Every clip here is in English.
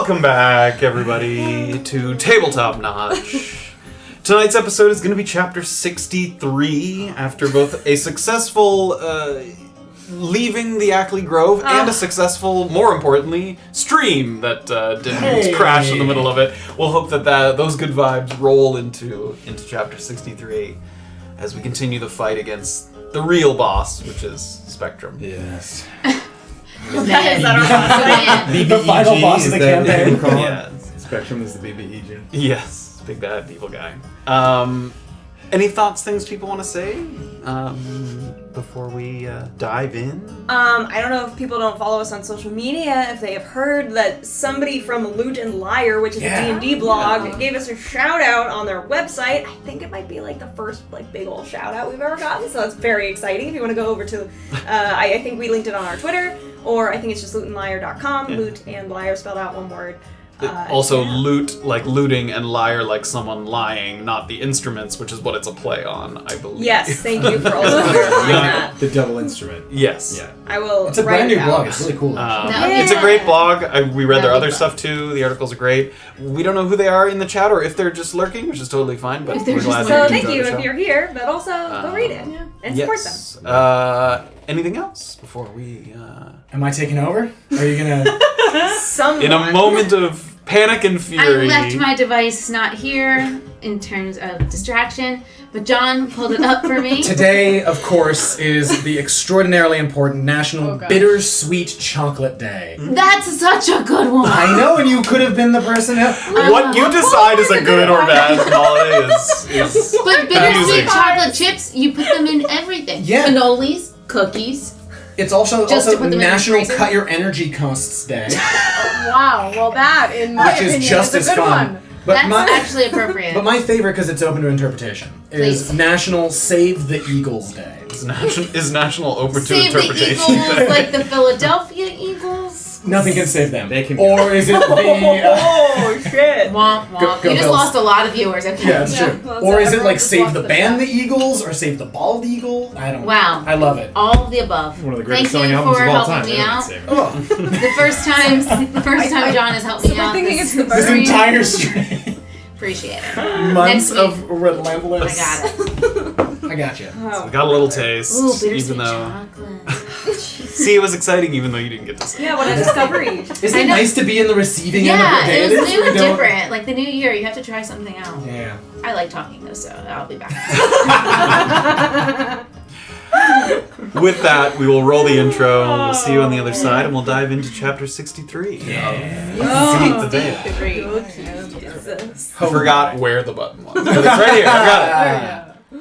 Welcome back, everybody, to Tabletopnotch. Tonight's episode is going to be Chapter 63, after both a successful leaving the Acqly Grove and a successful, more importantly, stream that didn't crash in the middle of it. We'll hope that those good vibes roll into Chapter 63 as we continue the fight against the real boss, which is Spectrum. Yes. That is our boss. The final boss of the campaign. Yeah. Spectrum is the BBEG. Yes, big bad evil guy. Any thoughts, things people want to say before we dive in? I don't know if people don't follow us on social media, if they have heard that somebody from Loot and Liar, which is a D&D blog, gave us a shout out on their website. I think it might be like the first big old shout out we've ever gotten, so that's very exciting. If you want to go over to, I think we linked it on our Twitter, or I think it's just lootandliar.com, Loot and Liar spelled out one word. Also, loot like looting and liar like someone lying, not the instruments, which is what it's a play on, I believe. Yes, thank you for also clarifying that. The double instrument. Yes. Yeah. I will. It's a brand new blog. It's really cool. It's a great blog. We read their other stuff too. The articles are great. We don't know who they are in the chat or if they're just lurking, which is totally fine. But we're glad so thank you if you're here, but also go read it and support them. Anything else before we? Am I taking over? Are you gonna? In a moment of panic and fury. I left my device not here in terms of distraction, but John pulled it up for me. Today, of course, is the extraordinarily important National Bittersweet Chocolate Day. That's such a good one. I know, and you could have been the person who... What you decide is a good or bad holiday is But bittersweet chocolate chips, you put them in everything. Yeah. Cannolis, cookies. It's also Just to put them in the National freezer? Cut Your Energy Costs Day. Wow, well that, in my opinion, is just is a as good fun. one. But That's actually appropriate. But my favorite, because it's open to interpretation, is Please. National Save the Eagles Day. is national open Save to the interpretation. Eagles, like the Philadelphia Eagles. Nothing can save them. They can or is it the... Oh shit! Womp womp. Go You just Bills. lost a lot of viewers. Okay. Yeah, it's true. well, Or is it everyone like just Save lost the the Band bet. the Eagles, or Save the Bald Eagle? I don't know. Wow. I love it. All of the above. One of the greatest Thank selling you albums for of all helping time. me out. Oh, The first time John has helped me out. thinking it's the this Very- entire string. Appreciate it. Months Next week. of relentless... I got it. I got you. We got a little taste, Ooh, bittersweet even though. chocolate. See, it was exciting, even though you didn't get to see. Yeah, what a discovery! Isn't it nice to be in the receiving end of Yeah, the day? it was new We and don't- different. Like the new year, you have to try something out. Yeah. I like talking though, so I'll be back. With that, we will roll the intro. We'll see you on the other side, and we'll dive into Chapter 63. Oh, the day. Jesus. I forgot where the button was. But it's right here. I got it.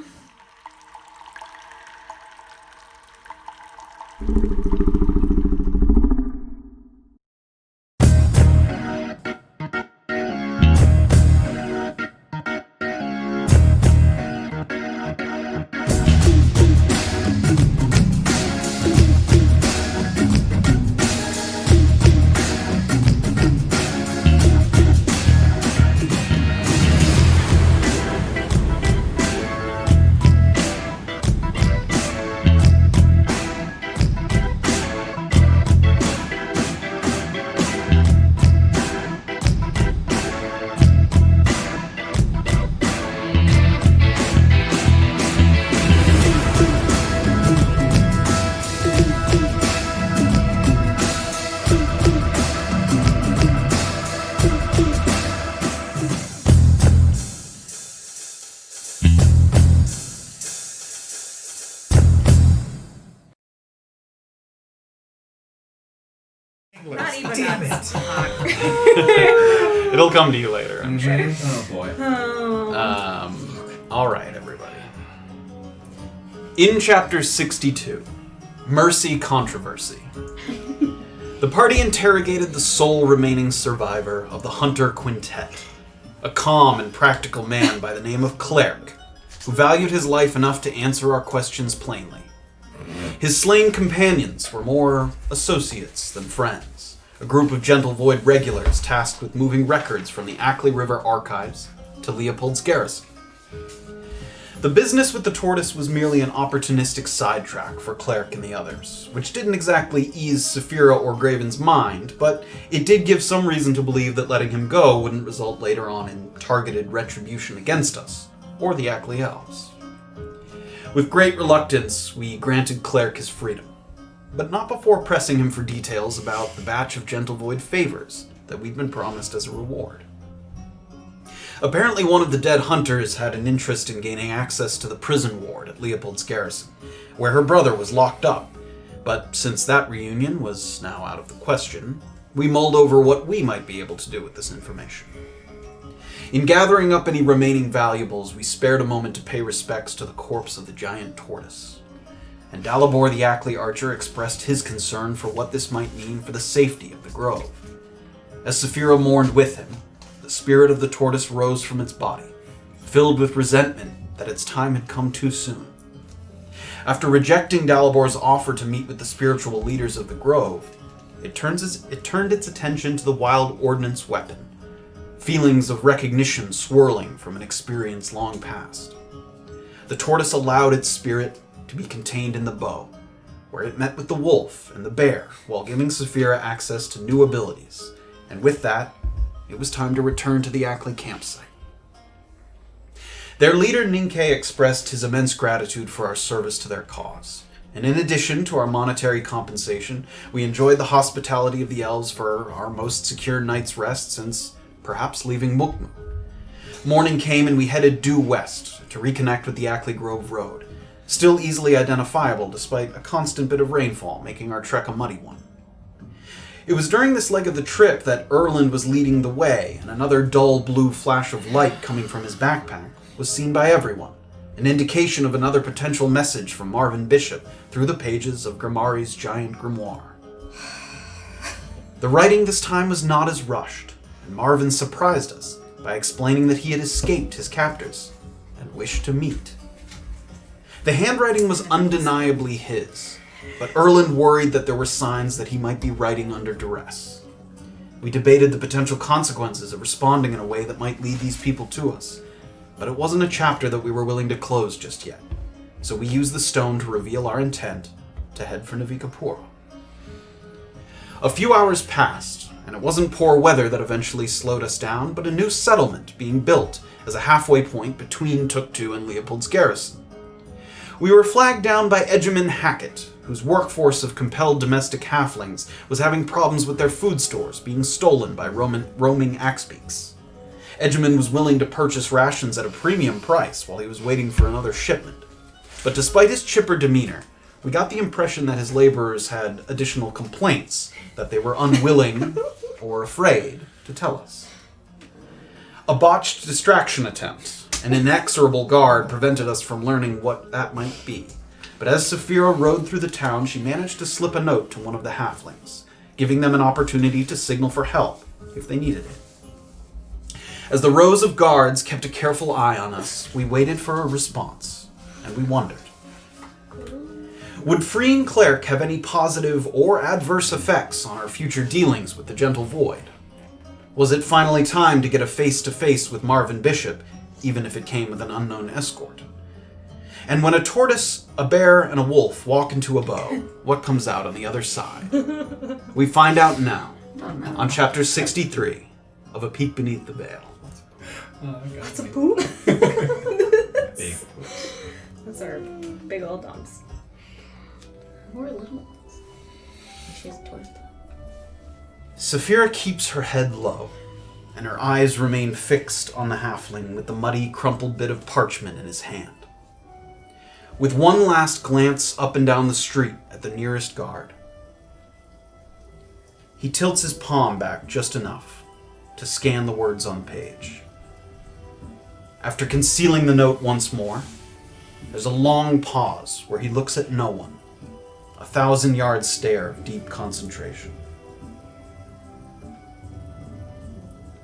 Not even nuts. It'll come to you later, I'm sure. Oh boy. All right, everybody. In Chapter 62, Mercy Controversy, the party interrogated the sole remaining survivor of the Hunter Quintet, a calm and practical man by the name of Cleric, who valued his life enough to answer our questions plainly. His slain companions were more associates than friends, a group of Gentle Void regulars tasked with moving records from the Acqly River archives to Leopold's garrison. The business with the tortoise was merely an opportunistic sidetrack for Cleric and the others, which didn't exactly ease Safira or Graven's mind, but it did give some reason to believe that letting him go wouldn't result later on in targeted retribution against us, or the Acqly Elves. With great reluctance, we granted Cleric his freedom, but not before pressing him for details about the batch of Gentle Void favors that we'd been promised as a reward. Apparently one of the dead hunters had an interest in gaining access to the prison ward at Leopold's garrison, where her brother was locked up, but since that reunion was now out of the question, we mulled over what we might be able to do with this information. In gathering up any remaining valuables, we spared a moment to pay respects to the corpse of the giant tortoise. And Dalibor the Acqly Archer expressed his concern for what this might mean for the safety of the grove. As Safira mourned with him, the spirit of the tortoise rose from its body, filled with resentment that its time had come too soon. After rejecting Dalibor's offer to meet with the spiritual leaders of the grove, it turned its attention to the wild ordnance weapon, feelings of recognition swirling from an experience long past. The tortoise allowed its spirit to be contained in the bow, where it met with the wolf and the bear while giving Safira access to new abilities, and with that, it was time to return to the Acqly campsite. Their leader Ninke expressed his immense gratitude for our service to their cause, and in addition to our monetary compensation, we enjoyed the hospitality of the elves for our most secure night's rest since perhaps leaving Mukmu. Morning came and we headed due west to reconnect with the Acqly Grove road, still easily identifiable despite a constant bit of rainfall making our trek a muddy one. It was during this leg of the trip that Erland was leading the way, and another dull blue flash of light coming from his backpack was seen by everyone, an indication of another potential message from Marvin Bishop through the pages of Grimari's giant grimoire. The writing this time was not as rushed, and Marvin surprised us by explaining that he had escaped his captors and wished to meet. The handwriting was undeniably his, but Erland worried that there were signs that he might be writing under duress. We debated the potential consequences of responding in a way that might lead these people to us, but it wasn't a chapter that we were willing to close just yet, so we used the stone to reveal our intent to head for Navikapura. A few hours passed, and it wasn't poor weather that eventually slowed us down, but a new settlement being built as a halfway point between Tuktu and Leopold's garrison. We were flagged down by Edgeman Hackett, whose workforce of compelled domestic halflings was having problems with their food stores being stolen by roaming axebeaks. Edgeman was willing to purchase rations at a premium price while he was waiting for another shipment, but despite his chipper demeanor, we got the impression that his laborers had additional complaints that they were unwilling or afraid to tell us. A botched distraction attempt, an inexorable guard prevented us from learning what that might be. But as Safira rode through the town, she managed to slip a note to one of the halflings, giving them an opportunity to signal for help if they needed it. As the rows of guards kept a careful eye on us, we waited for a response, and we wondered. Would freeing Cleric have any positive or adverse effects on our future dealings with the Gentle Void? Was it finally time to get a face-to-face with Marvin Bishop, even if it came with an unknown escort? And when a tortoise, a bear, and a wolf walk into a bow, what comes out on the other side? We find out now, on Chapter 63 of A Peek Beneath the Veil. That's a poop? Big poop. Those are big old dumps. Or little ones. She has a tortoise. Safira keeps her head low, and her eyes remain fixed on the halfling with the muddy, crumpled bit of parchment in his hand. With one last glance up and down the street at the nearest guard, He tilts his palm back just enough to scan the words on the page. After concealing the note once more, there's a long pause where he looks at no one. 1,000-yard stare of deep concentration.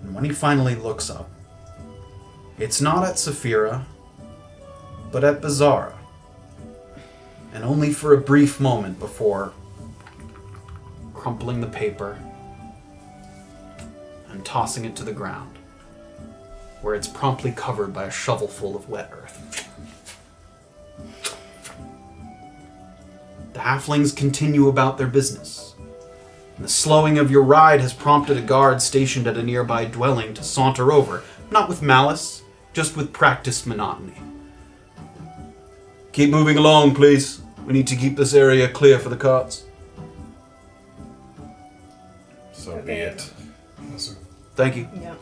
And when he finally looks up, it's not at Safira, but at Beezaura. And only for a brief moment before crumpling the paper and tossing it to the ground, where it's promptly covered by a shovelful of wet earth. The halflings continue about their business, and the slowing of your ride has prompted a guard stationed at a nearby dwelling to saunter over, not with malice, just with practiced monotony. Keep moving along, please. We need to keep this area clear for the carts. So be it. Thank you. Yeah.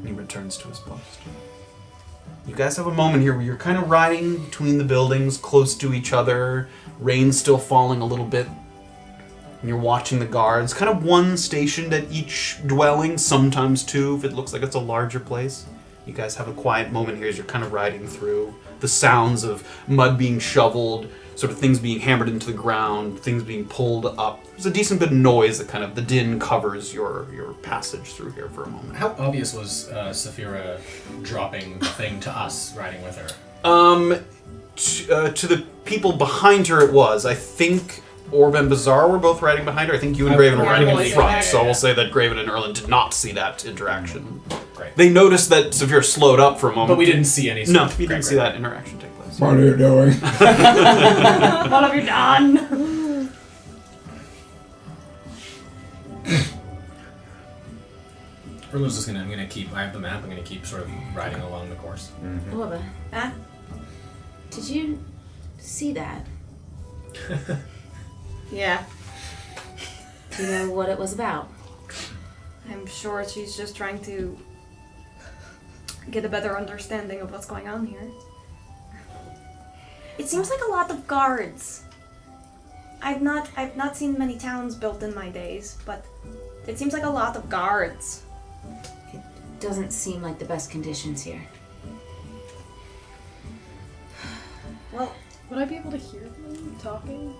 He returns to his post. You guys have a moment here where you're kind of riding between the buildings, close to each other. Rain's still falling a little bit. And you're watching the guards. Kind of one stationed at each dwelling, sometimes two if it looks like it's a larger place. You guys have a quiet moment here as you're kind of riding through. The sounds of mud being shoveled, sort of things being hammered into the ground, things being pulled up. There's a decent bit of noise that kind of, the din covers your passage through here for a moment. How obvious was Safira dropping the thing to us riding with her? To the people behind her it was. I think Orba and Beezaura were both riding behind her. I think you and Graven were riding in the front, so we'll say that Graven and Erland did not see that interaction. Great. They noticed that Safira slowed up for a moment. But we didn't see any. No, we didn't see that interaction take place. What are you doing? What have you done? Erland's just gonna. I have the map. I'm gonna keep sort of riding along the course. Orba, Huh? did you see that? Yeah. Do you know what it was about? I'm sure she's just trying to get a better understanding of what's going on here. It seems like a lot of guards. I've not seen many towns built in my days, but it seems like a lot of guards. It doesn't seem like the best conditions here. Well, Would I be able to hear them talking?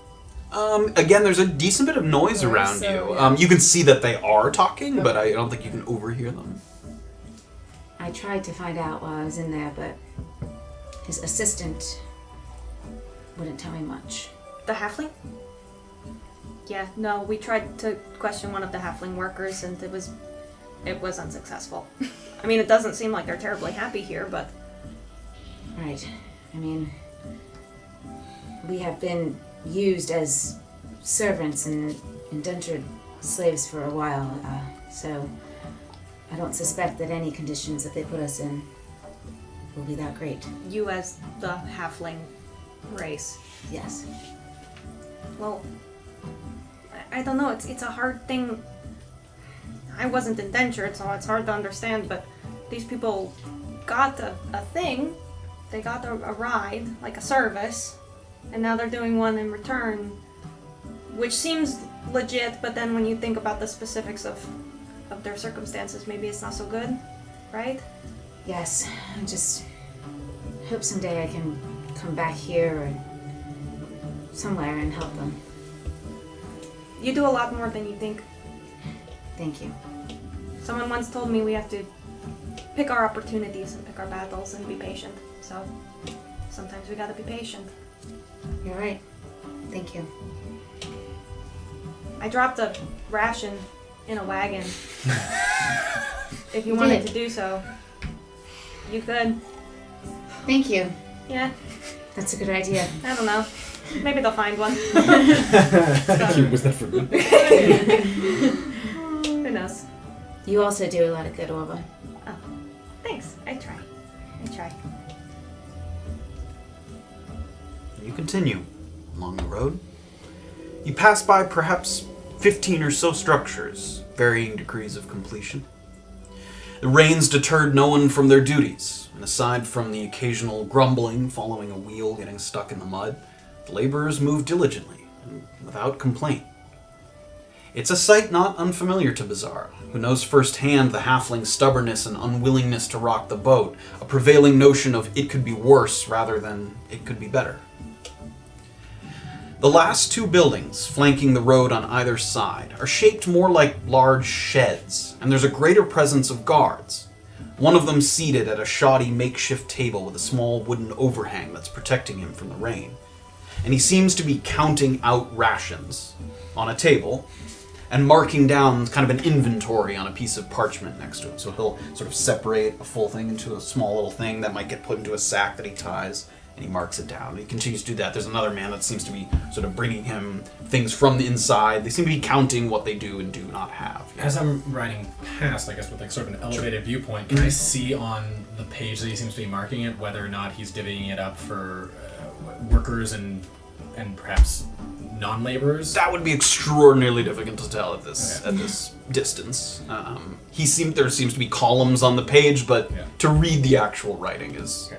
Again, there's a decent bit of noise Noise, around so, you. yeah. You can see that they are talking, but I don't think you can overhear them. I tried to find out while I was in there, but his assistant wouldn't tell me much. the halfling? Yeah, no, we tried to question one of the halfling workers and it was unsuccessful. I mean, it doesn't seem like they're terribly happy here, but... Right. I mean, we have been used as servants and indentured slaves for a while, so I don't suspect that any conditions that they put us in will be that great. You as the halfling race. Yes. Well, I don't know, it's a hard thing. I wasn't indentured, so it's hard to understand, but these people got a thing. They got a ride, like a service, and now they're doing one in return, which seems legit, but then when you think about the specifics of their circumstances, maybe it's not so good, right? Yes. I just hope someday I can come back here or somewhere and help them. You do a lot more than you think. Thank you. Someone once told me we have to pick our opportunities and pick our battles and be patient. So sometimes we gotta be patient. You're right. Thank you. I dropped a ration in a wagon. If you wanted did. to do so, you could. Thank you. Yeah, That's a good idea. I don't know. Maybe they'll find one. Was that for me? Who knows? You also do a lot of good, Orba. Oh, thanks. I try. You continue along the road. You pass by perhaps 15 or so structures, varying degrees of completion. The rains deterred no one from their duties, and aside from the occasional grumbling following a wheel getting stuck in the mud, the laborers moved diligently and without complaint. It's a sight not unfamiliar to Beezaura, who knows firsthand the halfling's stubbornness and unwillingness to rock the boat, a prevailing notion of it could be worse rather than it could be better. The last two buildings, flanking the road on either side, are shaped more like large sheds, and there's a greater presence of guards. One of them seated at a shoddy makeshift table with a small wooden overhang that's protecting him from the rain. And he seems to be counting out rations on a table and marking down kind of an inventory on a piece of parchment next to it. So he'll sort of separate a full thing into a small little thing that might get put into a sack that he ties, and he marks it down. And he continues to do that. There's another man that seems to be sort of bringing him things from the inside. They seem to be counting what they do and do not have. As I'm riding past, I guess with like sort of an elevated viewpoint, can I see on the page that he seems to be marking it whether or not he's divvying it up for workers and perhaps non-laborers? That would be extraordinarily difficult to tell at this distance. There seems to be columns on the page, but to read the actual writing is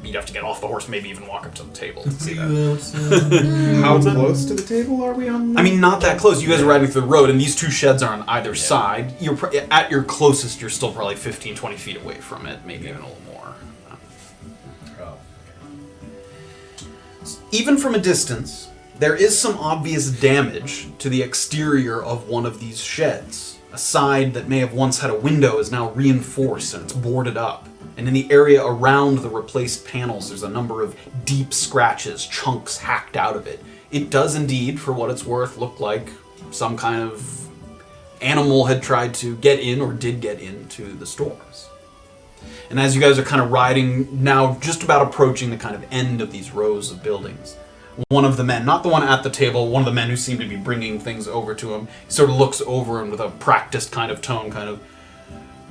you'd have to get off the horse, maybe even walk up to the table to see that. How close to the table are we on? I mean, not that close. You guys are riding through the road, and these two sheds are on either side. You're at your closest, you're still probably 15, 20 feet away from it, maybe even a little more. Even from a distance, there is some obvious damage to the exterior of one of these sheds. A side that may have once had a window is now reinforced and it's boarded up. And in the area around the replaced panels, there's a number of deep scratches, chunks hacked out of it. It does indeed, for what it's worth, look like some kind of animal had tried to get in or did get into the stores. And as you guys are kind of riding, now just about approaching the kind of end of these rows of buildings, one of the men, not the one at the table, one of the men who seemed to be bringing things over to him, he sort of looks over and with a practiced kind of tone,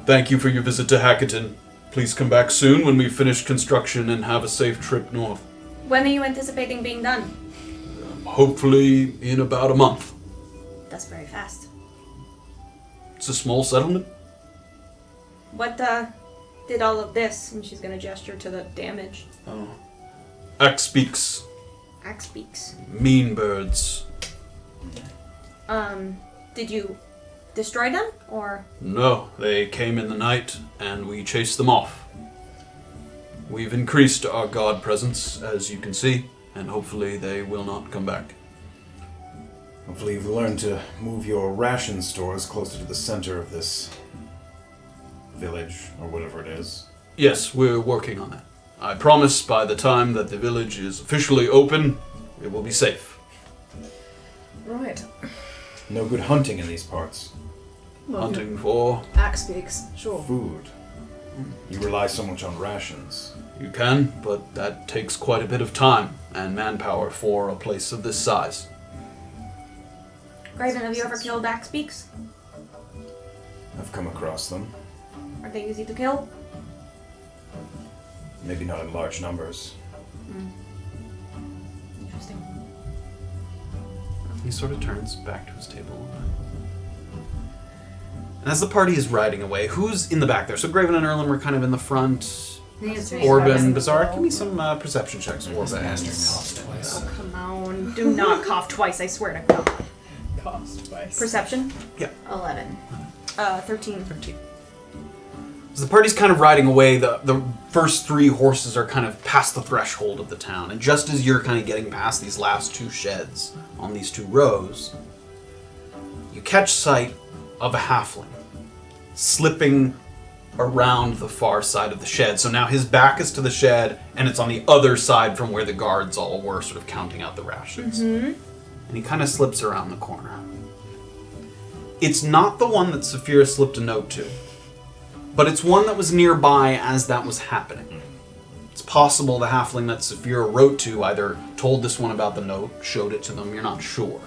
"Thank you for your visit to Hackerton. Please come back soon when we've finished construction and have a safe trip north." When are you anticipating being done? Hopefully in about a month. That's very fast. It's a small settlement. What, did all of this? And she's gonna gesture to the damage. Axe speaks. Axe speaks. Mean birds. Did you destroy them, or? No, they came in the night, and we chased them off. We've increased our guard presence, as you can see, and hopefully they will not come back. Hopefully you've learned to move your ration stores closer to the center of this village, or whatever it is. Yes, we're working on that. I promise by the time that the village is officially open, it will be safe. Right. No good hunting in these parts. Well, Hunting for... Axe speaks, sure. Food. You rely so much on rations. You can, but that takes quite a bit of time and manpower for a place of this size. Graven, have you ever killed axe speaks? I've come across them. Are they easy to kill? Maybe not in large numbers. Interesting. He sort of turns back to his table. And as the party is riding away, who's in the back there? So Graven and Erland were kind of in the front. Orba and Beezaura. Give me some perception checks, Orba. Oh, come on. Do not cough twice, I swear to God. Cost twice. Perception? 11. 13. 13. As the party's kind of riding away, the first three horses are kind of past the threshold of the town. And just as you're kind of getting past these last two sheds on these two rows, you catch sight of a halfling slipping around the far side of the shed. So now his back is to the shed, and it's on the other side from where the guards all were, sort of counting out the rations. And he kind of slips around the corner. It's not the one that Safira slipped a note to, but it's one that was nearby as that was happening. It's possible the halfling that Safira wrote to either told this one about the note, showed it to them, you're not sure.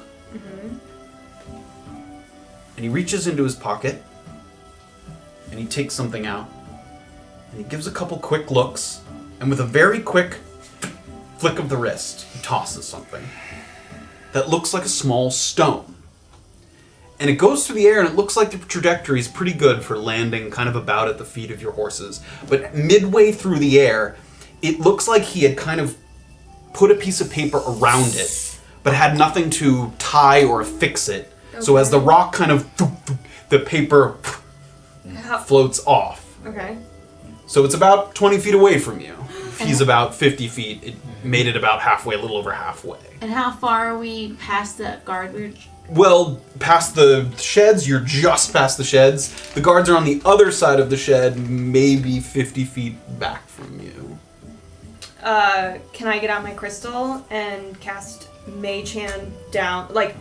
And he reaches into his pocket, and he takes something out, and he gives a couple quick looks, and with a very quick flick of the wrist, he tosses something that looks like a small stone. And it goes through the air, and it looks like the trajectory is pretty good for landing kind of about at the feet of your horses. But midway through the air, it looks like he had kind of put a piece of paper around it, but had nothing to tie or affix it. So as the rock kind of, the paper How- floats off. Okay. So it's about 20 feet away from you. He's about 50 feet. It made it about halfway, a little over halfway. And how far are we past the guard bridge? Well, past the sheds, you're just past the sheds. The guards are on the other side of the shed, maybe 50 feet back from you. Can I get out my crystal and cast Mage Hand down? Like,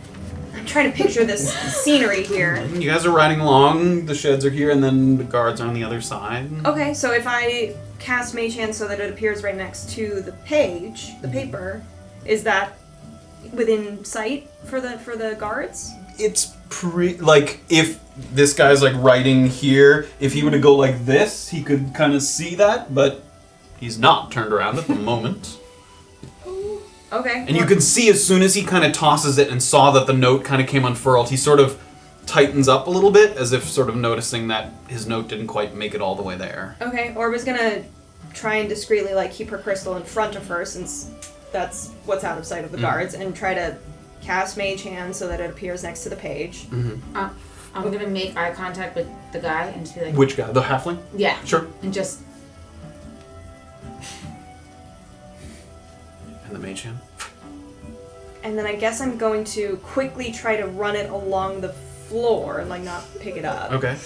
I'm trying to picture this scenery here. You guys are riding along, the sheds are here, and then the guards are on the other side. Okay, so if I cast Mage Hand so that it appears right next to the page, the paper, is that within sight for the guards? It's like, if this guy's like writing here, if he were to go like this, he could kind of see that, but he's not turned around at the moment. Okay. And you can see as soon as he kind of tosses it and saw that the note kind of came unfurled, he sort of tightens up a little bit, as if sort of noticing that his note didn't quite make it all the way there. Okay, Orba's gonna try and discreetly like keep her crystal in front of her since that's what's out of sight of the guards, and try to cast Mage Hand so that it appears next to the page. I'm gonna make eye contact with the guy and just be like, Which guy? The halfling? yeah, Sure. and just And the mage hand? And then I guess I'm going to quickly try to run it along the floor and like not pick it up. Okay.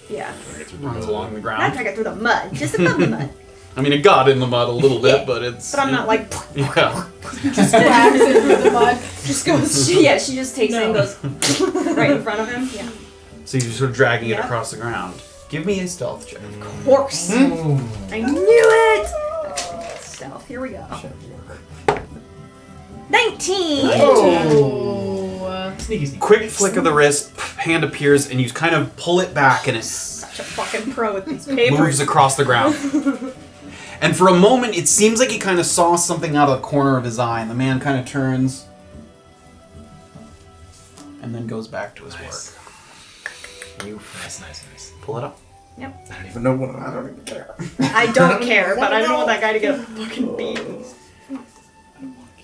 Yeah. Runs along the Not ground. drag it through the mud, just above the mud. I mean, it got in the mud a little bit, Yeah. but it's... But I'm not like Yeah. Just grabs it with the mud. Just goes. yeah, she just takes it and goes right in front of him. Yeah. So you're sort of dragging it Yeah. across the ground. Give me a stealth check. Of course. I knew it! Okay, stealth, here we go. 19! Oh. Sneaky, sneaky. Quick flick of the wrist, hand appears, and you kind of pull it back, and it Such a fucking pro with these papers. moves across the ground. And for a moment, it seems like he kind of saw something out of the corner of his eye, and the man kind of turns and then goes back to his Nice. work. You Nice. pull it up. I don't even know what. I don't even care. I don't care, but I don't want that guy to get fucking beaten.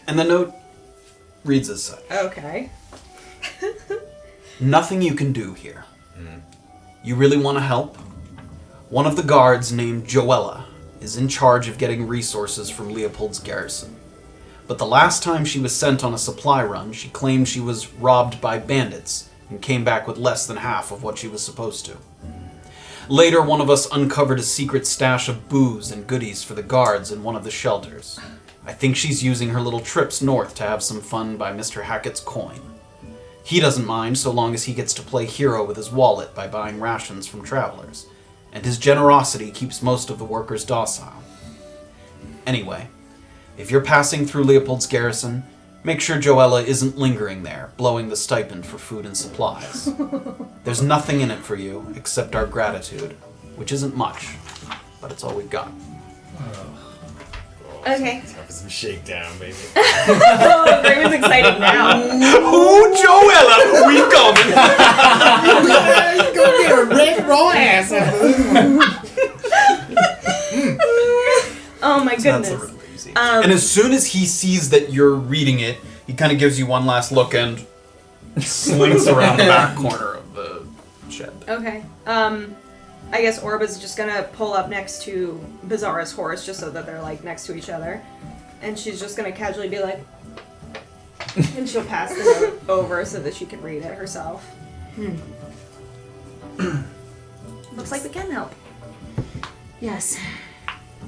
And the note reads as such. Okay. Nothing you can do here. You really want to help? One of the guards named Joella is in charge of getting resources from Leopold's garrison. But the last time she was sent on a supply run, she claimed she was robbed by bandits and came back with less than half of what she was supposed to. Later, one of us uncovered a secret stash of booze and goodies for the guards in one of the shelters. I think she's using her little trips north to have some fun by Mr. Hackett's coin. He doesn't mind so long as he gets to play hero with his wallet by buying rations from travelers, and his generosity keeps most of the workers docile. Anyway, if you're passing through Leopold's garrison, make sure Joella isn't lingering there, blowing the stipend for food and supplies. There's nothing in it for you except our gratitude, which isn't much, but it's all we've got. Okay. Time for some shakedown, baby. Oh, Graven's excited now. Ooh, Joella, we coming! Go get a red raw ass after this one. Oh my That's goodness. a really easy. And as soon as he sees that you're reading it, he kind of gives you one last look and slinks around the back corner of the shed. Okay. I guess Orba's just gonna pull up next to Beezaura's horse just so that they're like next to each other. And she's just gonna casually be like, and she'll pass the note over so that she can read it herself. Looks like we can help. yes.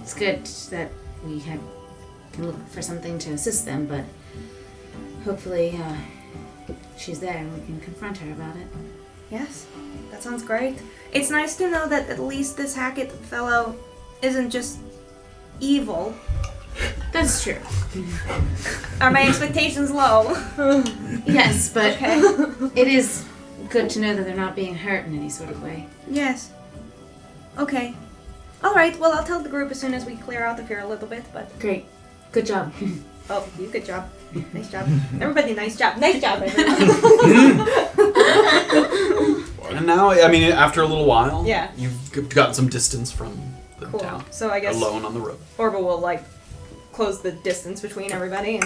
It's good that we can look for something to assist them, but hopefully she's there and we can confront her about it. Yes, that sounds great. It's nice to know that at least this Hackett fellow isn't just evil. That's true. Are my expectations low? Yes, but Okay. it is good to know that they're not being hurt in any sort of way. Yes. Okay. Alright, well I'll tell the group as soon as we clear out the fear a little bit, but... Great. Good job. Oh, you good job. Nice job. Everybody, nice job. Nice job, everyone. And now, I mean, after a little while, Yeah. you've gotten some distance from the Cool. town. So I guess Alone on the road. Orba will, like, close the distance between everybody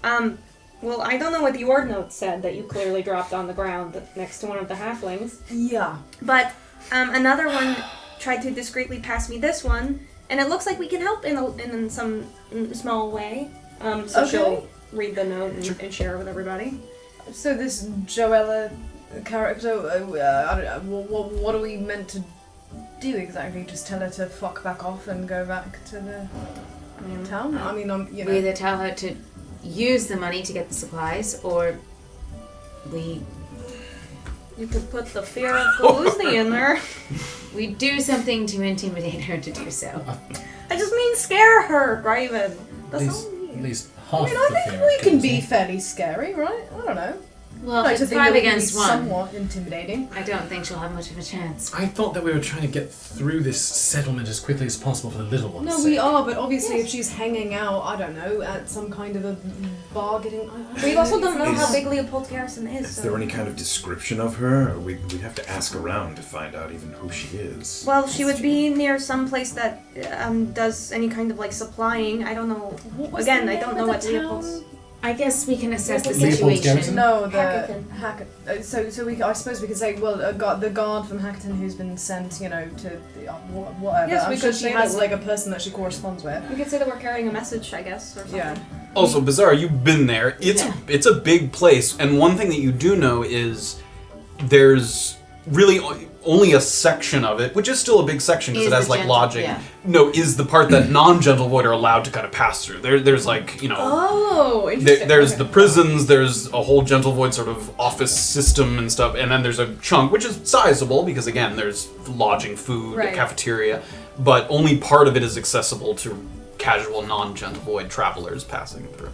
and... Well, I don't know what the ord note said that you clearly dropped on the ground next to one of the halflings. Yeah. But another one tried to discreetly pass me this one, and it looks like we can help in some small way. So she'll read the note and share it with everybody. So this Joella character, I don't know, what are we meant to do exactly? Just tell her to fuck back off and go back to the town? I mean, you know. We either tell her to use the money to get the supplies, or we could put the fear of Galuzzi in there. we do something to intimidate her to do so. I just mean scare her, Graven. That's all we At need. least I half mean, the I fear think we of can Galuzzi. be fairly scary, right? I don't know. Well, Like if to it's think that 5 we can be against 1, somewhat intimidating. I don't think she'll have much of a chance. I thought that we were trying to get through this settlement as quickly as possible for the little ones. No, we are, but obviously if she's hanging out, I don't know, at some kind of a bar getting... We also don't know Is- how big Leopold's garrison is. Is So. there any kind of description of her? Or we'd have to ask around to find out even who she is. Well, she would be near some place that does any kind of like supplying. I don't know. Again, I don't know what Leopold's. I guess we can assess the Leopold's situation. garrison? No, the Hackerton. So I suppose we could say, well, the guard from Hackerton who's been sent, you know, to whatever. Yes, I'm we sure could she say has that like a person that she corresponds with. We could say that we're carrying a message, I guess, or something. Yeah. Also, Beezaura, you've been there. It's a big place, and one thing that you do know is there's really only a section of it, which is still a big section because Is it has the like gentle- lodging. yeah. No, is the part that non-gentle void are allowed to kind of pass through. There's like, you know, Oh, interesting. there's Okay. the prisons, there's a whole gentle void sort of office system and stuff, and then there's a chunk which is sizable because again, there's lodging, food, Right. cafeteria, but only part of it is accessible to casual non-gentle void travelers passing through.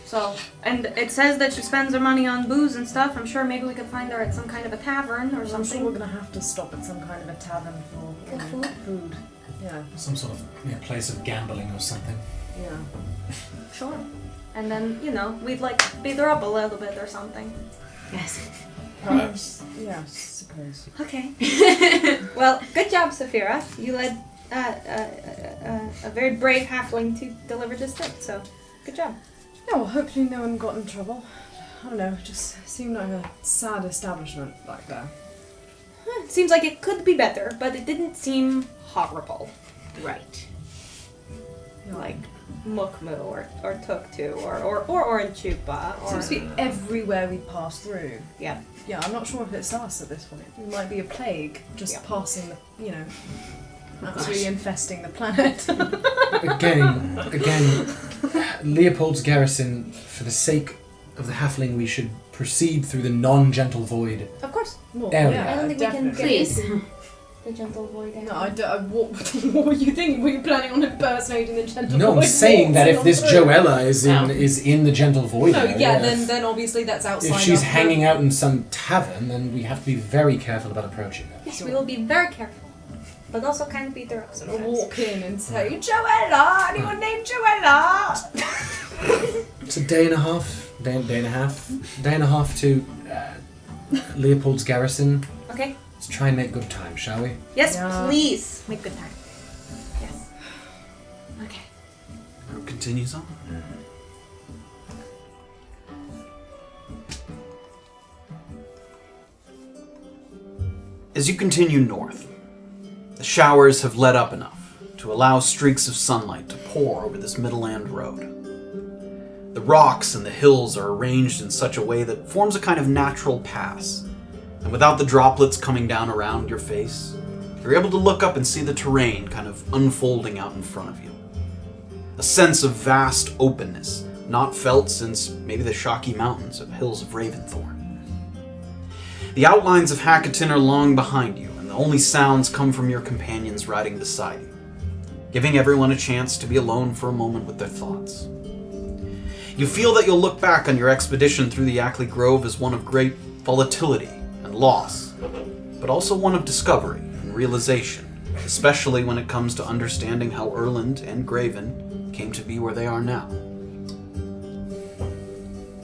So, and it says that she spends her money on booze and stuff. I'm sure maybe we could find her at some kind of a tavern or I'm sure something. we're gonna have to stop at some kind of a tavern for you know, food. Yeah, Some sort of place of gambling or something. yeah. Sure. And then, you know, we'd like beat her up a little bit or something. Yes. Perhaps. Yeah, I suppose. Okay. Well, good job, Safira. You led a very brave halfling to deliver this tip, so good job. Yeah, well, hopefully no one got in trouble. I don't know, it just seemed like a sad establishment back there. It seems like it could be better, but it didn't seem horrible. Right. Like Mukmu or Tuktu or Oranchupa or... Seems to be everywhere we pass through. Yeah. Yeah, I'm not sure if it's us at this point. It might be a plague just Yeah. passing the, you know, absolutely infesting the planet. Again, Leopold's garrison, for the sake of the halfling, we should proceed through the non-gentle void. Of course. Well, Area. I don't think we can definitely. get Please. into the gentle void area. No, what were you thinking? Were you planning on impersonating the gentle No, I'm void saying that if waltzing this on through? Joella is in the gentle void No, area, yeah, then obviously that's outside. if she's of the- hanging out in some tavern, then we have to be very careful about approaching her. Yes, we will be very careful. But also kind of beat her up I'll sometimes. walk in and say, Joella! Anyone named Joella? It's a day and a half to Leopold's garrison. Okay? Let's try and make good time, shall we? Yes, Yeah. please. Make good time. Yes. Okay. Group continues on. As you continue north, the showers have let up enough to allow streaks of sunlight to pour over this Middleland road. The rocks and the hills are arranged in such a way that forms a kind of natural pass, and without the droplets coming down around your face, you're able to look up and see the terrain kind of unfolding out in front of you. A sense of vast openness, not felt since maybe the Shocky Mountains of Hills of Raventhorn. The outlines of Hackerton are long behind you, and the only sounds come from your companions riding beside you, giving everyone a chance to be alone for a moment with their thoughts. You feel that you'll look back on your expedition through the Acqly Grove as one of great volatility and loss, but also one of discovery and realization, especially when it comes to understanding how Erland and Graven came to be where they are now.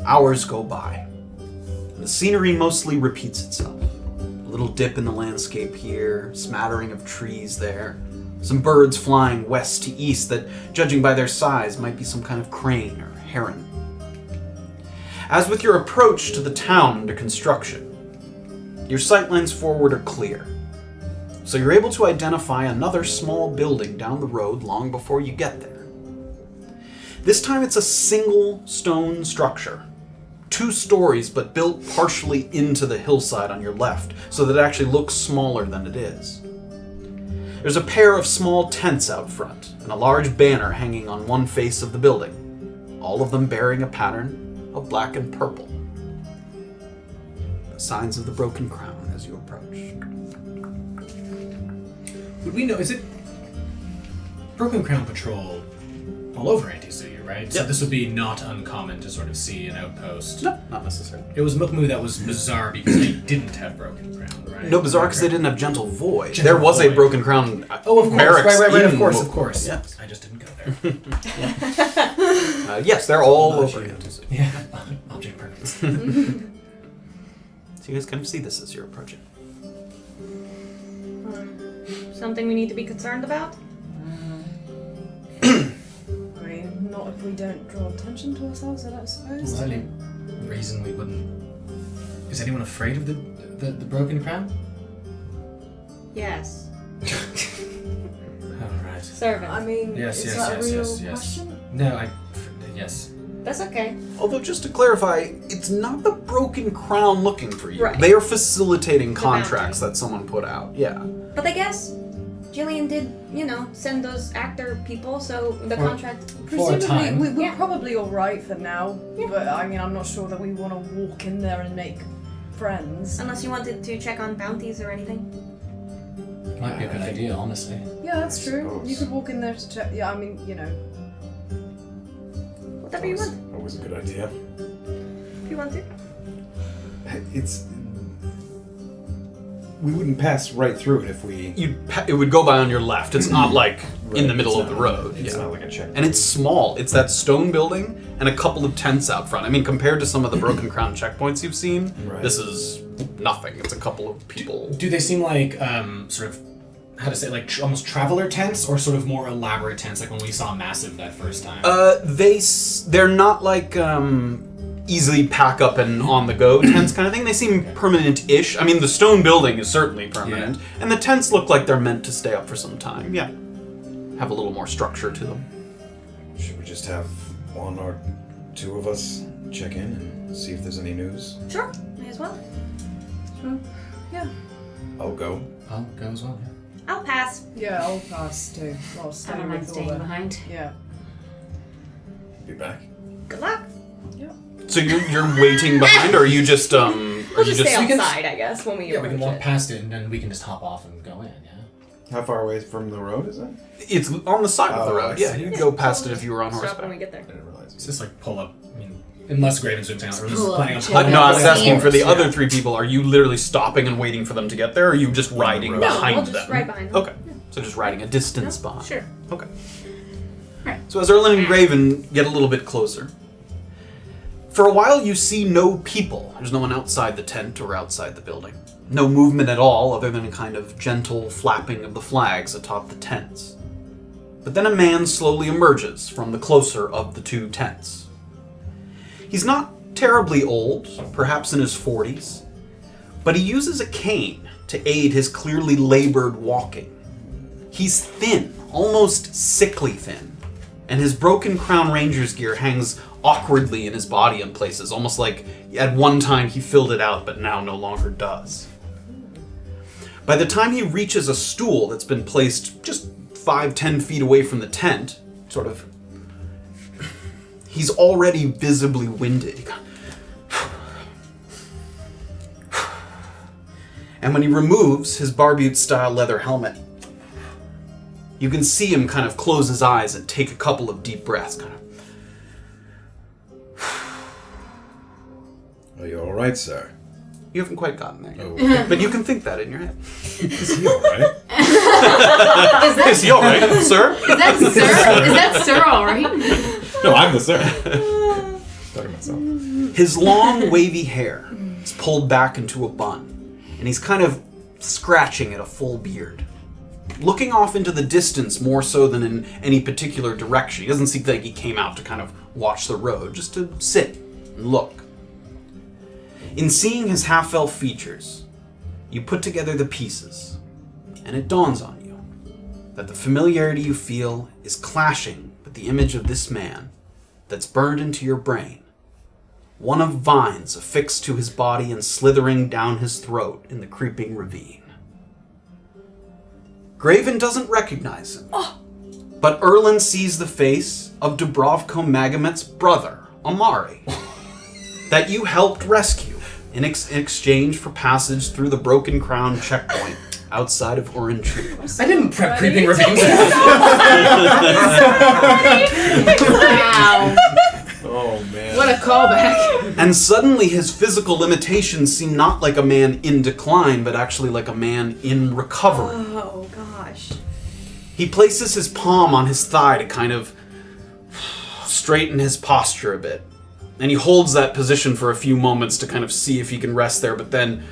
Hours go by, and the scenery mostly repeats itself. A little dip in the landscape here, smattering of trees there, some birds flying west to east that, judging by their size, might be some kind of crane or heron. As with your approach to the town under construction, your sightlines forward are clear. So you're able to identify another small building down the road long before you get there. This time it's a single stone structure. 2 stories, but built partially into the hillside on your left, so that it actually looks smaller than it is. There's a pair of small tents out front, and a large banner hanging on one face of the building, all of them bearing a pattern of black and purple. The signs of the Broken Crown as you approach. Would we know, is it Broken Crown Patrol all over Anti-City, right? So Yep. this would be not uncommon to sort of see an outpost. No, not necessarily. It was Mukmu that was bizarre because they didn't have Broken Crown, right? No, bizarre because they didn't have Gentle Void. Gentle there was a Void. Broken Crown Oh, of course. barracks Right, in of course. Yes. I just didn't go there. Yes, they're all Oh, over. shit. Anti-City. Yeah. Object permanence. So you guys kind of see this as you're approaching. Something we need to be concerned about? I mean, not if we don't draw attention to ourselves, I don't suppose. Is there any reason we wouldn't... Is anyone afraid of the Broken Crown? Yes. Alright. Servant. I mean, Yes, is yes, that yes, a real yes, yes. question? No, yes. That's okay. Although, just to clarify, it's not the Broken Crown looking for you. Right. They are facilitating The contracts bounty. that someone put out. Yeah. But I guess Jillian did, send those actor people, so the For- contract... For a Presumably, time. we're Yeah. probably all right for now. Yeah. But I mean, I'm not sure that we want to walk in there and make friends. Unless you wanted to check on bounties or anything. Might be a good idea, honestly. Yeah, that's true. suppose. You could walk in there to check. Yeah, I mean, Whatever you want. Always a good idea. If you want to. It's. We wouldn't pass right through it if we. It would go by on your left. It's not like in the Right, middle it's of the not- road. It's Yeah. not like a check. And it's small. It's that stone building and a couple of tents out front. I mean, compared to some of the Broken Crown checkpoints you've seen, Right. this is nothing. It's a couple of people. Do they seem like, sort of, how to say, like almost traveler tents, or sort of more elaborate tents, like when we saw Massive that first time? They're not like easily pack up and on the go tents kind of thing. They seem permanent-ish. I mean, the stone building is certainly permanent, and the tents look like they're meant to stay up for some time. Yeah, have a little more structure to them. Should we just have 1 or 2 of us check in and see if there's any news? Sure, may as well. yeah. I'll go. I'll go as well, yeah. I'll pass. Yeah, I'll pass too. I'll I stay don't mind with staying Orba. behind. Yeah. Be back. Good luck. So you're waiting behind, or are you just are We'll you just stay we can- outside, I guess, when we Yeah, we can approach walk it. past it and then we can just hop off and go in, yeah? How far away from the road is it? It's on the side of the Oh, road. I Yeah, see. you'd go past it if you were on Stop when we horseback. get there. I didn't realize. It's just like pull up, I mean, unless Graven's doing something else, or Pull up planning on to pulling No, I up was with asking for the yeah. other 3 people. Are you literally stopping and waiting for them to get there, or are you just riding No, behind we'll just them? ride behind them. Okay, so just riding a distance behind. Sure. Okay. Right. So as Erland and Graven get a little bit closer, for a while you see no people. There's no one outside the tent or outside the building. No movement at all, other than a kind of gentle flapping of the flags atop the tents. But then a man slowly emerges from the closer of the 2 tents. He's not terribly old, perhaps in his 40s, but he uses a cane to aid his clearly labored walking. He's thin, almost sickly thin, and his Broken Crown Ranger's gear hangs awkwardly in his body in places, almost like at one time he filled it out but now no longer does. By the time he reaches a stool that's been placed just 5-10 feet away from the tent, sort of, he's already visibly winded. And when he removes his Barbute-style leather helmet, you can see him kind of close his eyes and take a couple of deep breaths, kind of. Are you all right, sir? You haven't quite gotten there yet. Oh, But you can think that in your head. is he all right? Is he alright, sir? Is that Sir? Is that Sir alright? No, I'm the sir. Talking myself. His long, wavy hair is pulled back into a bun, and he's kind of scratching at a full beard. Looking off into the distance more so than in any particular direction. He doesn't seem like he came out to kind of watch the road, just to sit and look. In seeing his half-elf features, you put together the pieces, and it dawns on you that the familiarity you feel is clashing with the image of this man that's burned into your brain. One of vines affixed to his body and slithering down his throat in the creeping ravine. Graven doesn't recognize him, but Erland sees the face of Dubrovko Magamet's brother, Amari, that you helped rescue in exchange for passage through the Broken Crown checkpoint outside of Orange. I didn't prep creeping ravines. Wow. Oh man. What a callback. And suddenly his physical limitations seem not like a man in decline, but actually like a man in recovery. Oh gosh. He places his palm on his thigh to kind of straighten his posture a bit. And he holds that position for a few moments to kind of see if he can rest there, but then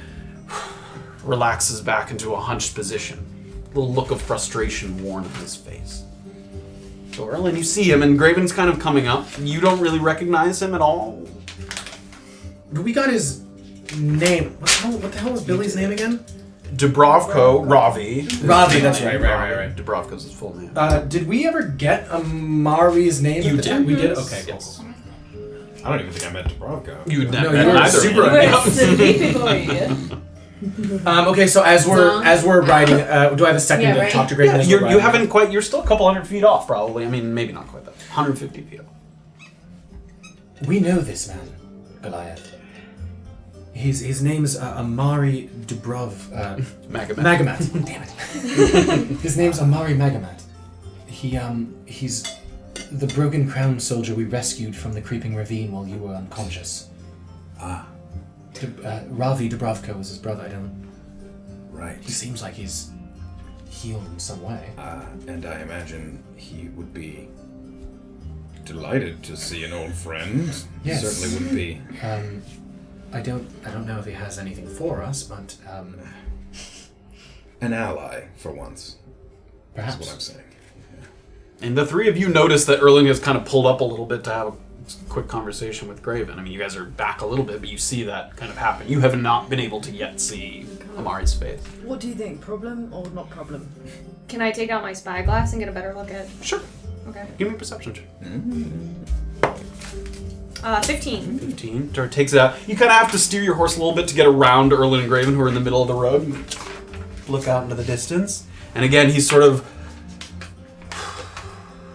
relaxes back into a hunched position. A little look of frustration worn on his face. So Erland, you see him, and Graven's kind of coming up. You don't really recognize him at all. We got his name. What the hell was Billy's name again? Dubrovko, Ravi. Ravi, that's right. Dubrovko's his full name. Did we ever get Amari's name? You at the did. time? We did? Okay, cool. Yes. I don't even think I met Dubrovko. You'd No, never you were either. super okay, so as we're riding, do I have a second Yeah, to right. talk to Graven? as we're You riding? haven't quite. You're still a couple hundred feet off, probably. I mean, maybe not quite that. 150 feet off. We know this man, Goliath. His name's Amari Magamet. Magamat. Damn it. His name's Amari Magamat. He's the Broken Crown soldier we rescued from the creeping ravine while you were unconscious. Ravi Dubrovko was his brother. Right. He seems like he's healed in some way. And I imagine he would be delighted to see an old friend. Yes. Certainly would be. I don't know if he has anything for us, but An ally, for once. perhaps. That's what I'm saying. And the three of you notice that Erland has kind of pulled up a little bit to have a quick conversation with Graven. I mean, you guys are back a little bit, but you see that kind of happen. You have not been able to yet see Amari's face. What do you think? Problem or not problem? Can I take out my spyglass and get a better look at? Sure. Okay. Give me a perception check. 15. 15. Dart takes it out. You kind of have to steer your horse a little bit to get around Erland and Graven, who are in the middle of the road. You look out into the distance. And again, he sort of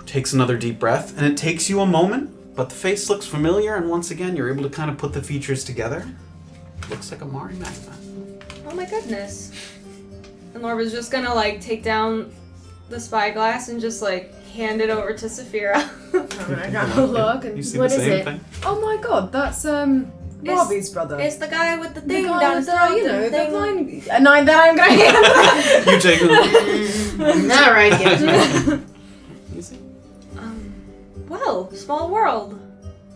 takes another deep breath. And it takes you a moment, but the face looks familiar. And once again, you're able to kind of put the features together. Looks like Amari Magma. Oh my goodness. And Orba's just gonna take down the spyglass and just hand it over to Safira. I got a look and You see What the is same it? thing? oh my god, that's Ravi's brother. It's the guy with the the thing guy down with his the, throat. the thing. vine. And that I'm gonna hand. You take it. All right, give it to me. You see? Whoa, small world.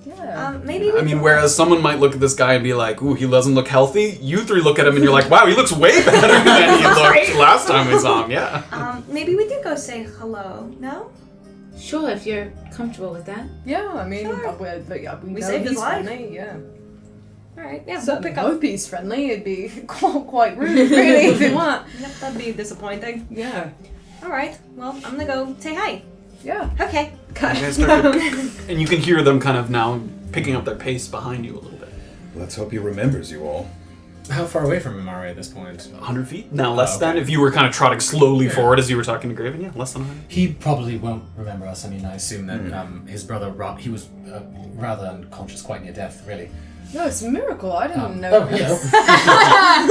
Yeah. Maybe we I mean, can- whereas someone might look at this guy and be like, ooh, he doesn't look healthy, you three look at him and you're like, wow, he looks way better than he looked last time we saw him, yeah. maybe we did go say hello. No? Sure, if you're comfortable with that. Yeah, I mean, Sure. we know saved his he's life. friendly, yeah. Alright, yeah, we'll Certainly pick up. hope he's friendly. It'd be quite rude, really, if he weren't. Yep, that'd be disappointing. Yeah. Alright, well, I'm gonna go say hi. Yeah. Okay. You guys start to- and you can hear them kind of now picking up their pace behind you a little bit. Let's hope he remembers you all. How far away from Amari at this point? 100 feet? Now less okay. than, if you were kind of trotting slowly Yeah. forward as you were talking to Graven, yeah, less than 100. He probably won't remember us. I mean, I assume that his brother Rob, he was rather unconscious, quite near death, really. No, it's a miracle. I didn't know. Oh, hello.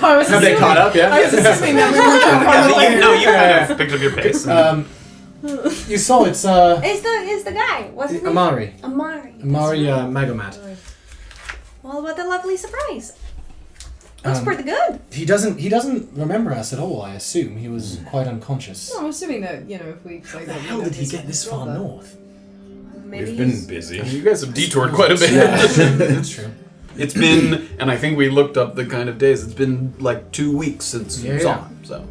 I was Have they assuming- caught up? Yeah. I was assuming that we were You kind of picked up your pace. and- You saw it's It's the guy. What's his name? Amari. Amari. Amari Magomat. Well, what a lovely surprise. Looks Um, pretty good. He doesn't remember us at all. I assume he was quite unconscious. I'm assuming that, if we say that. How did he get this far north? Maybe We've been he's- busy. You guys have detoured quite a bit. That's true. It's been, and I think we looked up the kind of days, it's been like 2 weeks since you saw Yeah. him, so.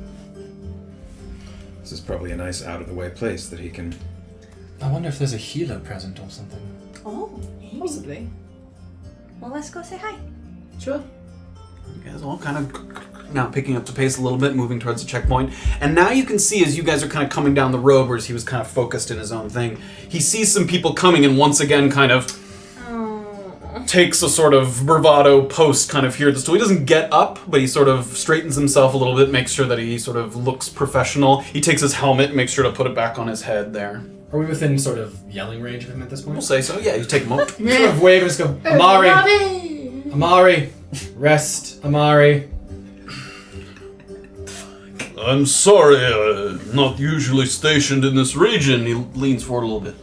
This is probably a nice out-of-the-way place that he can... I wonder if there's a healer present or something. Oh, Possibly. Well, let's go say hi. Sure. You guys all kind of now picking up the pace a little bit, moving towards the checkpoint. And now you can see as you guys are kind of coming down the road, whereas he was kind of focused in his own thing, he sees some people coming and once again kind of takes a sort of bravado post kind of here. So he doesn't get up, but he sort of straightens himself a little bit, makes sure that he sort of looks professional. He takes his helmet and makes sure to put it back on his head there. Are we within sort of yelling range of him at this point? We'll say so. Yeah, you take him out. Sort of wave and just go, Amari! Amari! Rest, Amari. I'm sorry, not usually stationed in this region. He leans forward a little bit.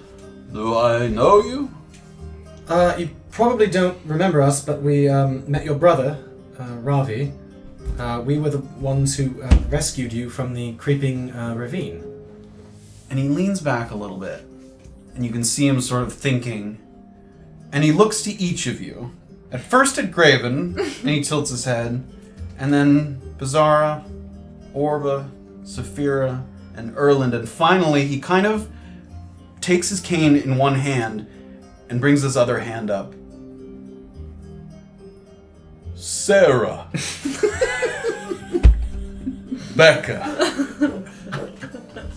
Do I know you? You probably don't remember us, but we met your brother, Ravi. We were the ones who rescued you from the creeping ravine. And he leans back a little bit, and you can see him sort of thinking, and he looks to each of you. At first at Graven, and he tilts his head, and then Beezaura, Orba, Safira, and Erland, and finally he kind of takes his cane in one hand and brings his other hand up. Sarah. Becca.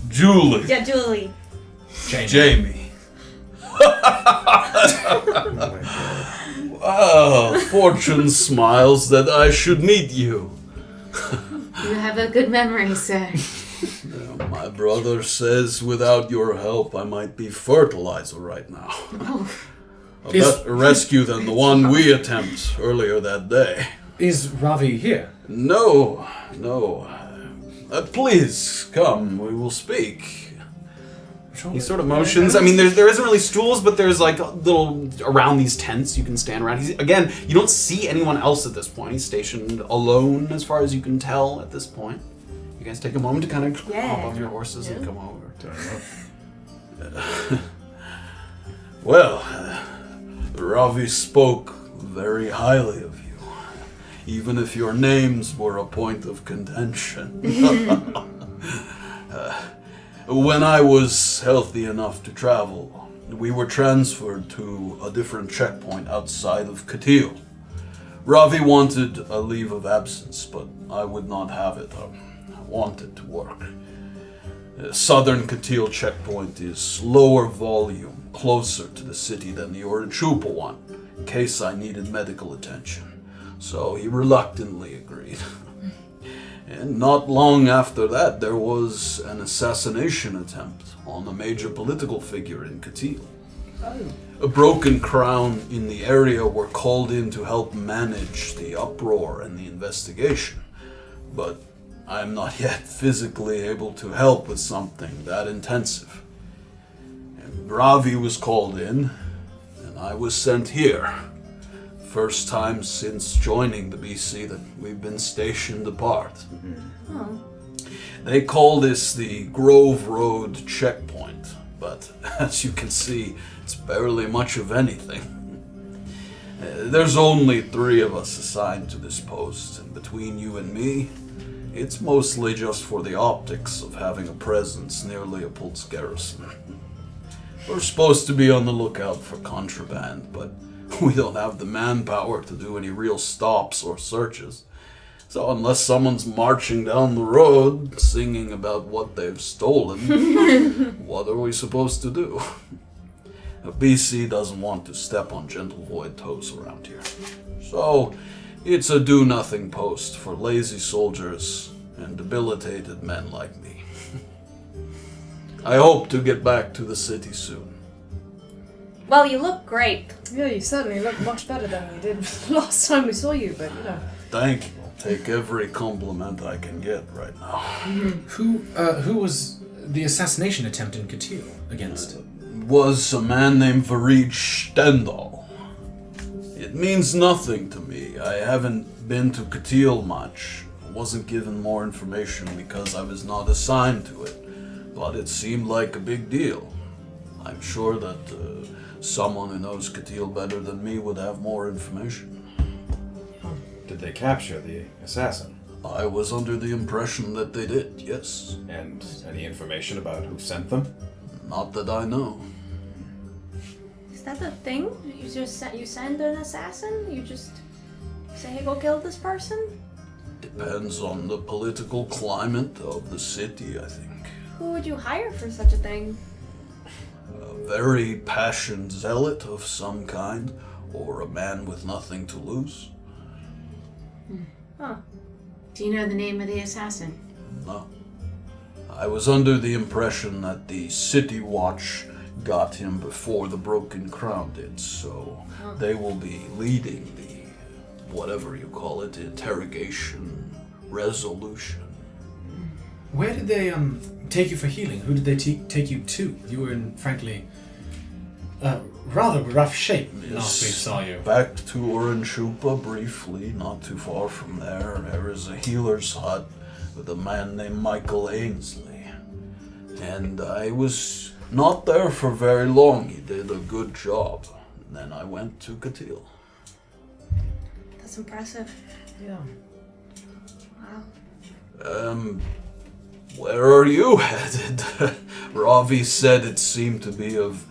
Julie. Yeah, Julie. Jamie. Oh my god. Oh, fortune smiles that I should meet you. You have a good memory, sir. My brother says without your help I might be fertilizer right now. Oh. A better rescue than the one we attempted earlier that day. Is Ravi here? No. Please, come, we will speak. He sort of motions. I mean, there isn't really stools, but there's like little around these tents you can stand around. Again, you don't see anyone else at this point. He's stationed alone, as far as you can tell at this point. You guys take a moment to kind of hop off your horses and come over. Well, Ravi spoke very highly of you, even if your names were a point of contention. When I was healthy enough to travel, we were transferred to a different checkpoint outside of Katil. Ravi wanted a leave of absence, but I would not have it. I wanted to work. Southern Katil checkpoint is lower volume, closer to the city than the Oranchupa one, in case I needed medical attention. So he reluctantly agreed. And not long after that, there was an assassination attempt on a major political figure in Katil. A broken crown in the area were called in to help manage the uproar and the investigation. But I'm not yet physically able to help with something that intensive. And Ravi was called in, and I was sent here. First time since joining the BC that we've been stationed apart. Oh. They call this the Grove Road checkpoint, but as you can see, it's barely much of anything. There's only 3 of us assigned to this post, and between you and me, it's mostly just for the optics of having a presence near Leopold's garrison. We're supposed to be on the lookout for contraband, but we don't have the manpower to do any real stops or searches. So unless someone's marching down the road singing about what they've stolen, what are we supposed to do? BC doesn't want to step on gentle void toes around here. So it's a do-nothing post for lazy soldiers and debilitated men like me. I hope to get back to the city soon. Well, you look great. Yeah, you certainly look much better than you did last time we saw you, but you know. Thank you. I'll take every compliment I can get right now. Who was the assassination attempt in Katil against? Was a man named Varid Stendhal. It means nothing to me. I haven't been to Katil much. I wasn't given more information because I was not assigned to it. But it seemed like a big deal. I'm sure that someone who knows Katil better than me would have more information. Did they capture the assassin? I was under the impression that they did, yes. And any information about who sent them? Not that I know. Is that a thing? You send an assassin? You just say, hey, go kill this person? Depends on the political climate of the city, I think. Who would you hire for such a thing? A very passionate zealot of some kind, or a man with nothing to lose. Huh. Do you know the name of the assassin? No. I was under the impression that the City Watch got him before the Broken Crown did, so they will be leading the, whatever you call it, interrogation, resolution. Where did they take you for healing? Who did they take you to? You were in, frankly, rather rough shape last we saw you. Back to Oranchupa briefly, not too far from there. There is a healer's hut with a man named Michael Ainsley. And I was not there for very long. He did a good job. And then I went to Katil. That's impressive. Yeah. Wow. Where are you headed? Ravi said it seemed to be of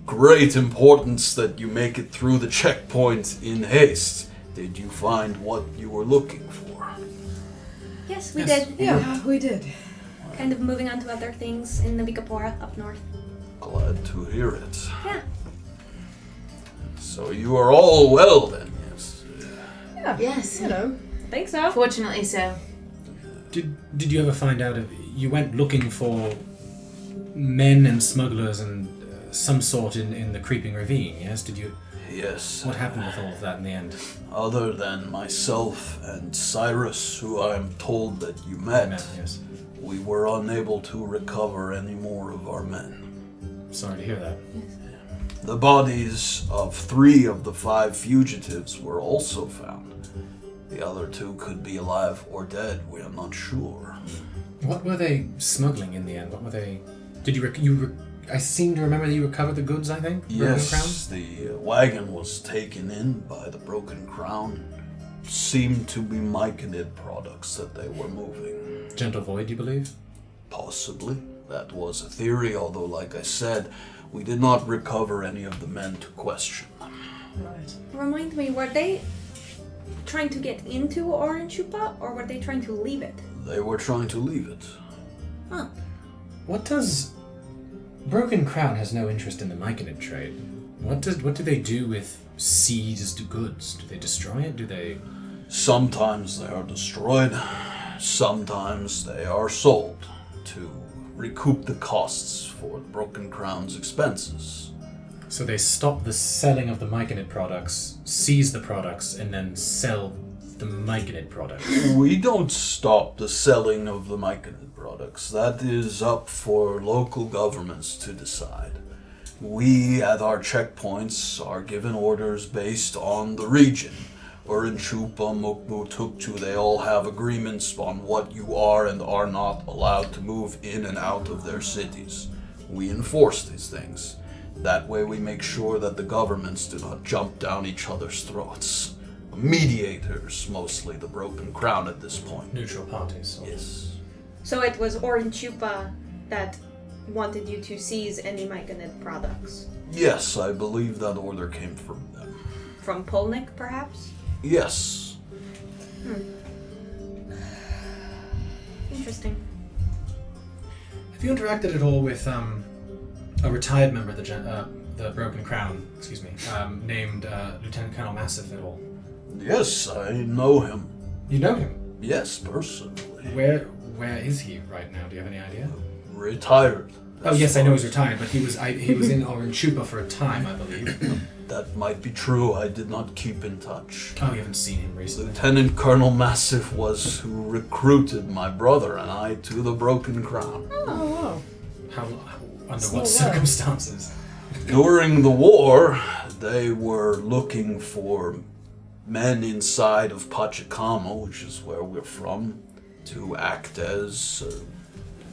great importance that you make it through the checkpoint in haste. Did you find what you were looking for? Yes, we did. Yeah, we did. Kind of moving on to other things in the Vikapora up north. Glad to hear it. Yeah. So you are all well then, yes? Yeah. Yes. You know. I think so. Fortunately so. Did you ever find out if you went looking for men and smugglers and some sort in the creeping ravine, yes? Did you? Yes. What happened with all of that in the end? Other than myself and Cyrus, who I am told that you met, Yes. we were unable to recover any more of our men. Sorry to hear that. The bodies of 3 of the 5 fugitives were also found. The other 2 could be alive or dead, we are not sure. What were they smuggling in the end? What were they? Did you? I seem to remember that you recovered the goods. I think. Yes, the wagon was taken in by the Broken Crown. Seemed to be Myconid products that they were moving. Gentle Void, you believe? Possibly. That was a theory, although, like I said, we did not recover any of the men to question them. Right. Remind me, were they trying to get into Oranchupa or were they trying to leave it? They were trying to leave it. Huh. What does Broken Crown has no interest in the Myconid trade? What do they do with seized goods? Do they destroy it? Do they? Sometimes they are destroyed. Sometimes they are sold to recoup the costs for the Broken Crown's expenses. So they stop the selling of the Myconid products, seize the products, and then sell the Myconid products. We don't stop the selling of the Myconid products. That is up for local governments to decide. We, at our checkpoints, are given orders based on the region. Oranchupa, Mukmu, Tukchu, they all have agreements on what you are and are not allowed to move in and out of their cities. We enforce these things. That way we make sure that the governments do not jump down each other's throats. Mediators, mostly the Broken Crown at this point. Neutral parties. Yes. So it was Oranchupa that wanted you to seize any Myconid products. Yes, I believe that order came from them. From Polnik, perhaps? Yes. Interesting. Have you interacted at all with a retired member of the Broken Crown, named Lieutenant Colonel Massif at all? Yes, I know him. You know him? Yes, personally. Where is he right now? Do you have any idea? Retired. Oh yes, I know he's retired, but he was in Oranchupa for a time, I believe. That might be true. I did not keep in touch. Oh, you haven't seen him recently. Lieutenant Colonel Massif was who recruited my brother and I to the Broken Crown. Oh, wow. How under Small what world. circumstances? During the war, they were looking for men inside of Pachacamo, which is where we're from, to act as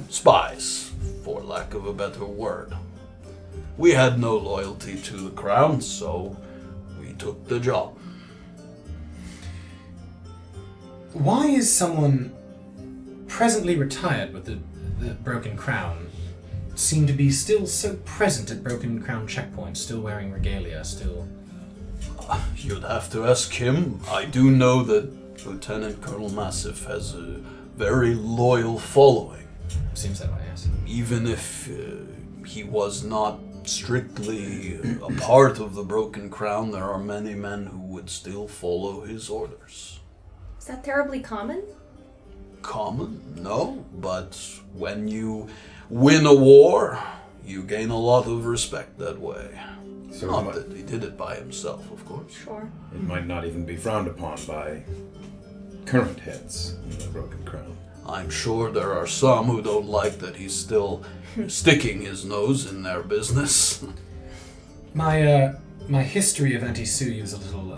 spies, for lack of a better word. We had no loyalty to the crown, so we took the job. Why is someone presently retired with the Broken Crown seem to be still so present at Broken Crown checkpoints, still wearing regalia, still... You'd have to ask him. I do know that Lieutenant Colonel Massif has a very loyal following. Seems that way, yes. Even if he was not strictly a part of the Broken Crown, there are many men who would still follow his orders. Is that terribly common? Common? No, but when you win a war, you gain a lot of respect that way. So Not that he did it by himself, of course. Sure. it might not even be frowned upon by current heads in the Broken Crown. I'm sure there are some who don't like that he's still sticking his nose in their business. My history of Anti-Suyu is a little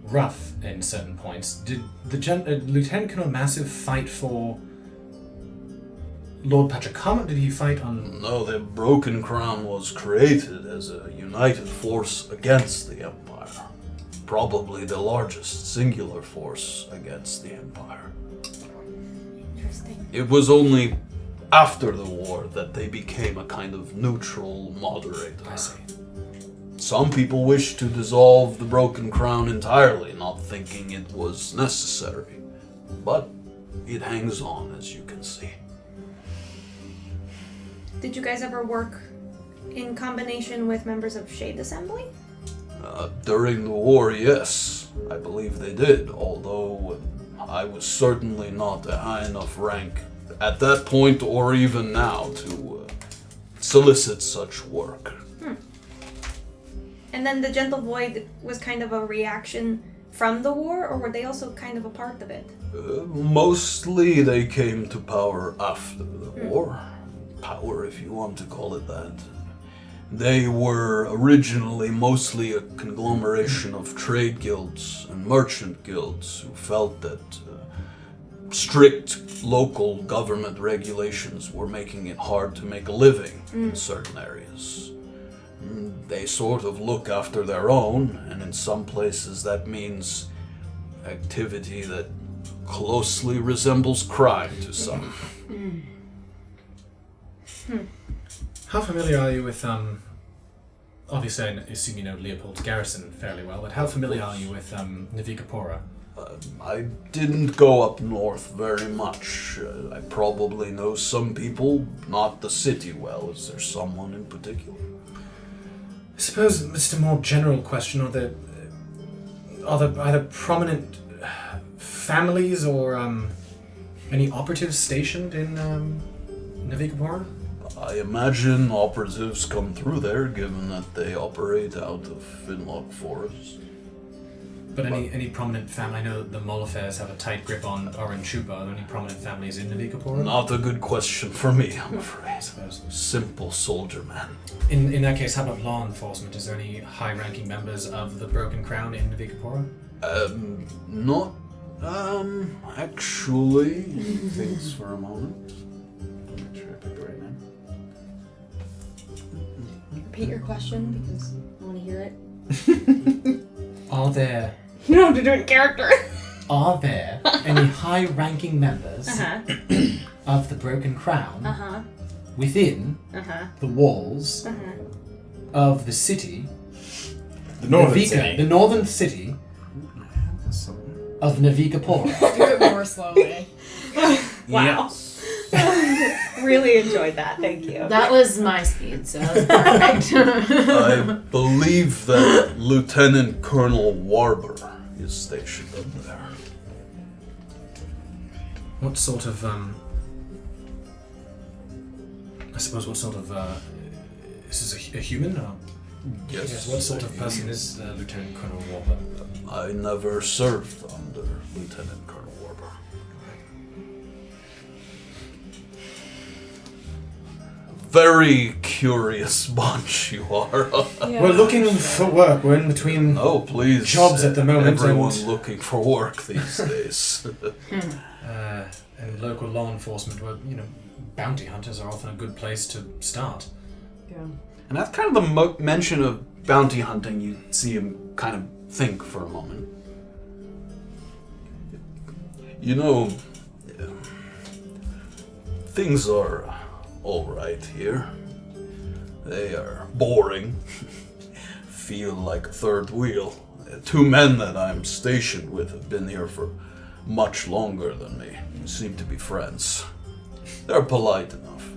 rough in certain points. Did the Lieutenant Colonel Massive fight for Lord Pachacamac? Did he fight on... No, the Broken Crown was created as a united force against the Empire. Probably the largest singular force against the Empire. Interesting. It was only after the war that they became a kind of neutral moderator. I see. Some people wish to dissolve the Broken Crown entirely, not thinking it was necessary. But it hangs on, as you can see. Did you guys ever work in combination with members of Shade Assembly? During the war, yes, I believe they did, although I was certainly not a high enough rank at that point or even now to solicit such work. And then the Gentle Void was kind of a reaction from the war, or were they also kind of a part of it? Mostly they came to power after the war. Power, if you want to call it that. They were originally mostly a conglomeration of trade guilds and merchant guilds who felt that strict local government regulations were making it hard to make a living in certain areas. They sort of look after their own, and in some places that means activity that closely resembles crime to some. How familiar are you with, obviously I assume you know Leopold's garrison fairly well, but how familiar are you with Navikapura? I didn't go up north very much. I probably know some people, not the city well. Is there someone in particular? I suppose it's a more general question. Are there either prominent families or any operatives stationed in Navikapura? I imagine operatives come through there, given that they operate out of Finlock Forest. But any prominent family? I know the Molafairs have a tight grip on Oranchupa. Are there any prominent families in Navikapura? Not a good question for me, I'm afraid. I suppose. Simple soldier man. In that case, how about law enforcement? Is there any high-ranking members of the Broken Crown in Navikapura? Not, actually. Thanks for a moment. Make sure I pick the right name. Repeat your question because I want to hear it. Are there You don't have to do it in character. Are there any high-ranking members of the Broken Crown within the walls of the city, The northern Navika, city. the northern city of Navikapura? Do it more slowly. Wow. Really enjoyed that. Thank you. That was my speed, so that was perfect. I believe that Lieutenant Colonel Warber is stationed up there. What sort of I suppose what sort of this is a human? Or? Yes. What sort of person is Lieutenant Colonel Warber? I never served under Lieutenant Colonel Warber. Very curious bunch you are. We're looking for work. We're in between Oh, please. jobs at the moment. Everyone's and, looking for work these days. and local law enforcement, where bounty hunters are often a good place to start. Yeah. And that's kind of the mention of bounty hunting. You see him kind of think for a moment. You know, things are all right here. They are boring. Feel like a third wheel. 2 men that I'm stationed with have been here for much longer than me. Seem to be friends. They're polite enough,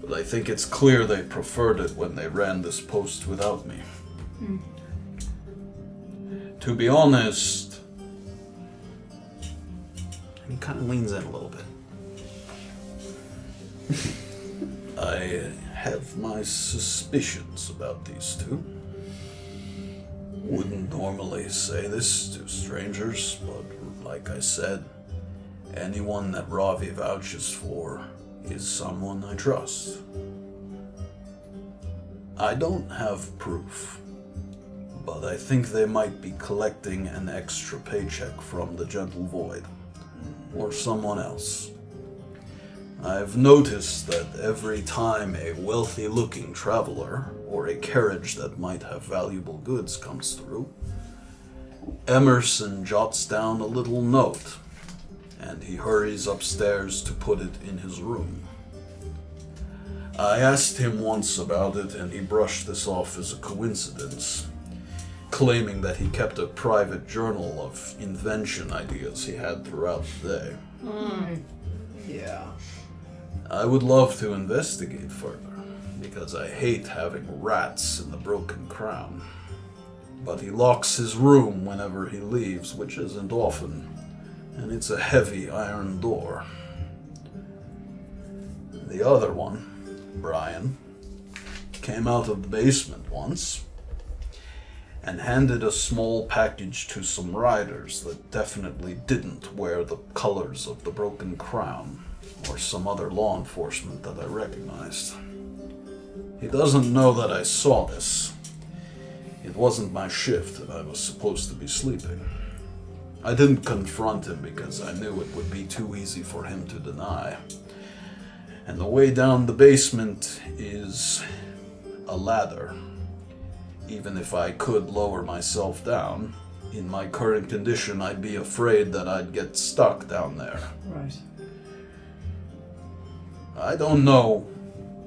but I think it's clear they preferred it when they ran this post without me. To be honest... He kind of leans in a little bit. I have my suspicions about these two. Wouldn't normally say this to strangers, but like I said, anyone that Ravi vouches for is someone I trust. I don't have proof, but I think they might be collecting an extra paycheck from the Gentle Void, or someone else. I've noticed that every time a wealthy-looking traveler, or a carriage that might have valuable goods comes through, Emerson jots down a little note, and he hurries upstairs to put it in his room. I asked him once about it, and he brushed this off as a coincidence, claiming that he kept a private journal of invention ideas he had throughout the day. Yeah. I would love to investigate further, because I hate having rats in the Broken Crown. But he locks his room whenever he leaves, which isn't often, and it's a heavy iron door. The other one, Brian, came out of the basement once and handed a small package to some riders that definitely didn't wear the colors of the Broken Crown, or some other law enforcement that I recognized. He doesn't know that I saw this. It wasn't my shift and I was supposed to be sleeping. I didn't confront him because I knew it would be too easy for him to deny. And the way down the basement is a ladder. Even if I could lower myself down, in my current condition I'd be afraid that I'd get stuck down there. Right. I don't know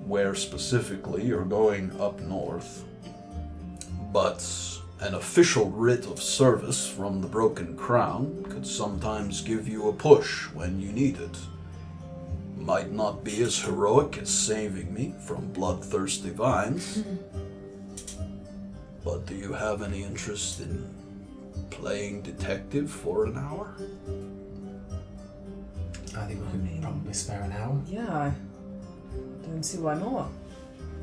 where specifically you're going up north, but an official writ of service from the Broken Crown could sometimes give you a push when you need it. Might not be as heroic as saving me from bloodthirsty vines, but do you have any interest in playing detective for an hour? I think we can probably spare an hour. Yeah, I don't see why not.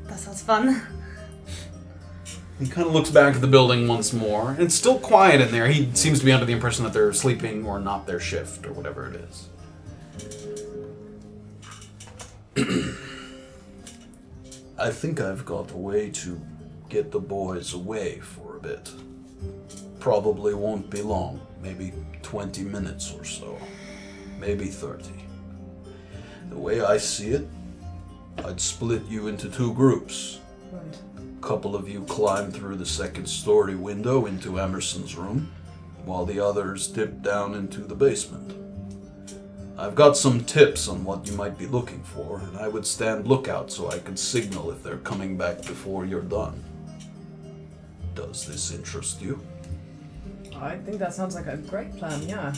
That sounds fun. He kind of looks back at the building once more, and it's still quiet in there. He seems to be under the impression that they're sleeping or not their shift or whatever it is. I think I've got a way to get the boys away for a bit. Probably won't be long, maybe 20 minutes or so, maybe 30. The way I see it, I'd split you into 2 groups. Right. A couple of you climb through the second-story window into Emerson's room, while the others dip down into the basement. I've got some tips on what you might be looking for, and I would stand lookout so I could signal if they're coming back before you're done. Does this interest you? I think that sounds like a great plan, yeah.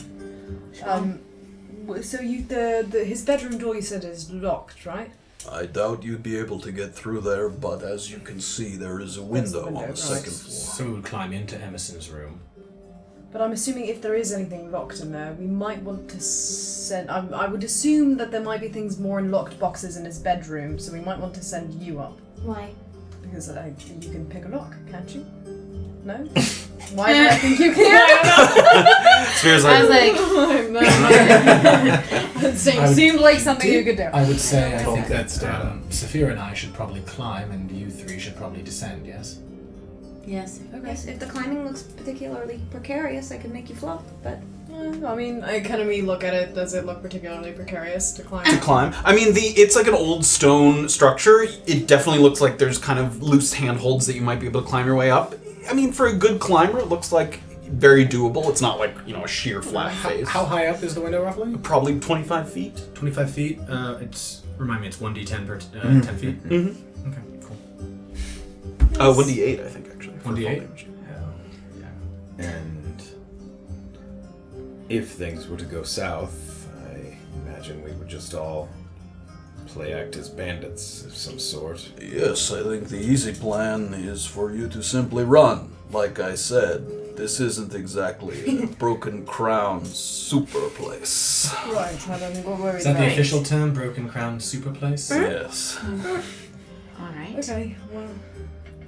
So you his bedroom door you said is locked, right? I doubt you'd be able to get through there, but as you can see, there is a window on the right. second floor. So we would climb into Emerson's room. But I'm assuming if there is anything locked in there, we might want to send... I would assume that there might be things more in locked boxes in his bedroom, so we might want to send you up. Why? Because you can pick a lock, can't you? No? Why do I think you can? Spears I was like, like, Seemed like something you could do. I would say I think that Safira and I should probably climb and you 3 should probably descend, yes? yes. Yes, if the climbing looks particularly precarious, I could make you float, but... I mean, I kind of look at it. Does it look particularly precarious to climb? to climb. I mean, it's like an old stone structure. It definitely looks like there's kind of loose handholds that you might be able to climb your way up. I mean, for a good climber, it looks like very doable. It's not like, a sheer flat face. How high up is the window roughly? Probably 25 feet. 25 feet. It's Remind me, it's 1d10 per 10 feet? Mm-hmm. Okay, cool. 1d8, I think, actually. for 1d8? full damage. Hell yeah. And if things were to go south, I imagine we would just all play act as bandits of some sort. Yes, I think the easy plan is for you to simply run. Like I said, this isn't exactly a Broken Crown super place. Right, I don't worry Is that the about official term, Broken Crown Super Place? Yes. Alright. Okay, well,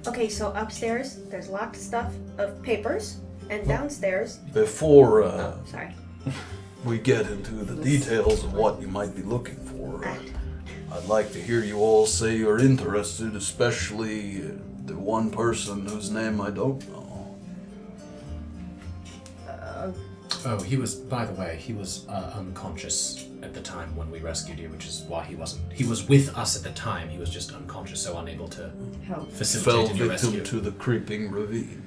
Okay, so upstairs, there's locked stuff of papers, and downstairs... Before Oh, sorry. we get into the details of what you might be looking for, I'd like to hear you all say you're interested, especially the one person whose name I don't know. Oh, he was, by the way, he was unconscious at the time when we rescued you, which is why he wasn't. He was with us at the time, he was just unconscious, so unable to help. Fell facilitate your victim rescue. to the creeping ravine.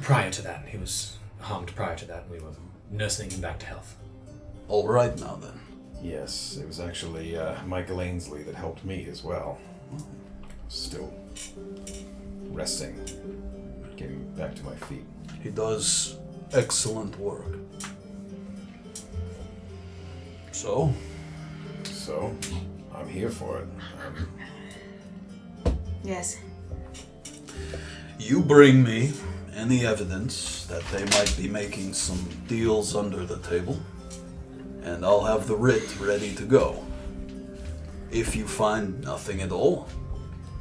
Prior to that, he was harmed prior to that, and we were nursing him back to health. All right now then. Yes, it was actually Michael Ainsley that helped me as well. Still resting, getting back to my feet. He does excellent work. So, So, I'm here for it. Yes. you bring me any evidence that they might be making some deals under the table, and I'll have the writ ready to go. If you find nothing at all,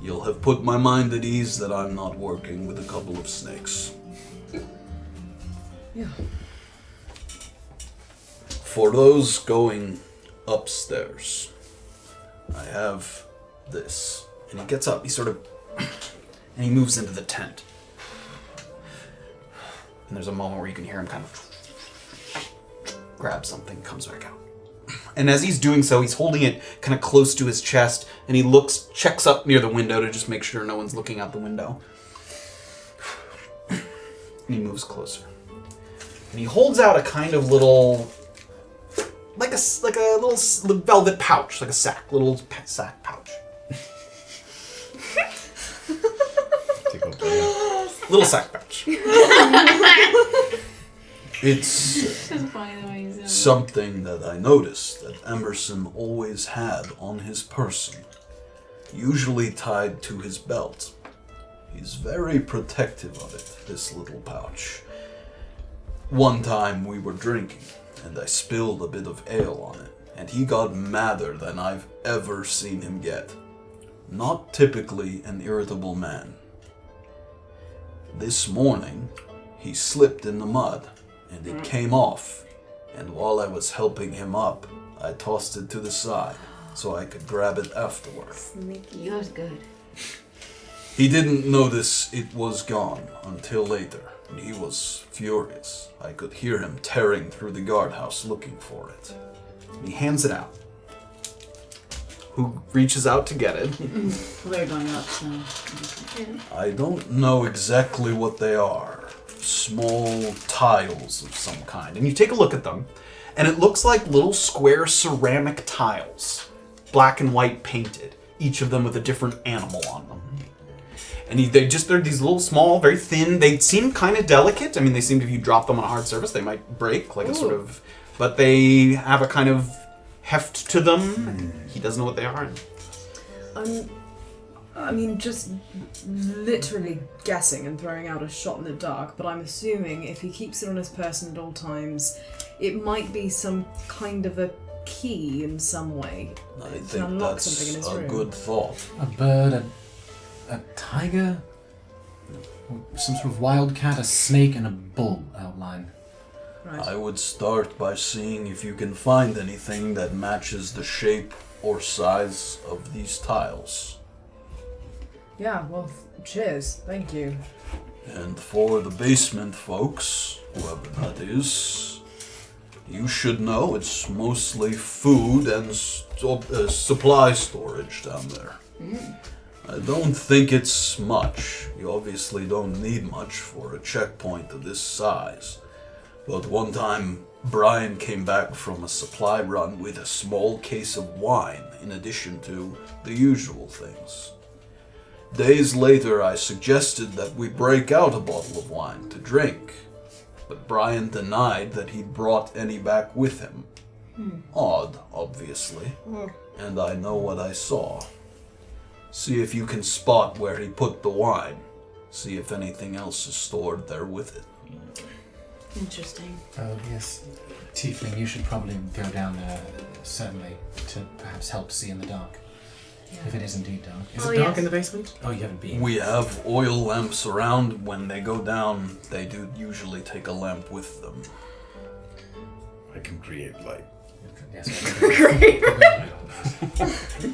you'll have put my mind at ease that I'm not working with a couple of snakes. Yeah. For those going upstairs, I have this. And he gets up, he sort of... and he moves into the tent. And there's a moment where you can hear him kind of grab something, comes back out. And as he's doing so, he's holding it kind of close to his chest, and he checks up near the window to just make sure no one's looking out the window. And he moves closer. And he holds out a kind of little, like a little velvet pouch, like a sack, little sack pouch. Tickle Leah. Little sack pouch. It's It's funny the way you said it. something that I noticed that Emerson always had on his person, usually tied to his belt. He's very protective of it, this little pouch. One time we were drinking, and I spilled a bit of ale on it, and he got madder than I've ever seen him get. Not typically an irritable man. This morning, he slipped in the mud, and it came off, and while I was helping him up, I tossed it to the side so I could grab it afterward. You're good. He didn't notice it was gone until later, and he was furious. I could hear him tearing through the guardhouse looking for it. And he hands it out. Who reaches out to get it. We're going up, so. I don't know exactly what they are. Small tiles of some kind. And you take a look at them, and it looks like little square ceramic tiles, black and white painted, each of them with a different animal on them. And they're these little small, very thin, they seem kind of delicate. I mean, they seem, if you drop them on a hard surface, they might break, like a sort of, but they have a kind of heft to them. He doesn't know what they are. I mean, just literally guessing and throwing out a shot in the dark, but I'm assuming if he keeps it on his person at all times, it might be some kind of a key in some way I to think unlock that's something in his a room. good thought. A bird, a tiger, some sort of wildcat, a snake, and a bull outline. Right. I would start by seeing if you can find anything that matches the shape or size of these tiles. Yeah, well, cheers. Thank you. And for the basement folks, whoever that is, you should know it's mostly food and supply storage down there. I don't think it's much. You obviously don't need much for a checkpoint of this size. But one time Brian came back from a supply run with a small case of wine in addition to the usual things. Days later, I suggested that we break out a bottle of wine to drink, but Brian denied that he'd brought any back with him. Odd, obviously, and I know what I saw. See if you can spot where he put the wine. See if anything else is stored there with it. Interesting. Oh, yes. Tiefling, you should probably go down there, certainly, to perhaps help see in the dark. Yeah. If it is indeed dark. Is Oh, it dark yes. in the basement? Oh, you haven't been. We have oil lamps around. When they go down, they do usually take a lamp with them. I can create light. Yes.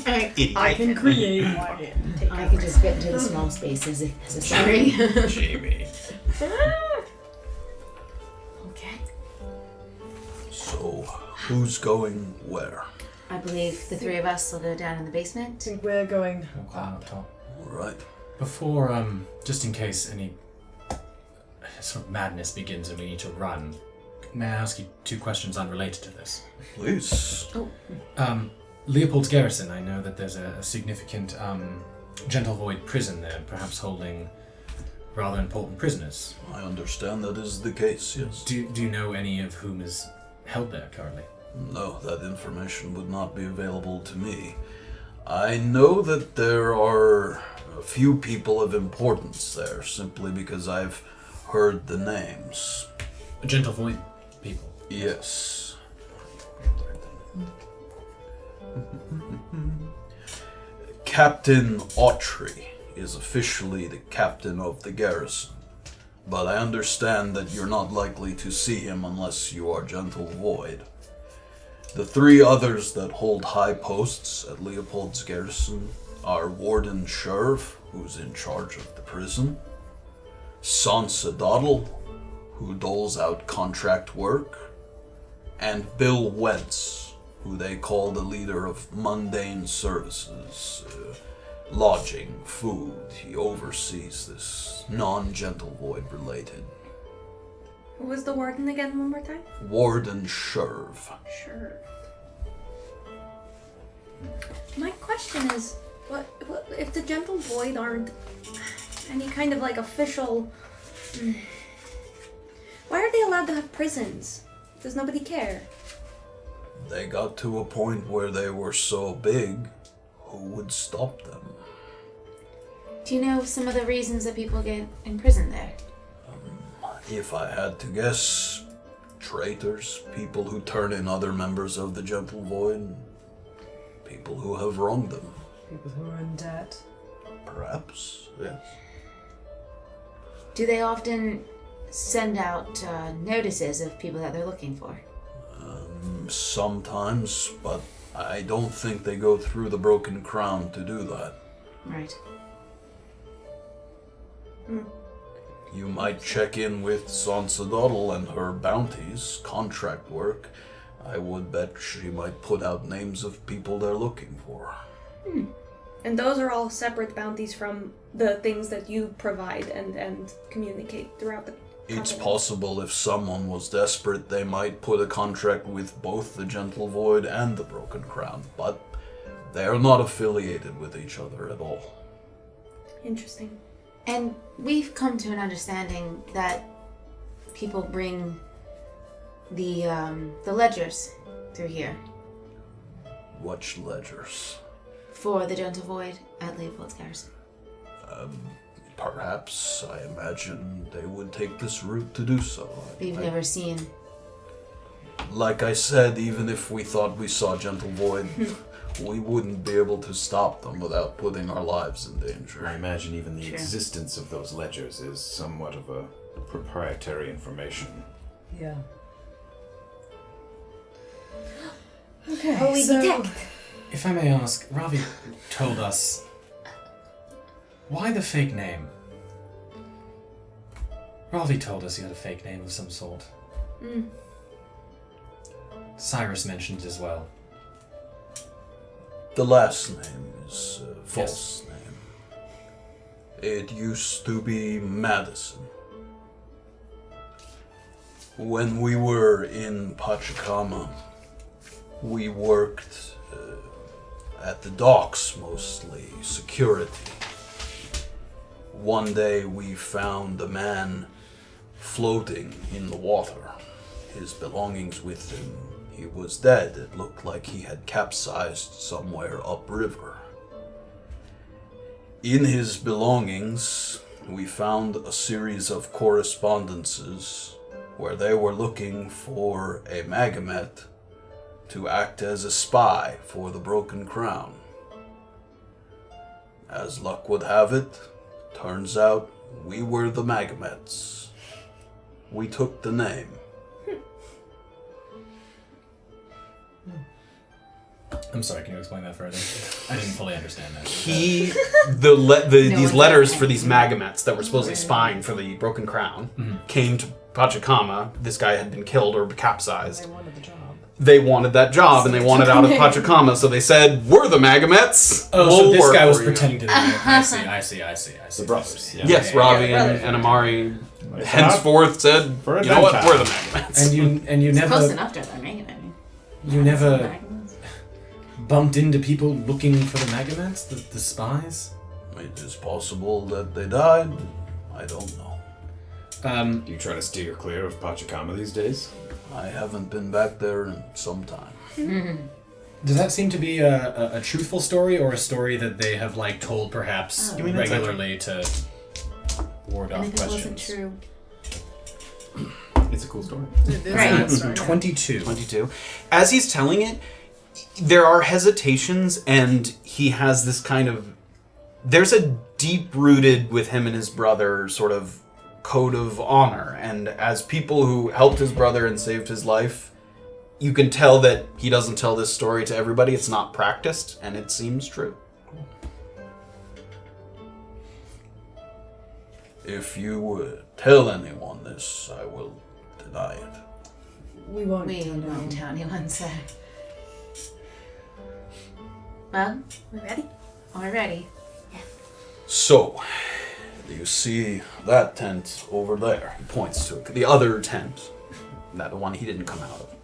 I can create light. I could just fit into the small spaces if necessary. Jamie. Okay. So, who's going where? I believe the three of us will go down in the I basement. think we're going. We'll climb up top. Right. Before, just in case any sort of madness begins and we need to run, may I ask you 2 questions unrelated to this? Please. Leopold's garrison, I know that there's a significant Gentle Void prison there, perhaps holding rather important prisoners. I understand that is the case, yes. Do you know any of whom is held there currently? No, that information would not be available to me. I know that there are a few people of importance there, simply because I've heard the names. Gentle Void people. Yes. Captain Autry is officially the captain of the garrison, but I understand that you're not likely to see him unless you are Gentle Void. The 3 others that hold high posts at Leopold's garrison are Warden Sherv, who's in charge of the prison, Sansa Doddle, who doles out contract work, and Bill Wentz, who they call the leader of mundane services, lodging, food. He oversees this, non-Gentle Void related. Who was the warden again one more time? Warden Sherv. Sure. My question is, what if the Gentle Void aren't any kind of like official... Why are they allowed to have prisons? Does nobody care? They got to a point where they were so big, who would stop them? Do you know some of the reasons that people get imprisoned there? If I had to guess, traitors, people who turn in other members of the Gentle Void, people who have wronged them. People who are in debt. Perhaps, yes. Do they often send out notices of people that they're looking for? Sometimes, but I don't think they go through the Broken Crown to do that. Right. You might check in with Sansa Doddle and her bounties, contract work. I would bet she might put out names of people they're looking for. And those are all separate bounties from the things that you provide and communicate throughout the It's continent. possible if someone was desperate, they might put a contract with both the Gentle Void and the Broken Crown, but they are not affiliated with each other at all. Interesting. And we've come to an understanding that people bring the ledgers through here Watch ledgers. for the Gentle Void at Leopold's garrison. Perhaps, I imagine they would take this route to do so. We've never seen. Like I said, even if we thought we saw Gentle Void, we wouldn't be able to stop them without putting our lives in danger. I imagine even the Sure. existence of those ledgers is somewhat of a proprietary information. Yeah. Okay. we detect. If I may ask, Ravi told us, why the fake name? Ravi told us he had a fake name of some sort. Cyrus mentioned it as well. The last name is a false name. It used to be Madison. When we were in Pachacama, we worked at the docks, mostly security. One day we found a man floating in the water, his belongings with him. He was dead. It looked like he had capsized somewhere upriver. In his belongings, we found a series of correspondences where they were looking for a Magamet to act as a spy for the Broken Crown. As luck would have it, turns out we were the Magamets. We took the name. I'm sorry, can you explain that further? I didn't fully understand that. These letters for these Magamets that were supposedly spying for the Broken Crown came to Pachacama. This guy had been killed or capsized. They wanted the job. They wanted that job, and they wanted out of Pachacama, so they said, "We're the Magamets." Oh, we'll so this work guy was for you." pretending to be. I see. The brothers. Yeah. Yes, Ravi and Amari henceforth said, For a "You know what? Gentile." We're the Magamets." And you It's close never enough to the Magamet. you never bumped into people looking for the Magamets, the spies. It is possible that they died. I don't know. Do you try to steer clear of Pachacama these days? I haven't been back there in some time. Does that seem to be a truthful story, or a story that they have told perhaps You mean that's regularly to ward off And if it questions? wasn't true. It's a cool story. Right. 22. 22. As he's telling it, there are hesitations, and he has this kind of... There's a deep-rooted, with him and his brother, sort of code of honor. And as people who helped his brother and saved his life, you can tell that he doesn't tell this story to everybody. It's not practiced, and it seems true. If you tell anyone this, I will deny it. We won't. We won't tell anyone, sir. Well, We ready? we're ready. So, do you see that tent over there? He points to it. The other tent. The one he didn't come out of.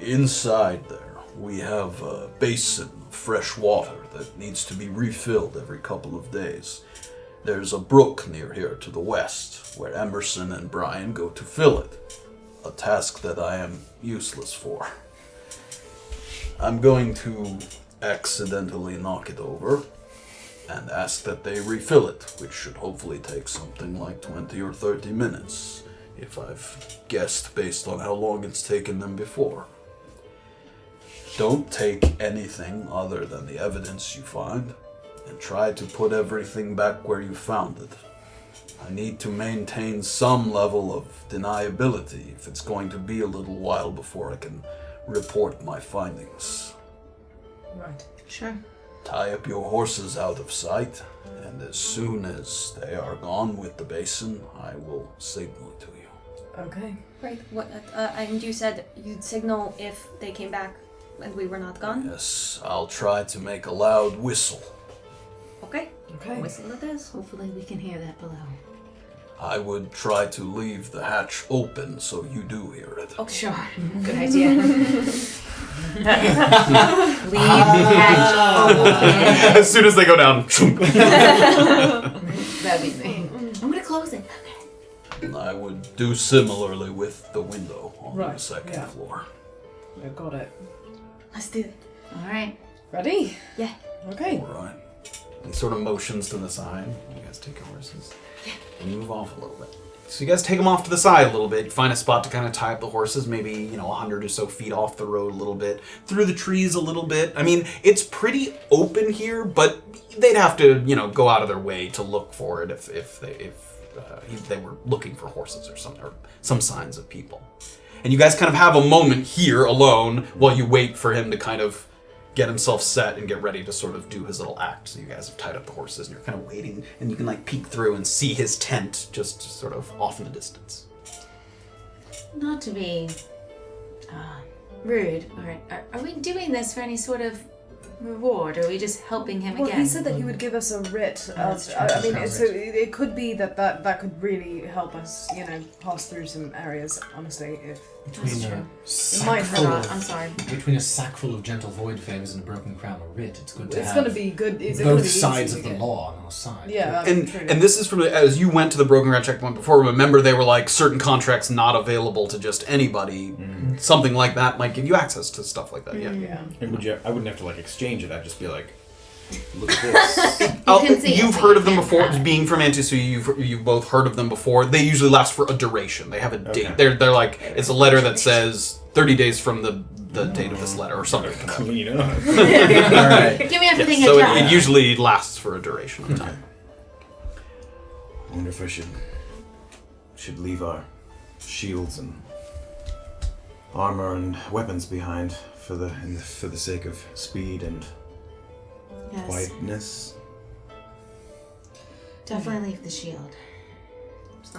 Inside there, we have a basin of fresh water that needs to be refilled every couple of days. There's a brook near here to the west, where Emerson and Brian go to fill it. A task that I am useless for. I'm going to accidentally knock it over and ask that they refill it, which should hopefully take something like 20 or 30 minutes, if I've guessed based on how long it's taken them before. Don't take anything other than the evidence you find, and try to put everything back where you found it. I need to maintain some level of deniability if it's going to be a little while before I can report my findings. Right. Sure. Tie up your horses out of sight, and as soon as they are gone with the basin, I will signal to you. Okay. Right. What? And you said you'd signal if they came back and we were not gone? Yes, I'll try to make a loud whistle. Okay. Okay. Whistle it is. Hopefully we can hear that below. I would try to leave the hatch open so you do hear it. Okay. Sure. Good idea. Leave the hatch open. As soon as they go down. That'd be me. I'm gonna close it. And I would do similarly with the window on the Right, second yeah. floor. I got it. Let's do it. All right. Ready? Yeah. Okay. Alright. He sort of motions to the side. You guys take your horses and move off a little bit. So you guys take them off to the side a little bit. Find a spot to kind of tie up the horses, maybe 100 or so feet off the road a little bit, through the trees a little bit. I mean, it's pretty open here, but they'd have to go out of their way to look for it if they were looking for horses or some signs of people. And you guys kind of have a moment here alone while you wait for him to kind of get himself set and get ready to sort of do his little act. So you guys have tied up the horses and you're kind of waiting, and you can peek through and see his tent just sort of off in the distance. Not to be rude, are we doing this for any sort of reward? Or are we just helping him Well, again? he said that he would give us a writ. That's true. I mean, so it could be that could really help us, pass through some areas. Honestly, if Between it a might sack full hurt. of, I'm sorry. between a sack full of gentle void fairies and a broken crown or writ, it's good to It's have going to be good. It's gonna both be easy sides to of the get. law on our side. Yeah, And true. this is from as you went to the Broken Ground checkpoint before. Remember, they were like certain contracts not available to just anybody. Something like that might give you access to stuff like that. Yeah. Yeah. And I wouldn't have to exchange it. I'd just be like, look at this. can see You've it, heard but of them you before. can't have it. Being from Antisu, you've both heard of them before. They usually last for a duration. They have a date. Okay. They're like it's a letter that says 30 days from the date of this letter or something. Clean up. Alright. Give me everything So a job. it usually lasts for a duration of time. I wonder if I should leave our shields and armor and weapons behind for the sake of speed and Yes. quietness. Definitely leave the shield.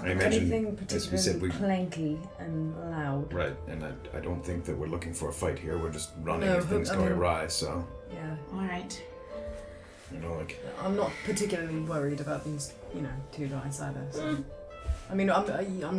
I imagine, Anything as we said, particularly clanky and loud. right, and I don't think that we're looking for a fight here. We're just running No, if things I go mean- awry. So Yeah. Alright. I'm not particularly worried about these, two guys either. So. I mean, I'm not, You're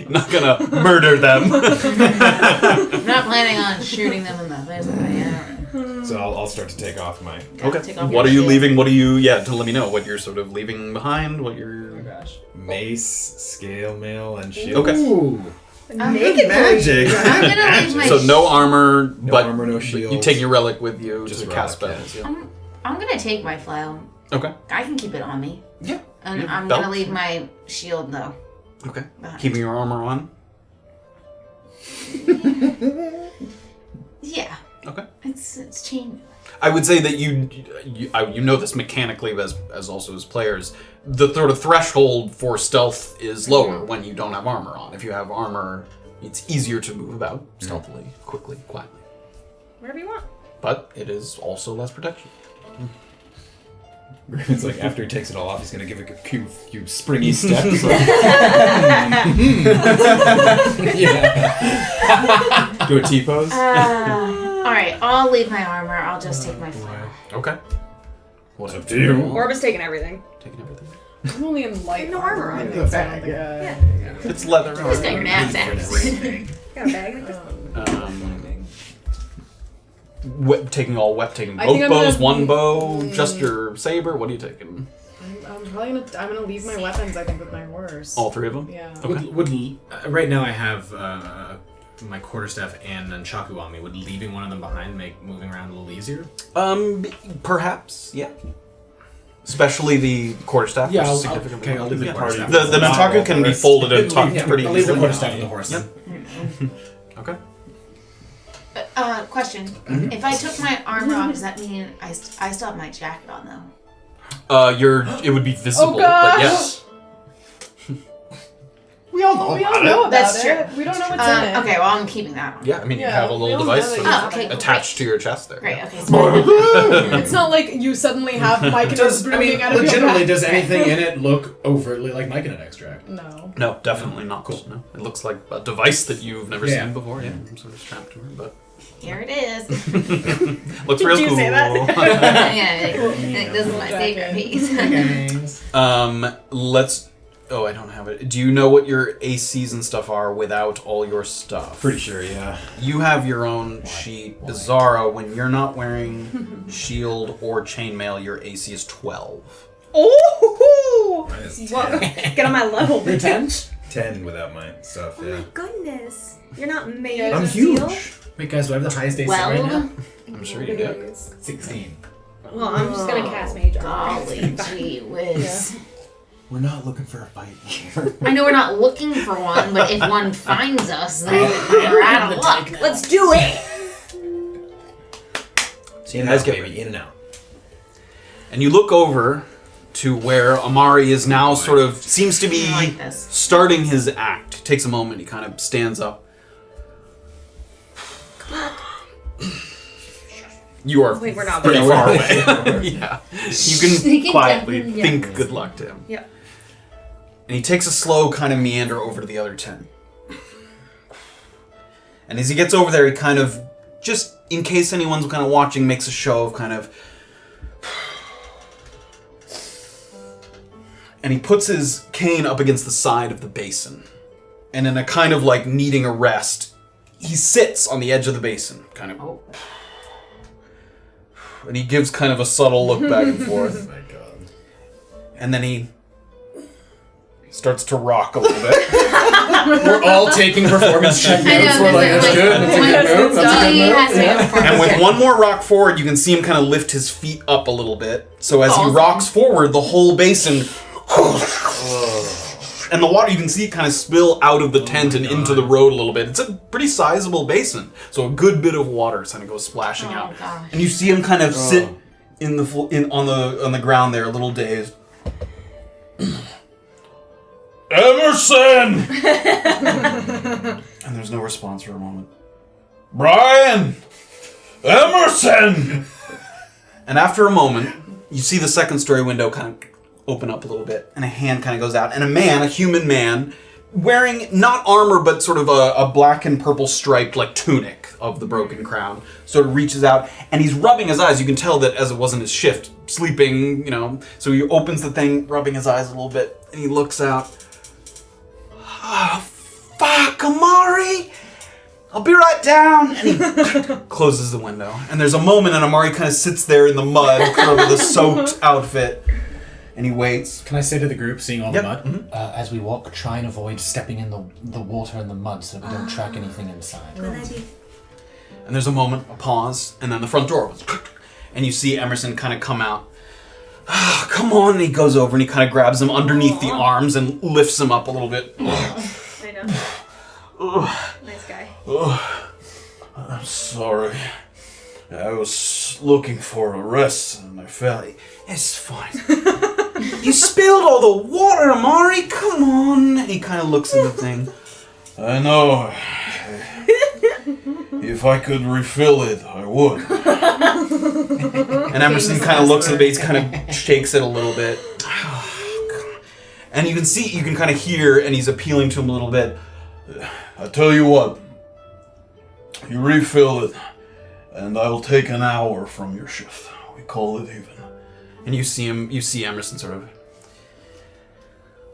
not gonna murder them. I'm not planning on shooting them in the face. So I'll start to take off my. Okay. Take off What your are you shield. leaving? What are you? Yeah, to let me know what you're sort of leaving behind. What you're. gosh. Mace, scale mail, and shield. Okay. Ooh. Naked Magic. I'm gonna leave my So no armor, No but armor, no you shields. take your relic with you Just to relic, cast spells. Yeah. I'm gonna take my flail. Okay. I can keep it on me. Yeah. And Yeah, I'm belt. gonna leave my shield though. Okay. behind. Keeping your armor on. Yeah. Okay. It's chain. I would say that you know this mechanically as also as players. The sort of threshold for stealth is lower when you don't have armor on. If you have armor, it's easier to move about stealthily, quickly, quietly. Wherever you want. But it is also less protection. It's like after he takes it all off, he's gonna give it a few springy steps. Yeah. Do a T pose. Alright, I'll leave my armor. I'll just take my flail. Okay. What's up to you? Orba's taking everything. Taking everything. I'm only in light No armor on. I think, It's leather. Just got your knapsack. Got a bag like this. Taking I both think I'm bows, gonna- one bow, just your saber. What are you taking? I'm probably gonna leave my weapons. I think with my horse. All three of them. Yeah. Okay. Right now I have my quarterstaff and nunchaku on me. Would leaving one of them behind make moving around a little easier? Perhaps, yeah. Especially the quarterstaff. Yeah, which is I'll significantly leave the yeah. quarterstaff. The nunchaku can be folded and tucked pretty I'll leave the easily. quarterstaff with the horse. Yep. Okay. Question. If I took my armor off, does that mean I still have my jacket on though? It would be visible, gosh! but yes. We all know We all about know it. about That's it. true. We don't know what's in it. Okay, well I'm keeping that on. Yeah, I mean you Yeah, have a we little all device know sort that Oh, okay, of attached to your chest there. Great. Okay. So It's not like you suddenly have Myconus brooding out of your legitimately, back. does anything in it look overtly like Myconid extract? No. No, definitely not. Cool. No, it looks like a device that you've never Yeah. seen before. Yeah, I'm sort of strapped to her, but here it is. looks real Did you cool. say that? Yeah, this is my favorite piece. Let's. Oh, I don't have it. Do you know what your ACs and stuff are without all your stuff? Pretty sure, yeah. You have your own sheet. Beezaura, when you're not wearing shield or chainmail, your AC is 12. Oh! Minus Well, get on my level, bitch. 10 without my stuff, Oh yeah. my goodness. You're not made I'm of steel? huge. Wait, guys, do I have the highest AC right now? Well, I'm sure you do. 16. Well, I'm just gonna cast Mage Armor. golly gee whiz. We're not looking for a fight here. I know we're not looking for one, but if one finds us, then we're out of luck. Let's do it! So you guys get baby, in and out. And you look over to where Amari is now sort of seems to be I like this. starting his act. It takes a moment. He kind of stands up. You are Wait, we're not. pretty far away. Yeah. You can can quietly definitely- think good luck to him. Yeah. And he takes a slow kind of meander over to the other 10. And as he gets over there, he kind of, just in case anyone's kind of watching, makes a show of kind of... And he puts his cane up against the side of the basin. And in a kind of like needing a rest, he sits on the edge of the basin, kind of... Oh. And he gives kind of a subtle look back and forth. Oh my god. And then he starts to rock a little bit. We're all taking performance check notes. We're like, that's good. That's a good move. That's a good move. And with one more rock forward, you can see him kind of lift his feet up a little bit. So as he rocks forward, the whole basin... And the water, you can see it kind of spill out of the tent and into the road a little bit. It's a pretty sizable basin. So a good bit of water kind of goes splashing out. Gosh. And you see him kind of sit on the ground there, a little dazed. Emerson! And there's no response for a moment. Brian! Emerson! And after a moment, you see the second story window kind of open up a little bit, and a hand kind of goes out, and a human man, wearing not armor, but sort of a black and purple striped like tunic of the Broken Crown, sort of reaches out, and he's rubbing his eyes. You can tell that as it wasn't his shift, sleeping, so he opens the thing, rubbing his eyes a little bit, and he looks out. Oh, fuck, Amari! I'll be right down! And he closes the window, and there's a moment, and Amari kind of sits there in the mud, kind of with a soaked outfit. And he waits. Can I say to the group, seeing all the mud? Mm-hmm. As we walk, try and avoid stepping in the water and the mud so that we don't track anything inside. And there's a moment, a pause, and then the front door opens. And you see Emerson kind of come out. Oh, come on. And he goes over and he kind of grabs him underneath the arms and lifts him up a little bit. I know. Nice guy. I'm sorry. I was looking for a rest and I fell. It's fine. You spilled all the water, Amari. Come on. He kind of looks at the thing. I know. If I could refill it, I would. And Emerson kind of looks at the base, kind of shakes it a little bit. And you can kind of hear, and he's appealing to him a little bit. I tell you what. You refill it, and I'll take an hour from your shift. We call it even. And you see Emerson sort of,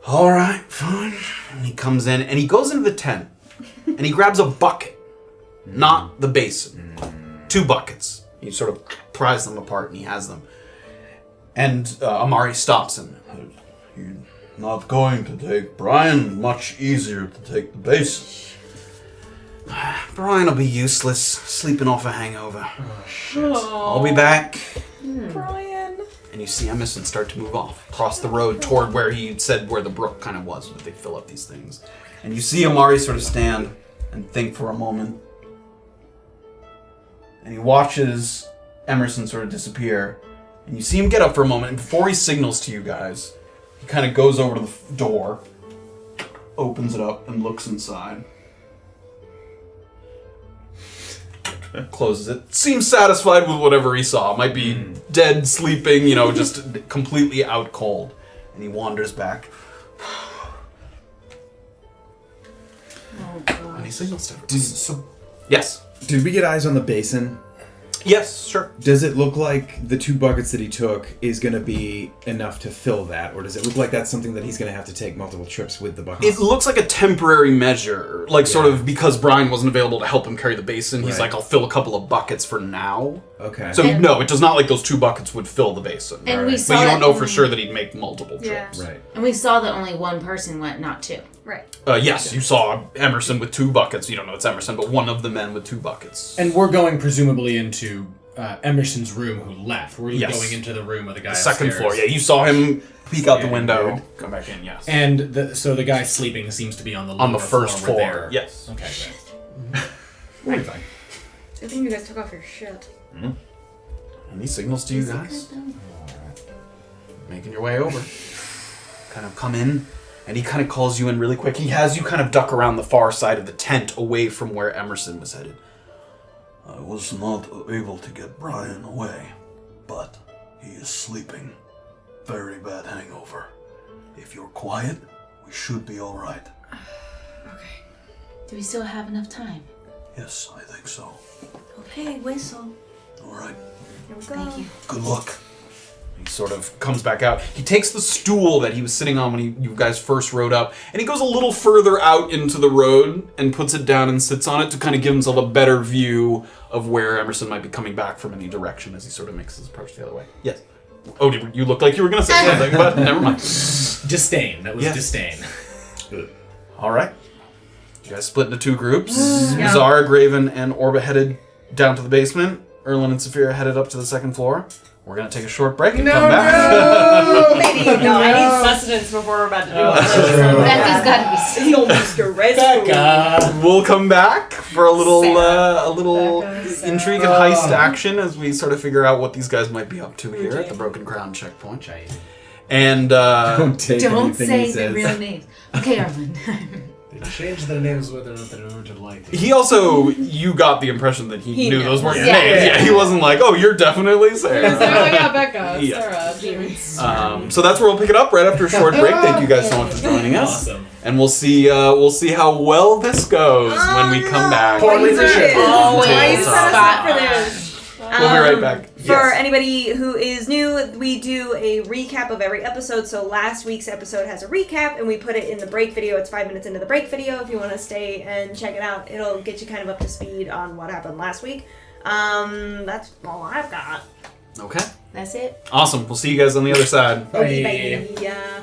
all right, fine. And he comes in, and he goes into the tent, and he grabs a bucket, not the basin. 2 buckets. He sort of pries them apart, and he has them. And Amari stops him. You're not going to take Brian. Much easier to take the basin. Brian will be useless, sleeping off a hangover. I'll be back. Brian. And you see Emerson start to move off across the road toward where he said where the brook kind of was, where they fill up these things. And you see Amari sort of stand and think for a moment. And he watches Emerson sort of disappear. And you see him get up for a moment, and before he signals to you guys, he kind of goes over to the door, opens it up, and looks inside. Closes it. Seems satisfied with whatever he saw. Might be dead, sleeping, just completely out cold. And he wanders back. Oh, God. And he signals to everyone. So, Yes. did we get eyes on the basin? Yes, sure. Does it look like the 2 buckets that he took is going to be enough to fill that? Or does it look like that's something that he's going to have to take multiple trips with the buckets? It looks like a temporary measure. Sort of because Brian wasn't available to help him carry the basin, he's like, I'll fill a couple of buckets for now. Okay. So, no, it does not like those 2 buckets would fill the basin. And we But saw you don't that know for only- sure that he'd make multiple Yeah. trips. Right. And we saw that only one person went, not 2. Right. Yes, you saw Emerson with 2 buckets. You don't know it's Emerson, but one of the men with 2 buckets. And we're going presumably into Emerson's room who left. We're Yes. going into the room with the guy Second upstairs. floor. Yeah, you saw him peek out the Yeah, window, dude. come back in. Yes. And so the guy sleeping seems to be on the lower On the first floor. floor. We're there. Yes. Okay, great. We'll be fine. Good thing you guys took off your shit. Any signals to you guys? Making your way over. Kind of come in, and he kind of calls you in really quick. He has you kind of duck around the far side of the tent away from where Emerson was headed. I was not able to get Brian away, but he is sleeping. Very bad hangover. If you're quiet, we should be all right. Do we still have enough time? Yes, I think so. Okay, whistle. All right. Here we go. Thank you. Good luck. He sort of comes back out. He takes the stool that he was sitting on when you guys first rode up, and he goes a little further out into the road and puts it down and sits on it to kind of give himself a better view of where Emerson might be coming back from any direction as he sort of makes his approach the other way. Yes. Oh, you looked like you were going to say something, but never mind. Disdain. That was Yes. disdain. All right. You guys split into two groups. Beezaura, Graven, and Orba headed down to the basement. Erland and Safira headed up to the second floor. We're going to take a short break and come back. Maybe no. I need sustenance before we're about to do all this. Becca's gotta be sick. It's gonna be stressful. Becca! We'll come back for a little Becca, intrigue and heist action as we sort of figure out what these guys might be up to here at the Broken Crown checkpoint. And Don't take Don't anything say he their says. real names. Okay, Arlen. They changed their names whether or not they were delighted. he also, you got the impression that he knew knows. those weren't Yeah. names. Yeah, he wasn't like, oh, you're definitely Sarah. yeah, Becca, Yeah. Sarah, So that's where we'll pick it up right after a short break. Thank you guys so much for joining us, Awesome. and we'll see how well this goes when we come back. Poorly for sure. Why you Tabletop. set us up for this? We'll be right back. For Yes. anybody who is new, we do a recap of every episode. So last week's episode has a recap, and we put it in the break video. It's 5 minutes into the break video. If you want to stay and check it out, it'll get you kind of up to speed on what happened last week. That's all I've got. Okay. That's it. Awesome. We'll see you guys on the other side. Bye. Yeah.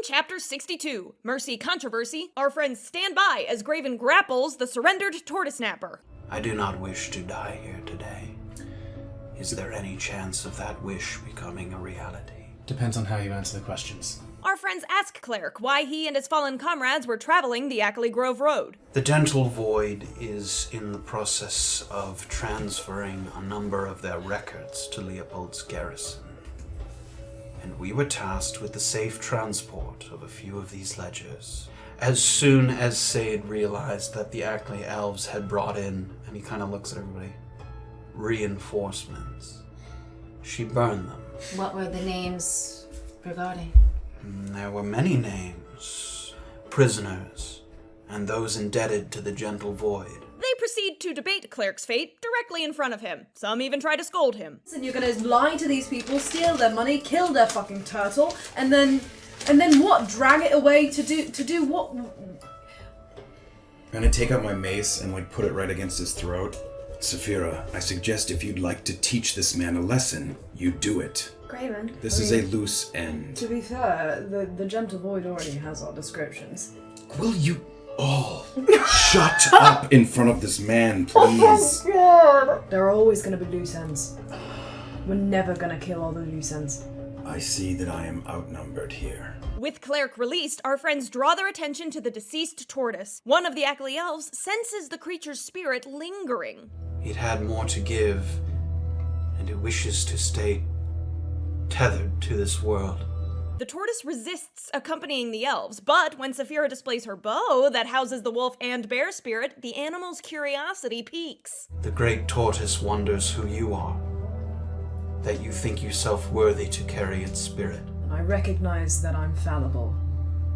Chapter 62, Mercy Controversy, our friends stand by as Graven grapples the surrendered tortoise napper. I do not wish to die here today. Is there any chance of that wish becoming a reality? Depends on how you answer the questions. Our friends ask Cleric why he and his fallen comrades were traveling the Acqly Grove road. The Gentle Void is in the process of transferring a number of their records to Leopold's garrison. And we were tasked with the safe transport of a few of these ledgers. As soon as Sade realized that the Acqly elves had brought in, and he kind of looks at everybody, reinforcements, she burned them. What were the names regarding? There were many names, prisoners, and those indebted to the Gentle Void. They proceed to debate Cleric's fate directly in front of him. Some even try to scold him. And you're gonna lie to these people, steal their money, kill their fucking turtle, and then what? Drag it away to do what? I'm gonna take out my mace and put it right against his throat. Safira, I suggest if you'd like to teach this man a lesson, you do it. Graven. This is a loose end. To be fair, the Gentle Void already has our descriptions. Will you all shut up in front of this man, please? There are always gonna be loose ends. We're never gonna kill all the loose ends. I see that I am outnumbered here. With Cleric released, our friends draw their attention to the deceased tortoise. One of the Acqly elves senses the creature's spirit lingering. It had more to give, and it wishes to stay tethered to this world. The tortoise resists accompanying the elves, but when Safira displays her bow that houses the wolf and bear spirit, the animal's curiosity peaks. The great tortoise wonders who you are, that you think yourself worthy to carry its spirit. And I recognize that I'm fallible,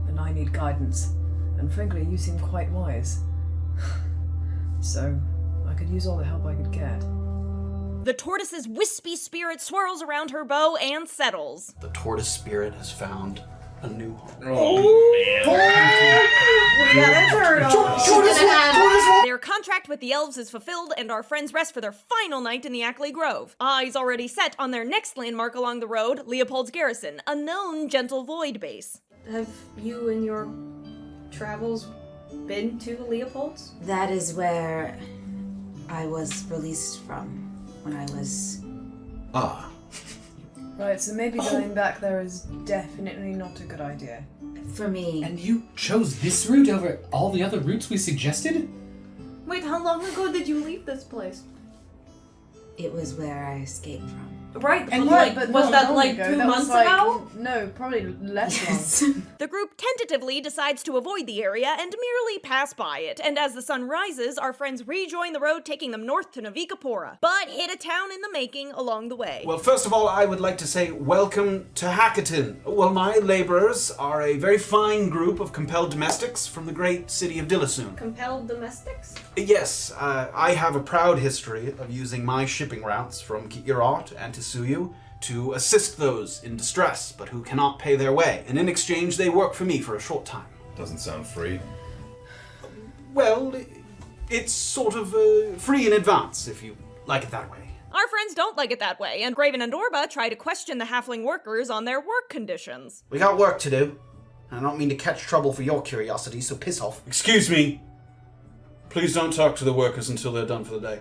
and I need guidance. And frankly, you seem quite wise. So, I could use all the help I could get. The tortoise's wispy spirit swirls around her bow and settles. The tortoise spirit has found a new home. Their contract with the elves is fulfilled, and our friends rest for their final night in the Acqly Grove. Eyes already set on their next landmark along the road, Leopold's garrison, a known Gentle Void base. Have you in your travels been to Leopold's? That is where I was released from when I was... Ah. Right, so maybe going back there is definitely not a good idea. For me. And you chose this route over all the other routes we suggested? Wait, how long ago did you leave this place? It was where I escaped from. Right, And was that 2 months ago? No, probably less long. The group tentatively decides to avoid the area and merely pass by it, and as the sun rises, our friends rejoin the road taking them north to Navikapura, but hit a town in the making along the way. Well, first of all, I would like to say welcome to Hackaton. Well, my laborers are a very fine group of compelled domestics from the great city of Dillasoon. Compelled domestics? Yes, I have a proud history of using my shipping routes from Kiirat and Tsuyu to assist those in distress, but who cannot pay their way. And in exchange, they work for me for a short time. Doesn't sound free. Well, it's sort of free in advance, if you like it that way. Our friends don't like it that way, and Graven and Orba try to question the halfling workers on their work conditions. We got work to do. I don't mean to catch trouble for your curiosity, so piss off. Excuse me. Please don't talk to the workers until they're done for the day.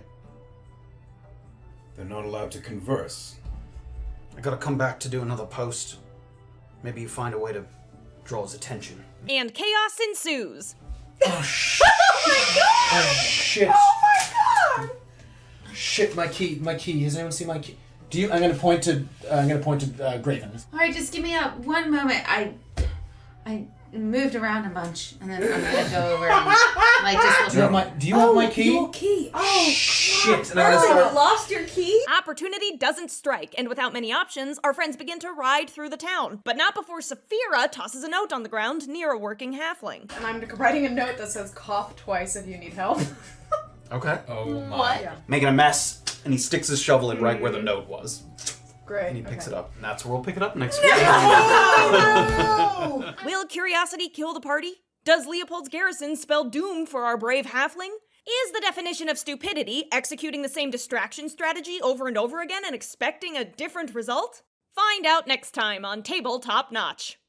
They're not allowed to converse. I gotta come back to do another post. Maybe you find a way to draw his attention. And chaos ensues. Oh, shit. Oh, shit. Oh my god! Shit, my key. Has anyone seen my key? I'm gonna point to Graven. Alright, just give me 1 moment. I moved around a bunch, and then I'm gonna go over and just look. Do you have my key? Your key. Oh, shit. And You lost your key? Opportunity doesn't strike, and without many options, our friends begin to ride through the town. But not before Safira tosses a note on the ground near a working halfling. and I'm writing a note that says cough twice if you need help. Okay. Oh my. What? Yeah. Making a mess, and he sticks his shovel in right where the note was. Great. And he picks it up. And that's where we'll pick it up next week. Will curiosity kill the party? Does Leopold's garrison spell doom for our brave halfling? Is the definition of stupidity executing the same distraction strategy over and over again and expecting a different result? Find out next time on Tabletop Notch.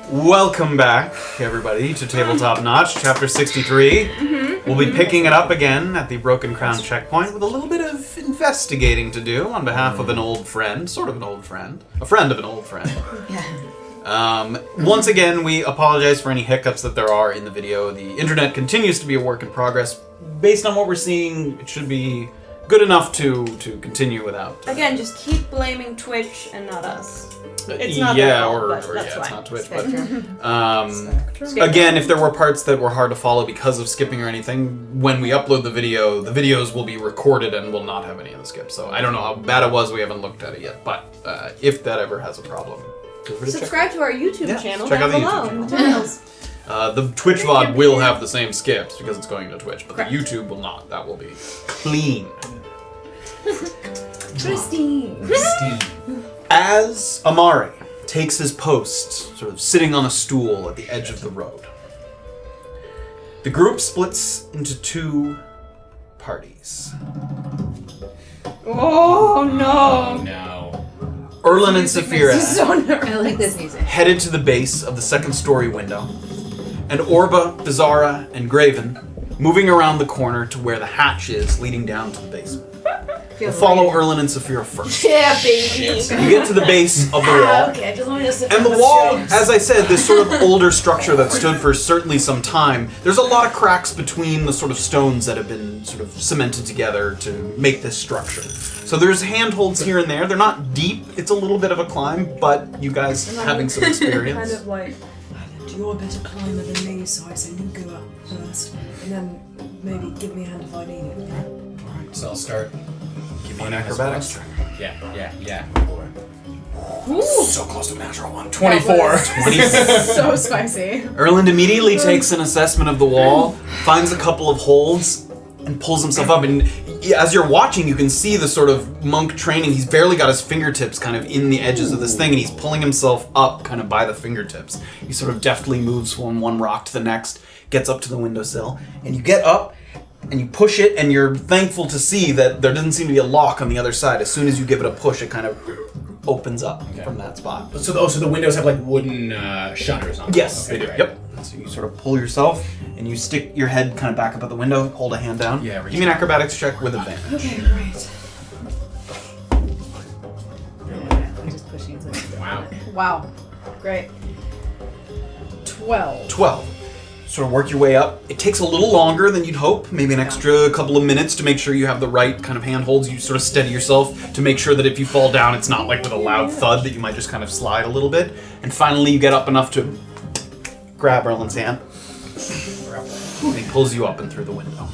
Welcome back, everybody, to Tabletop Notch, Chapter 63. We'll be picking it up again at the Broken Crown checkpoint with a little bit of investigating to do on behalf of an old friend, sort of an old friend, a friend of an old friend. Once again, we apologize for any hiccups that there are in the video. The internet continues to be a work in progress. Based on what we're seeing, it should be good enough to continue without. Again, just keep blaming Twitch and not us. It's Yeah, not their fault, or but that's it's fine. not Twitch. Spectrum. But again, if there were parts that were hard to follow because of skipping or anything, when we upload the videos will be recorded and will not have any of the skips. So I don't know how bad it was. We haven't looked at it yet. But if that ever has a problem, feel free to Subscribe to our YouTube channel check down out the below YouTube in the tutorials. The Twitch VOD will have the same skips because it's going to Twitch, but Correct. the YouTube will not. That will be clean. Pristine. As Amari takes his post, sort of sitting on a stool at the edge of the road, the group splits into two parties. Oh no! No. Erland and Safira I like this music. headed to the base of the second-story window, and Orba, Beezaura, and Graven moving around the corner to where the hatch is leading down to the basement. We'll follow Erland and Safira first. Yeah, baby! You get to the base of the wall. Okay, just want me to sit And the wall, as I said, this sort of older structure that stood for certainly some time, there's a lot of cracks between the sort of stones that have been sort of cemented together to make this structure. So there's handholds here and there. They're not deep. It's a little bit of a climb, but you guys having some experience. Kind of like, You're a better climber than me, so I say you go up first, and then maybe give me a hand if I need it. So I'll start. Give me an acrobatics check. Yeah. So close to a natural one. 24. so spicy. Erland immediately takes an assessment of the wall, finds a couple of holds, and pulls himself up. And as you're watching, you can see the sort of monk training. He's barely got his fingertips kind of in the edges of this thing, and he's pulling himself up kind of by the fingertips. He sort of deftly moves from one rock to the next, gets up to the windowsill, and you get up, and you push it, and you're thankful to see that there doesn't seem to be a lock on the other side. As soon as you give it a push, it kind of opens up from that spot. So the windows have like wooden shutters on them. Yes, Okay, they do. right. Yep. So you sort of pull yourself, and you stick your head kind of back up at the window, hold a hand down. Yeah, Give me an acrobatics check with advantage. Okay, great. I'm just pushing it. Wow. Wow. Great. 12. 12. Sort of work your way up. It takes a little longer than you'd hope, maybe an extra couple of minutes to make sure you have the right kind of handholds. You sort of steady yourself to make sure that if you fall down, it's not like with a loud thud that you might just kind of slide a little bit. And finally, you get up enough to grab Erland's hand. And he pulls you up and through the window.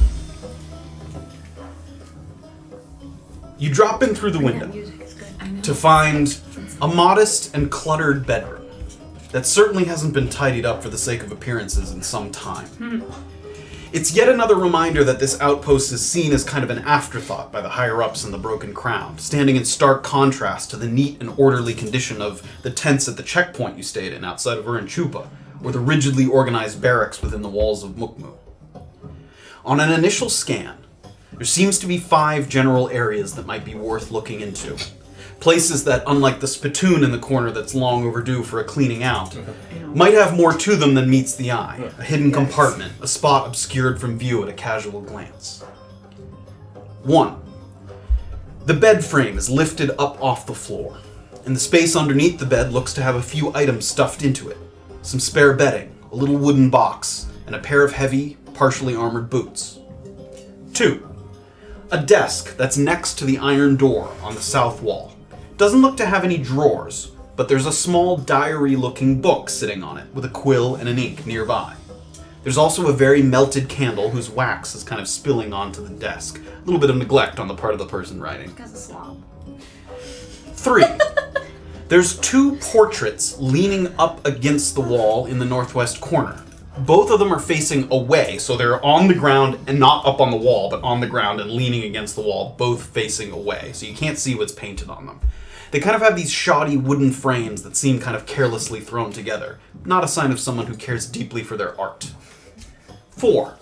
You drop in through the window to find a modest and cluttered bedroom that certainly hasn't been tidied up for the sake of appearances in some time. It's yet another reminder that this outpost is seen as kind of an afterthought by the higher-ups in the Broken Crown, standing in stark contrast to the neat and orderly condition of the tents at the checkpoint you stayed in outside of Urinchupa, or the rigidly organized barracks within the walls of Mukmu. On an initial scan, there seems to be 5 general areas that might be worth looking into. Places that, unlike the spittoon in the corner that's long overdue for a cleaning out, might have more to them than meets the eye. A hidden compartment, a spot obscured from view at a casual glance. 1. The bed frame is lifted up off the floor, and the space underneath the bed looks to have a few items stuffed into it. Some spare bedding, a little wooden box, and a pair of heavy, partially armored boots. 2. A desk that's next to the iron door on the south wall. Doesn't look to have any drawers, but there's a small diary-looking book sitting on it with a quill and an ink nearby. There's also a very melted candle whose wax is kind of spilling onto the desk. A little bit of neglect on the part of the person writing. Because of slob. 3. There's 2 portraits leaning up against the wall in the northwest corner. Both of them are facing away, so they're on the ground and not up on the wall, but on the ground and leaning against the wall, both facing away, so you can't see what's painted on them. They kind of have these shoddy wooden frames that seem kind of carelessly thrown together. Not a sign of someone who cares deeply for their art. 4.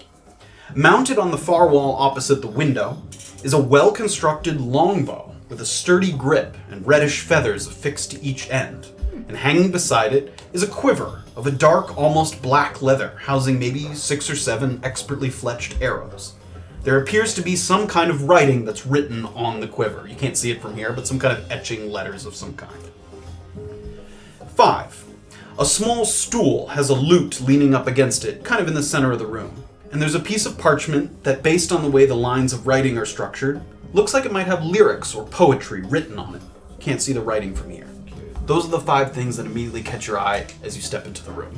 Mounted on the far wall opposite the window is a well-constructed longbow with a sturdy grip and reddish feathers affixed to each end, and hanging beside it is a quiver of a dark, almost black leather, housing maybe 6 or 7 expertly fletched arrows. There appears to be some kind of writing that's written on the quiver. You can't see it from here, but some kind of etching letters of some kind. 5. A small stool has a lute leaning up against it, kind of in the center of the room. And there's a piece of parchment that, based on the way the lines of writing are structured, looks like it might have lyrics or poetry written on it. Can't see the writing from here. Those are the 5 things that immediately catch your eye as you step into the room.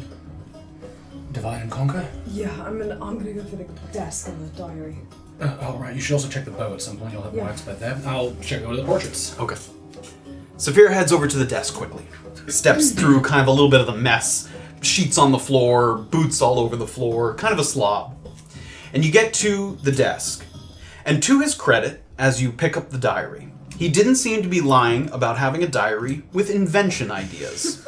Divide and conquer? Yeah, I'm gonna go for the desk and the diary. Oh, right. You should also check the bow at some point. You'll have more expert there. I'll check over the portraits. Okay. Safira heads over to the desk quickly. Steps through kind of a little bit of the mess. Sheets on the floor, boots all over the floor, kind of a slob. And you get to the desk. And to his credit, as you pick up the diary, he didn't seem to be lying about having a diary with invention ideas.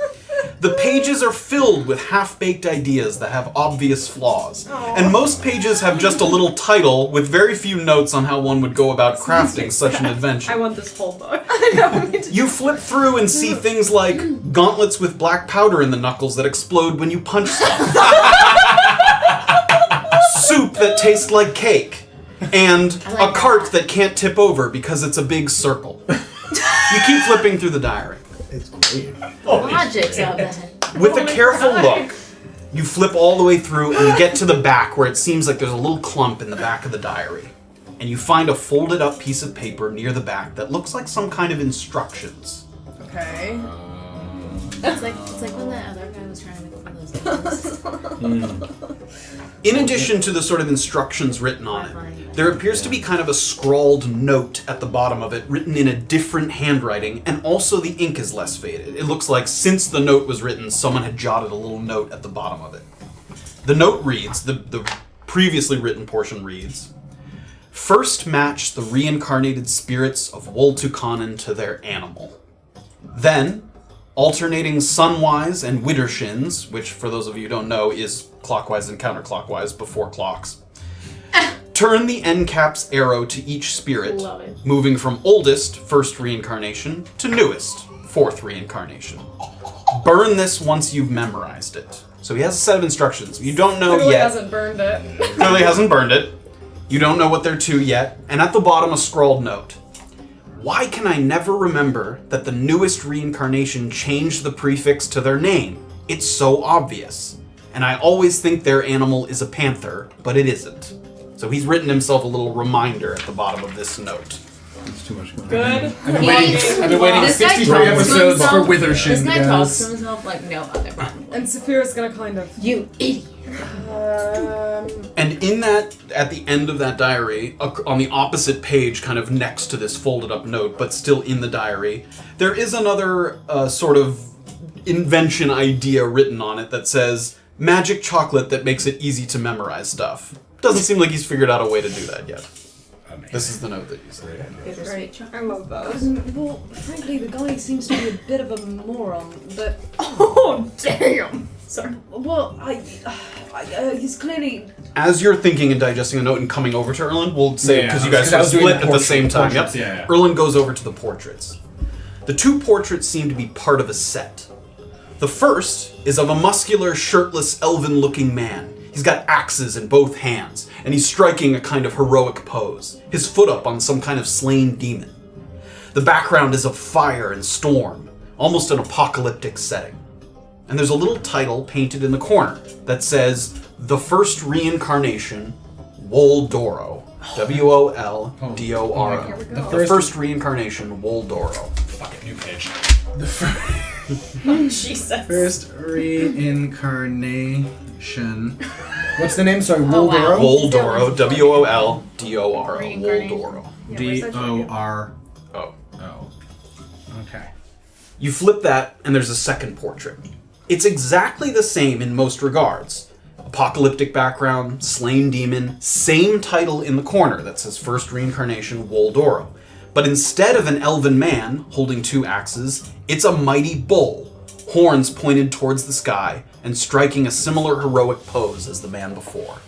The pages are filled with half-baked ideas that have obvious flaws. And most pages have just a little title with very few notes on how one would go about crafting such an invention. I want this whole book. You flip through and see things like gauntlets with black powder in the knuckles that explode when you punch stuff. Soup that tastes like cake. And a cart that can't tip over because it's a big circle. You keep flipping through the diary. It's great. Logic's out there. With a careful look, you flip all the way through and you get to the back where it seems like there's a little clump in the back of the diary. And you find a folded up piece of paper near the back that looks like some kind of instructions. Okay. It's like when that other guy was trying to make one of those. In addition to the sort of instructions written on it, there appears to be kind of a scrawled note at the bottom of it, written in a different handwriting, and also the ink is less faded. It looks like since the note was written, someone had jotted a little note at the bottom of it. The note reads, the previously written portion reads, "First match the reincarnated spirits of Woltukanen to their animal. Then, alternating sunwise and widdershins," which for those of you who don't know is clockwise and counterclockwise before clocks, "turn the end cap's arrow to each spirit, moving from oldest, first reincarnation, to newest, fourth reincarnation. Burn this once you've memorized it." So he has a set of instructions. You don't know Clearly yet. hasn't burned it. Clearly hasn't burned it. You don't know what they're to yet. And at the bottom, a scrawled note. "Why can I never remember that the newest reincarnation changed the prefix to their name? It's so obvious. And I always think their animal is a panther, but it isn't." So he's written himself a little reminder at the bottom of this note. It's too much going Good. I've been waiting This guy 63 talks to episodes himself. for Withershin, This guy talks to guys. himself like no other. And Safira's gonna kind of. You idiot. And in that, at the end of that diary, on the opposite page, kind of next to this folded up note, but still in the diary, there is another sort of invention idea written on it that says, "Magic chocolate that makes it easy to memorize stuff." Doesn't seem like he's figured out a way to do that yet. This is the note that you said. Great. I love those. Well, frankly, the guy seems to be a bit of a moron, but... Oh, damn! Sorry. Well, he's clearly... As you're thinking and digesting the note and coming over to Erland, we'll say, Yeah, because you because guys I are was doing split the at the same time. Yep. portraits, yeah. Erland goes over to the portraits. The 2 portraits seem to be part of a set. The first is of a muscular, shirtless, elven-looking man. He's got axes in both hands, and he's striking a kind of heroic pose, his foot up on some kind of slain demon. The background is of fire and storm, almost an apocalyptic setting. And there's a little title painted in the corner that says, "The First Reincarnation, Woldoro." W-O-L-D-O-R-O. The first reincarnation, Woldoro. Fuck it, new page. Jesus. First reincarnation. What's the name? Sorry, Oh, wow. Woldoro? Woldoro. W-O-L-D-O-R-O. Woldoro. D-O-R-O. Oh. Okay. You flip that, and there's a second portrait. It's exactly the same in most regards. Apocalyptic background, slain demon, same title in the corner that says First Reincarnation, Woldoro. But instead of an elven man holding 2 axes, it's a mighty bull, horns pointed towards the sky, and striking a similar heroic pose as the man before.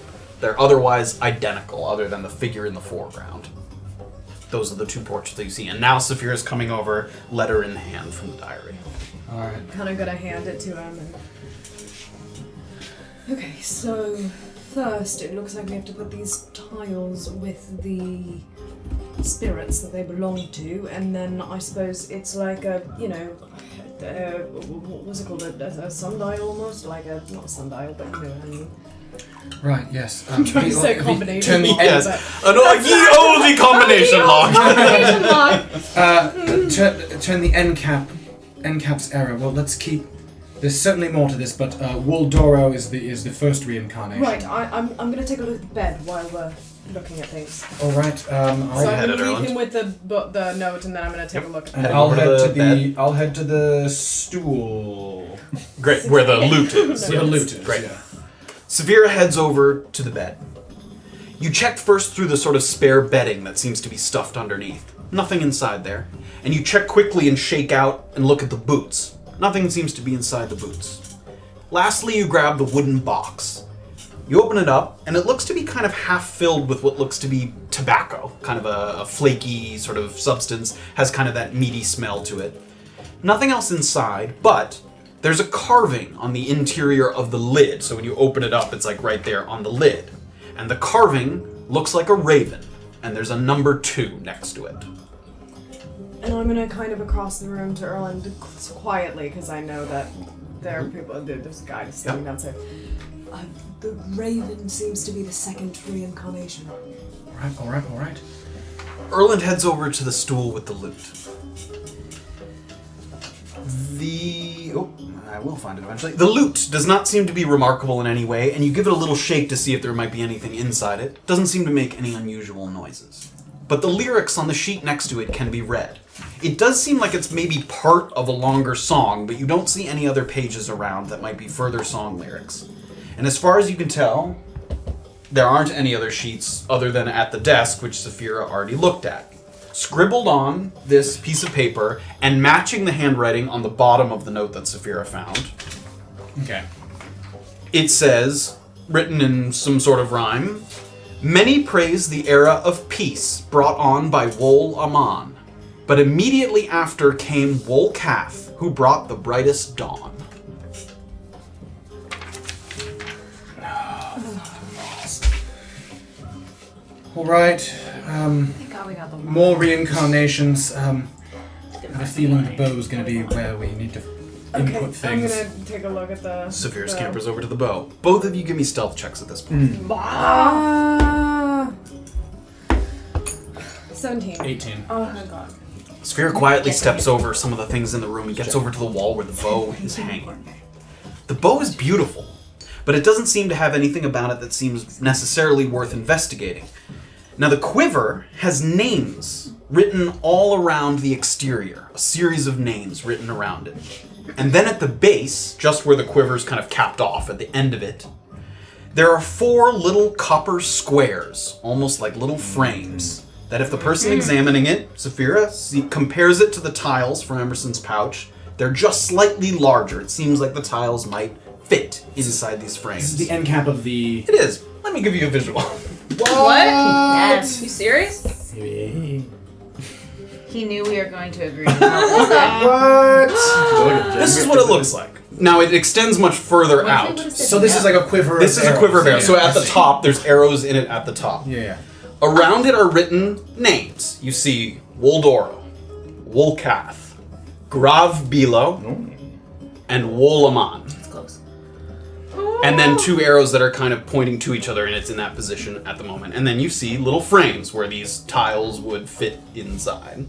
They're otherwise identical, other than the figure in the foreground. Those are the 2 portraits that you see. And now Safira's coming over, letter in hand from the diary. All right. Kind of gonna hand it to him. Okay, so first it looks like we have to put these tiles with the spirits that they belong to, and then I suppose it's like a, what was it called? A sundial almost? Like a, not a sundial, but you know what I mean. Right. Yes. Trying to say combination. Turn the Yes. Ye olde combination lock. Combination lock. turn the end cap's error. Well, let's keep. There's certainly more to this, but Waldoro is the first reincarnation. Right, I'm gonna take a look at the bed while we're looking at things. All right. So I'm head gonna it, leave Erland. him with the note, and then I'm gonna take a look at And Heading I'll over to head the to the I'll head to the stool. Great, where the loot is. Where the loot is. Great. Yeah. Safira heads over to the bed. You check first through the sort of spare bedding that seems to be stuffed underneath. Nothing inside there. And you check quickly and shake out and look at the boots. Nothing seems to be inside the boots. Lastly, you grab the wooden box. You open it up, and it looks to be kind of half filled with what looks to be tobacco. Kind of a flaky sort of substance, has kind of that meaty smell to it. Nothing else inside, but there's a carving on the interior of the lid. So when you open it up, it's like right there on the lid. And the carving looks like a raven, and there's a number 2 next to it. And I'm gonna kind of across the room to Erland quietly, because I know that there are people. There's a guy just sitting downstairs. The Raven seems to be the second reincarnation. All right. Erland heads over to the stool with the loot. I will find it eventually. The loot does not seem to be remarkable in any way, and you give it a little shake to see if there might be anything inside it. Doesn't seem to make any unusual noises. But the lyrics on the sheet next to it can be read. It does seem like it's maybe part of a longer song, but you don't see any other pages around that might be further song lyrics. And as far as you can tell, there aren't any other sheets other than at the desk, which Safira already looked at. Scribbled on this piece of paper and matching the handwriting on the bottom of the note that Safira found. Okay. It says, written in some sort of rhyme, "Many praise the era of peace brought on by Wol Aman, but immediately after came Wol Kath, who brought the brightest dawn." All right. Thank God we got the one. More reincarnations. I have a feeling the bow is going to be where we need to input I'm things. gonna take a look at the. Safira the- scampers over to the bow. Both of you give me stealth checks at this point. 17. 18. Oh my god. Safira quietly steps over some of the things in the room and gets over to the wall where the bow is hanging. The bow is beautiful, but it doesn't seem to have anything about it that seems necessarily worth investigating. Now the quiver has names written all around the exterior, a series of names written around it. And then at the base, just where the quiver's kind of capped off at the end of it, there are 4 little copper squares, almost like little frames, that if the person examining it, Safira, compares it to the tiles from Emerson's pouch, they're just slightly larger. It seems like the tiles might fit inside these frames. This is the end cap of the. It is. Let me give you a visual. What? Yes. You serious? He knew we were going to agree. What? This is what it looks like. Now it extends much further out. So this is like a quiver. This of is a quiver of arrows. So Yeah, at the I see. top, there's arrows in it at the top. Yeah. Around it are written names. You see Woldoro, Wolkath, Grav Bilo, and Wolaman. It's close. And then 2 arrows that are kind of pointing to each other, and it's in that position at the moment. And then you see little frames where these tiles would fit inside.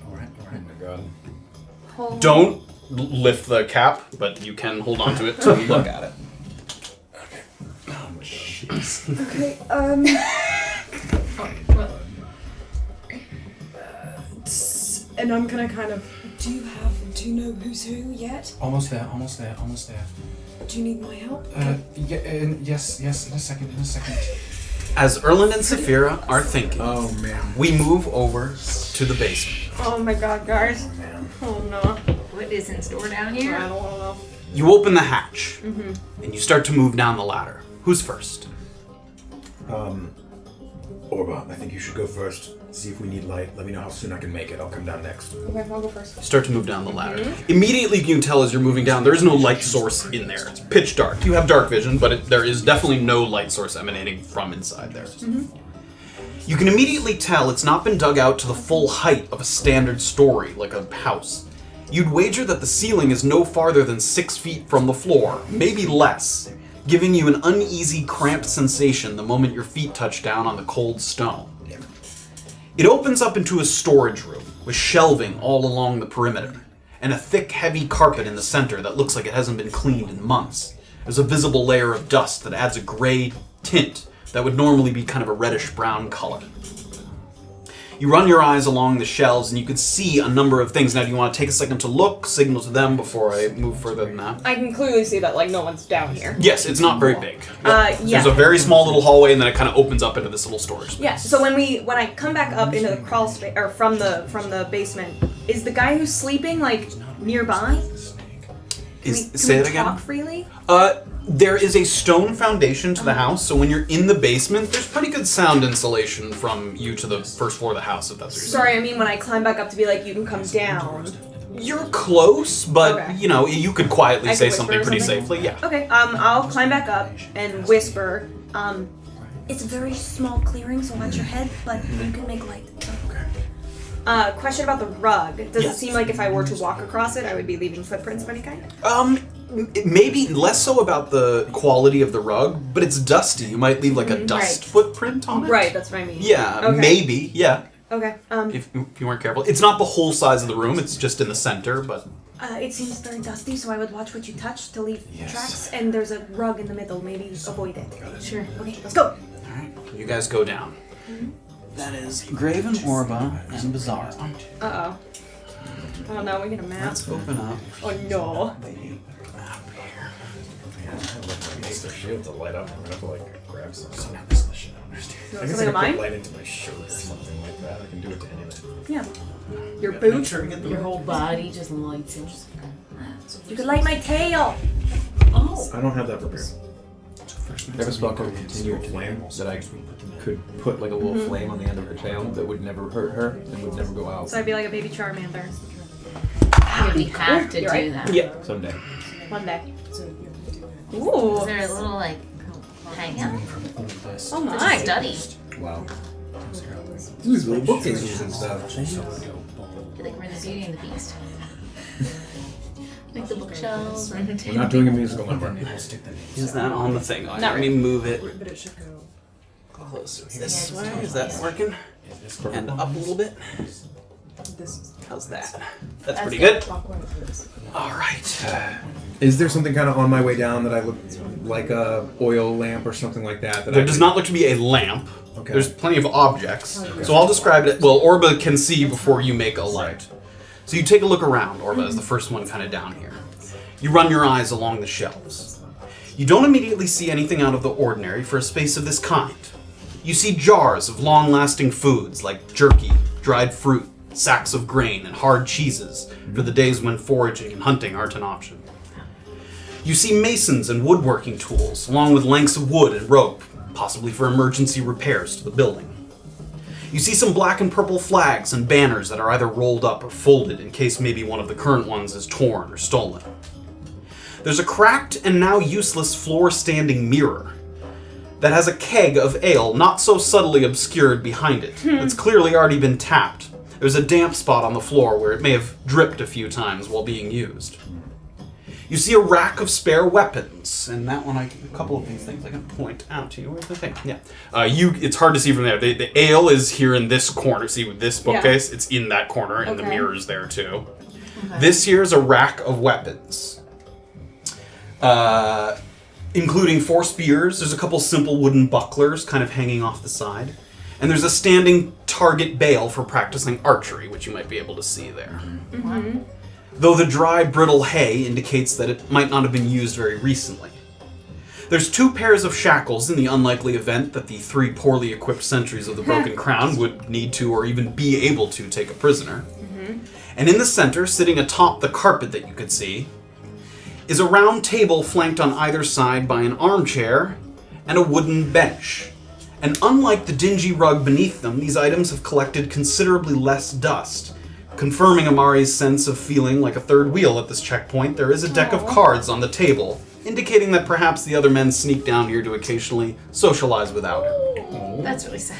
All right. Oh my god. Don't lift the cap, but you can hold on to it to look at it. Okay, and I'm gonna kind of. Do you know who's who yet? Almost there. Do you need my help? Yes. In a second. As Erland and Safira are thinking, Oh man. we move over to the basement. Oh my god, guys. Oh no. What is in store down I here? don't wanna know. You open the hatch, and you start to move down the ladder. Who's first? Orba, I think you should go first. See if we need light. Let me know how soon I can make it. I'll come down next. Okay, I'll go first. Start to move down the ladder. Immediately you can tell as you're moving down, there is no light source in there. It's pitch dark. You have dark vision, but there is definitely no light source emanating from inside there. You can immediately tell it's not been dug out to the full height of a standard story, like a house. You'd wager that the ceiling is no farther than 6 feet from the floor, maybe less, giving you an uneasy, cramped sensation the moment your feet touch down on the cold stone. It opens up into a storage room, with shelving all along the perimeter, and a thick, heavy carpet in the center that looks like it hasn't been cleaned in months. There's a visible layer of dust that adds a gray tint that would normally be kind of a reddish-brown color. You run your eyes along the shelves, and you can see a number of things. Now, do you want to take a second to look, signal to them before I move further than that? I can clearly see that, like, no one's down here. Yes, it's not very big. Yeah. There's a very small little hallway, and then it kind of opens up into this little storage space. Yeah. So when I come back up into the crawl space, or from the basement, is the guy who's sleeping like nearby? Say it again. Talk freely? There is a stone foundation to the house, so when you're in the basement, there's pretty good sound insulation from you to the first floor of the house, if that's what you're saying. Sorry, I mean when I climb back up to be like, you can come down. You're close, but, Okay. you know, you could quietly I say could something whisper pretty something? safely, yeah. Okay, I'll climb back up and whisper, it's a very small clearing, so watch your head, but you can make light. Question about the rug. Does it seem like if I were to walk across it, I would be leaving footprints of any kind? Maybe less so about the quality of the rug, but it's dusty. You might leave like a dust footprint on it. Right, that's what I mean. Yeah, Okay. maybe, yeah. Okay, If you weren't careful. It's not the whole size of the room, it's just in the center, but... it seems very dusty, so I would watch what you touch to leave tracks, and there's a rug in the middle, maybe avoid it. Sure. Okay, let's go! Alright, you guys go down. That is Graven, Orba, and Beezaura. Uh-oh. Oh no, we get a map. Let's open up. Oh no. Their shield to light up. I'm gonna have to like grab something. You want something of mine? Light into my shirt or something like that. I can do it to anything. Yeah. Your boot? Your whole body just lights and just. You could light my tail! Oh! I don't have that prepared. I have a spell called Continued Flame that I could put like a little flame on the end of her tail that would never hurt her and would never go out. So I'd be like a baby Charmander. We have to do You're right. that. Yeah. Someday. One day. Ooh. Is there a little like hangout? Oh my. Study. Wow. These little bookcases and stuff. I feel like we're in the Beauty and the Beast. Like the bookshelves. We're not doing a musical number. Is that on the thing? Let me move it closer this way. Is that working? And up a little bit. How's that? That's pretty good. Alright. Is there something kind of on my way down that I look like a oil lamp or something like that? There does not look to be a lamp. Okay. There's plenty of objects. So I'll describe it. Well, Orba can see before you make a light. So you take a look around. Orba is the first one kind of down here. You run your eyes along the shelves. You don't immediately see anything out of the ordinary for a space of this kind. You see jars of long-lasting foods like jerky, dried fruit, sacks of grain, and hard cheeses for the days when foraging and hunting aren't an option. You see masons and woodworking tools, along with lengths of wood and rope, possibly for emergency repairs to the building. You see some black and purple flags and banners that are either rolled up or folded in case maybe one of the current ones is torn or stolen. There's a cracked and now useless floor-standing mirror that has a keg of ale not so subtly obscured behind it. It's clearly already been tapped. There's a damp spot on the floor where it may have dripped a few times while being used. You see a rack of spare weapons, and that one, a couple of these things I can point out to you. Where's the thing? Yeah. It's hard to see from there. The ale is here in this corner. See, with this bookcase, it's in that corner, and the mirror's there too. Okay. This here is a rack of weapons, including 4 spears. There's a couple simple wooden bucklers kind of hanging off the side. And there's a standing target bale for practicing archery, which you might be able to see there. Mm-hmm. Though the dry, brittle hay indicates that it might not have been used very recently. There's 2 pairs of shackles in the unlikely event that the 3 poorly equipped sentries of the Broken Crown would need to or even be able to take a prisoner. Mm-hmm. And in the center, sitting atop the carpet that you could see, is a round table flanked on either side by an armchair and a wooden bench. And unlike the dingy rug beneath them, these items have collected considerably less dust. Confirming Amari's sense of feeling like a third wheel at this checkpoint, there is a deck of cards on the table, indicating that perhaps the other men sneak down here to occasionally socialize without her. That's really sad.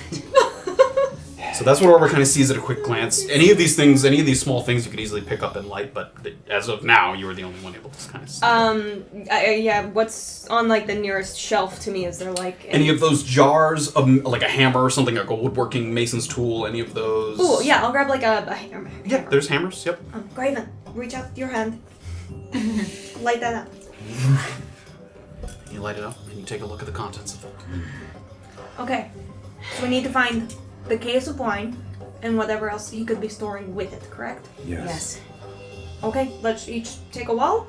So that's what Orba kind of sees at a quick glance. Any of these things, any of these small things you could easily pick up in light, but as of now, you were the only one able to kind of see. Yeah, what's on, like, the nearest shelf to me? Is there, like... Any of those jars of, like, a hammer or something, like a woodworking mason's tool, any of those? Ooh, yeah, I'll grab, like, a hammer. Yeah, there's hammers, yep. Graven, reach out your hand. Light that up. You light it up, and you take a look at the contents of it. Okay, so we need to find the case of wine and whatever else he could be storing with it, correct? Yes. Okay, let's each take a wall.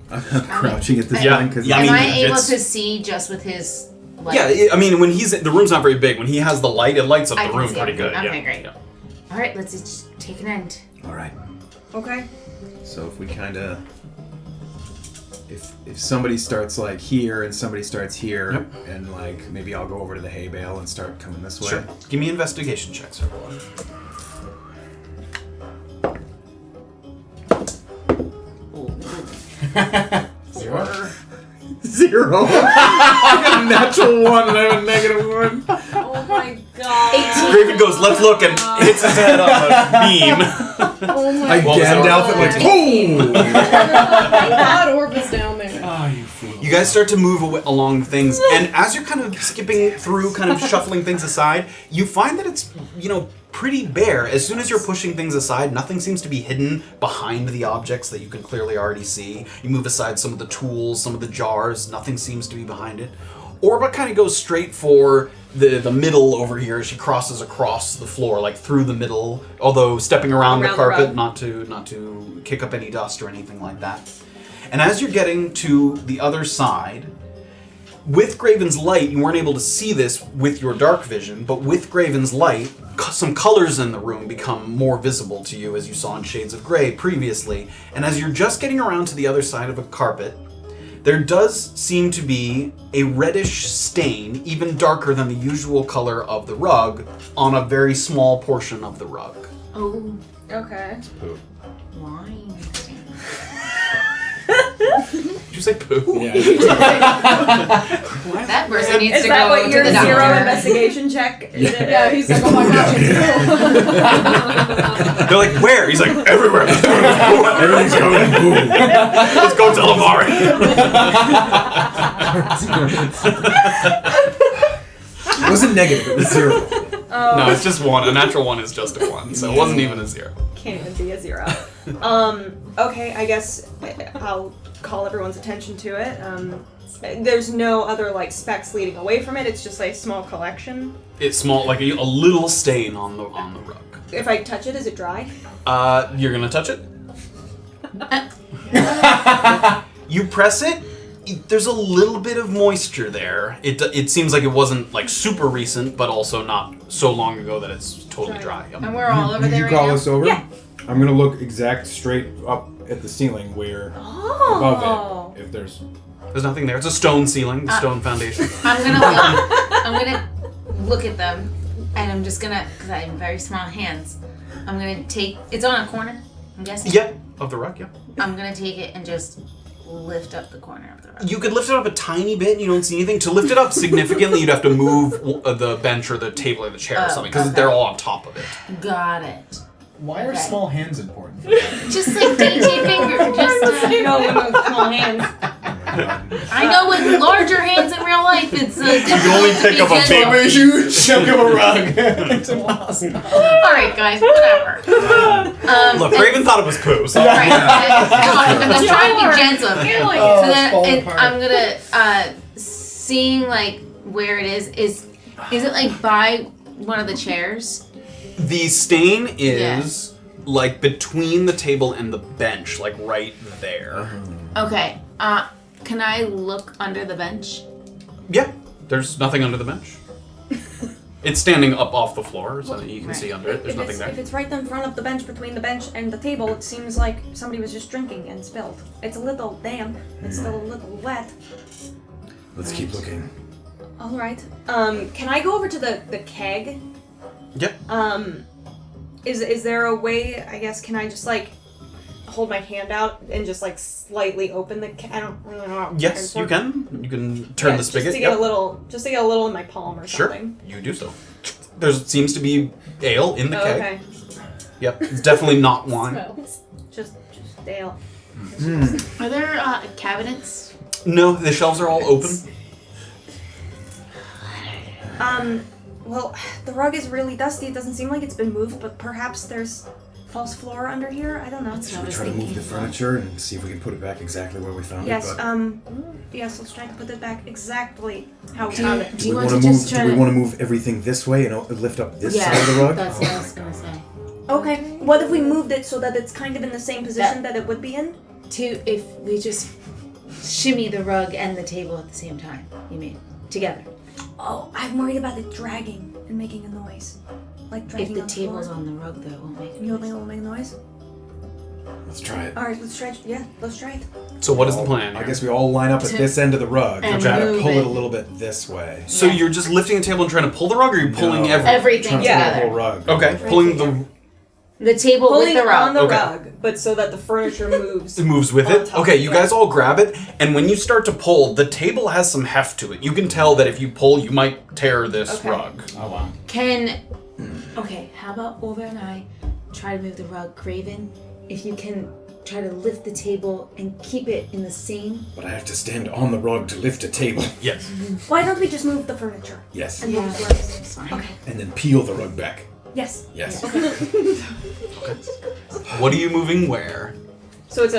I'm crouching at this Yeah. point because Yeah, I Am mean, I able it's- to see just with his light? Yeah, I mean, when the room's not very big. When he has the light, it lights up I the can room see pretty everything. good. Okay, Yeah. great. Yeah. All right, let's each take an end. All right. Okay. So if we kind of, if somebody starts like here and somebody starts here, Yep. and like maybe I'll go over to the hay bale and start coming this way. Sure. Give me investigation checks, everyone. Zero. I got a natural one and I have a negative one. Oh my god. Graven goes, let's look, and hits his head on the beam. Oh my I What was it? Gandalf it like, boom! Thank God Orba's down there. Ah, you fool. You guys start to move along things, and as you're kind of skipping through, kind of shuffling things aside, you find that it's, pretty bare. As soon as you're pushing things aside, nothing seems to be hidden behind the objects that you can clearly already see. You move aside some of the tools, some of the jars, nothing seems to be behind it. Orba kind of goes straight for the middle over here. She crosses across the floor, like through the middle, although stepping around the the carpet, rug. not to kick up any dust or anything like that. And as you're getting to the other side, with Graven's light, you weren't able to see this with your dark vision, but with Graven's light, some colors in the room become more visible to you as you saw in Shades of Grey previously. And as you're just getting around to the other side of a carpet, there does seem to be a reddish stain, even darker than the usual color of the rug, on a very small portion of the rug. Oh, Okay. wine. Did you say poo? Yeah. That person needs Is to that go what to your the zero doctor. investigation check? Yeah, he's like, oh my gosh, it's They're like, where? He's like, everywhere. Everything's going boom. Let's go tell Amari. It wasn't negative, it was zero. No, it's just one. A natural one is just a one, so it wasn't even a zero. Can't even be a zero. Okay, I guess I'll call everyone's attention to it. There's no other, like, specks leading away from it. It's just a small collection. It's small, like a little stain on the rug. If I touch it, is it dry? You're gonna touch it? You press it. There's a little bit of moisture there. It seems like it wasn't like super recent, but also not so long ago that it's totally dry. Yep. And we're all over Did there you right call now? us over? Yeah. I'm gonna look straight up at the ceiling where above it, if there's. There's nothing there. It's a stone ceiling, the stone foundation. I'm gonna look at them, and I'm just gonna, because I have very small hands, I'm gonna take, it's on a corner, I'm guessing? Yep, of the rug. Yep. I'm gonna take it and just lift up the corner of the rug. You could lift it up a tiny bit and you don't see anything. To lift it up significantly, you'd have to move the bench or the table or the chair or something, because okay. they're all on top of it. Got it. Why are Okay. small hands important for that? Just like dainty finger, just No, with small hands. I know with larger hands in real life, it's You can only pick up a big Huge chunk of a rug. It's impossible. Alright guys, whatever. Look, Graven thought it was poo, so Right. I'm trying to be gentle. Oh, So then falling and apart. I'm gonna seeing like where it is it like by one of the chairs? the stain is like between the table and the bench, like right there. Okay. Can I look under the bench? Yeah, there's nothing under the bench. It's standing up off the floor, so that you can see under it. There's nothing If there. it's right in front of the bench, between the bench and the table, it seems like somebody was just drinking and spilled. It's a little damp. It's still a little wet. Let's keep looking. All right. Can I go over to the keg? Yep. Is there a way? I guess can I just like hold my hand out and just like slightly open the keg? I don't really know how. Yes, you can. You can turn the spigot. Just to get a little, in my palm or Sure. something. You do so. There seems to be ale in the keg. Okay. Yep. It's definitely not wine. Just ale. Are there cabinets? No, the shelves are all open. Well, the rug is really dusty. It doesn't seem like it's been moved, but perhaps there's false floor under here. I don't know. Should we try to move the furniture and see if we can put it back exactly where we found Yes. it? Yes. Let's try to put it back exactly how we found it. Do you want to just try Do we to... want to move everything this way and lift up this side of the rug? That's what I was gonna say. Okay. What if we moved it so that it's kind of in the same position that it would be in? If we just shimmy the rug and the table at the same time, you mean? Together. Oh, I'm worried about it dragging and making a noise. Like dragging If the on table's floor. on the rug, though, it won't make You don't think it will make a noise? Let's try it. Alright, let's try it. Yeah, let's try it. So what is the plan I here? guess we all line up at this end of the rug and and try to move pull it. it a little bit this way. So you're just lifting a table and trying to pull the rug, or you're pulling No. Everything Trying to pull the together. whole rug. Okay, pulling the. The table Pulling with the rug. on the Okay. rug, but so that the furniture moves. It moves with on it. top Okay, of you it. guys all grab it, and when you start to pull, the table has some heft to it. You can tell that if you pull, you might tear this Okay. rug. Oh wow. Okay, how about Orba and I try to move the rug? Graven, if you can try to lift the table and keep it in the same... But I have to stand on the rug to lift a table. Yes. Why don't we just move the furniture? Yes. And Yeah. move the rugs? It's fine. Okay. And then peel the rug back. Yes. Yes. What are you moving where? So it's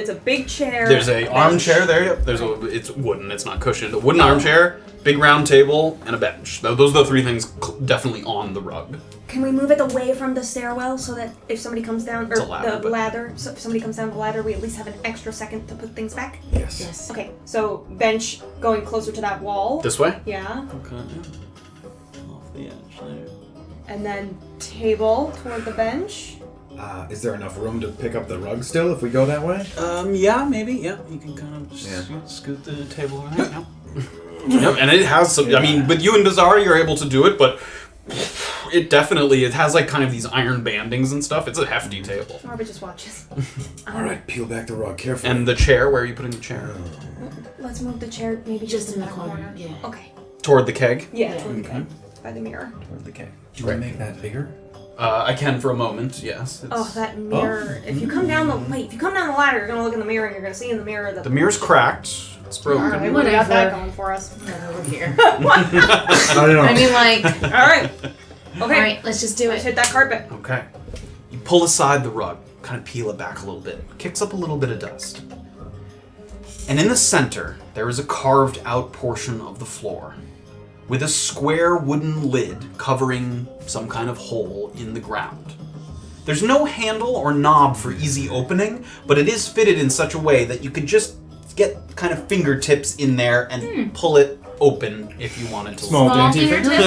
a big chair. There's a armchair there. Yep. It's wooden. It's not cushioned. A wooden armchair, big round table, and a bench. Those are the three things definitely on the rug. Can we move it away from the stairwell so that if somebody comes down, or It's a ladder, the but- ladder, so if somebody comes down the ladder, we at least have an extra second to put things back? Yes. Yes. Okay, so bench going closer to that wall. This way. Yeah. Okay. Off the edge there. And then table toward the bench. Is there enough room to pick up the rug still if we go that way? Yeah, maybe. Yeah, you can kind of just Yeah. scoot the table over there. Yeah. Yep, and it has some. I mean, with you and Beezaura, you're able to do it, but it has like kind of these iron bandings and stuff. It's a hefty table. Orba just watches. All right, peel back the rug carefully. And the chair, where are you putting the chair? Let's move the chair maybe Just just in the that corner, yeah. Okay. Toward the keg. Yeah, Yeah. toward the keg, by the mirror. Toward the cave. Do you want to make that bigger? I can for a moment. Yes. Oh, that mirror! If you come down the ladder, you're gonna look in the mirror and you're gonna see in the mirror that The mirror's cracked. It's broken. Alright, we got that Whatever. going for us. Over here. I don't know. I mean, like... All right. Okay. Alright, let's just do Let's it. hit that carpet. Okay. You pull aside the rug, kind of peel it back a little bit. Kicks up a little bit of dust. And in the center, there is a carved out portion of the floor with a square wooden lid covering some kind of hole in the ground. There's no handle or knob for easy opening, but it is fitted in such a way that you could just get kind of fingertips in there and pull it open if you wanted to. Small dainty fingers.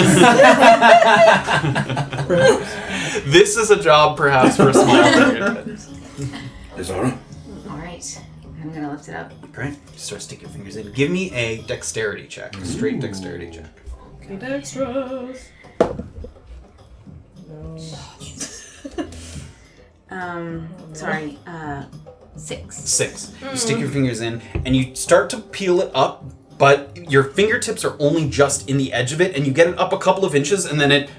This is a job perhaps for small fingertips. Beezaura? Alright, I'm gonna lift it up. Great. You start to stick your fingers in. Give me a dexterity check. A straight dexterity check. Be dexterous. Sorry, 6. 6. You stick your fingers in and you start to peel it up, but your fingertips are only just in the edge of it, and you get it up a couple of inches, and then it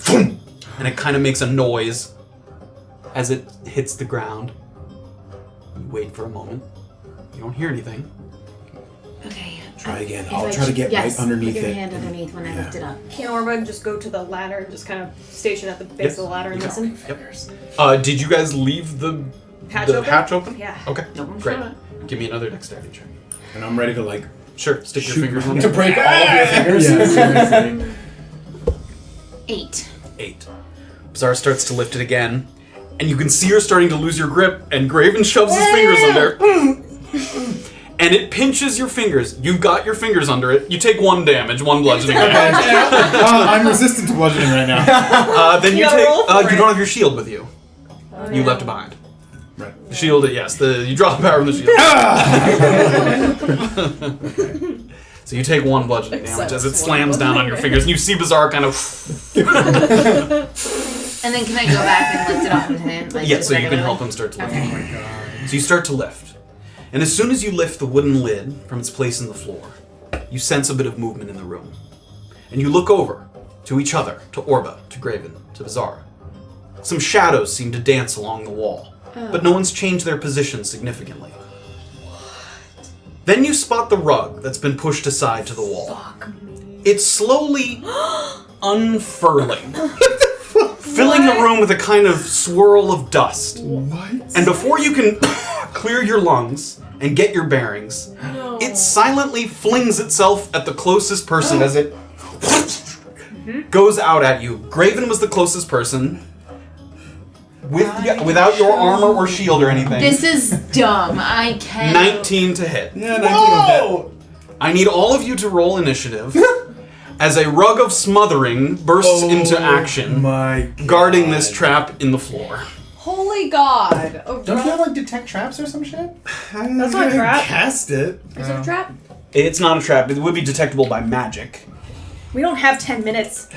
boom, and it kind of makes a noise as it hits the ground. You wait for a moment. You don't hear anything. Okay. Try again. If I'll I try to get yes, right underneath put your it. hand underneath when I lift it up. Can Orba just go to the ladder and just kind of station at the base Yes, of the ladder and you listen? Yep. Did you guys leave the hatch open? Yeah. Okay. No one Great. shot. Give me another dexterity check. And I'm ready to like Sure. Stick your shoot fingers in to there. break all of your fingers. Yeah, seriously. 8. 8. Beezaura starts to lift it again, and you can see her starting to lose your grip, and Graven shoves his fingers in there. And it pinches your fingers. You've got your fingers under it. You take 1 damage, 1 bludgeoning damage. I'm resistant to bludgeoning right now. Then you gotta take. roll for You it. don't have your shield with you. You left it behind. Right. The shield, yes. You draw the power from the shield. So So you take 1 bludgeoning damage as it Except slams down on your fingers, and you see Beezaura kind of. And then can I go back and lift it off with him? Like, Yeah, just so you can regularly? help him start to lift. Okay. Oh my god. So you start to lift. And as soon as you lift the wooden lid from its place in the floor, you sense a bit of movement in the room. And you look over to each other, to Orba, to Graven, to Beezaura. Some shadows seem to dance along the wall, but no one's changed their position significantly. Then you spot the rug that's been pushed aside to the wall. It's slowly unfurling, filling the room with a kind of swirl of dust. What? And before you can clear your lungs and get your bearings, it silently flings itself at the closest person as it goes out at you. Graven was the closest person. Without your armor or shield or anything. This is dumb. I can't. 19 to hit. Yeah, 19 will hit. I need all of you to roll initiative as a rug of smothering bursts into action, My God. guarding this trap in the floor. Holy God! Oh, Don't you have like detect traps or some shit? I'm That's not a gonna trap. cast it. Is it a trap? It's not a trap. It would be detectable by magic. We don't have 10 minutes.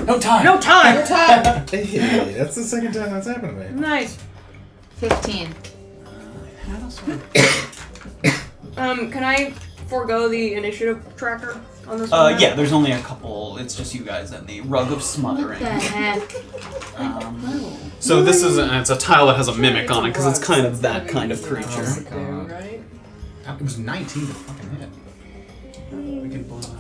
No time. No time! Hey, that's the second time that's happened to me. Nice. 15. Can I forego the initiative tracker on this one? Yeah, there's only a couple. It's just you guys and the rug of smothering. What the heck? So this is it's a tile that has a mimic on it because it's kind of that kind of creature. Right? It was 19 to fucking hit. We can blow that.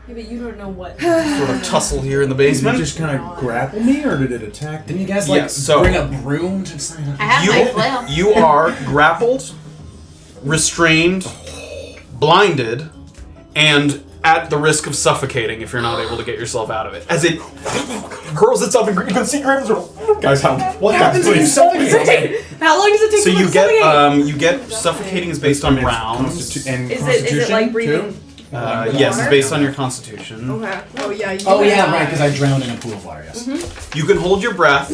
Yeah, but you don't know what. Sort of tussle here in the Did it basement. just kind of grapple me, or did it attack? Didn't you guys like Yes, so- bring a broom to sign up? I have my flail. You are grappled, restrained, blinded, and at the risk of suffocating if you're not able to get yourself out of it. As it hurls itself, and you can see Graven's guys, help! What happens when you suffocate? How long does it take So to you suffocate? you get suffocating is based on rounds. And Is Constitution, it like breathing? too? Yes, it's based on your constitution. Okay. Oh yeah. You Oh can yeah, die. right, because I drowned in a pool of water, yes. You can hold your breath,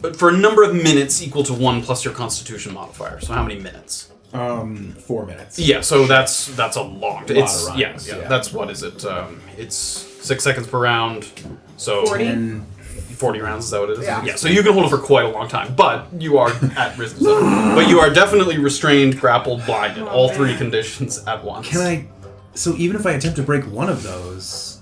but for a number of minutes equal to 1 plus your constitution modifier. So how many minutes? 4 minutes. Yeah, so that's a long. It's of yeah, rounds, yeah, yeah. That's what is it? It's 6 seconds per round. So 40? And 40 rounds, is that what it is? Yeah. So you can hold it for quite a long time, but you are at risk. But you are definitely restrained, grappled, blinded. All 3 conditions at once. can I? So even if I attempt to break one of those,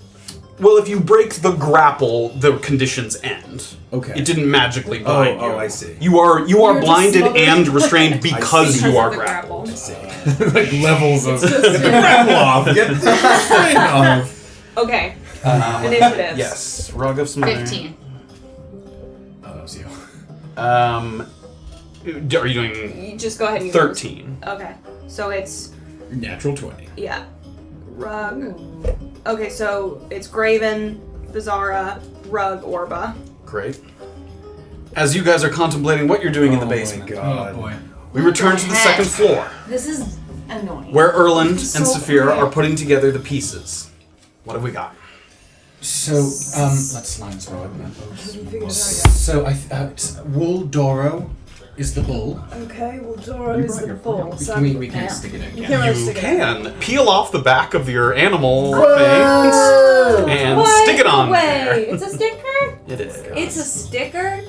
Well, if you break the grapple, the conditions end. okay. It didn't magically bind you. Oh, I see. You are You're just blinded smothered. and restrained because Because you are of the grappled. grapple. like levels of grapple off. Get the strain off. Okay. Initiative. Yes, rug of smothering. 15. Oh, that was you. Are you doing You just go ahead and 13? Okay. So it's Natural 20. yeah. Rug. Okay, so it's Graven, Beezaura, Rug, Orba. Great. As you guys are contemplating what you're doing in the basement, Oh my God. Oh boy. we return to the second floor, This is annoying. where Erland and So Safira quick. are putting together the pieces. What have we got? So, let's line this roll. Have you figured it out So, Wool Doro is the bull. yet? Okay. Well, Dora is the bull. So We can't stick it in. You Yeah. can't really You stick it. can peel off the back of your animal things and stick it on there. It's a sticker? It is. It's a sticker?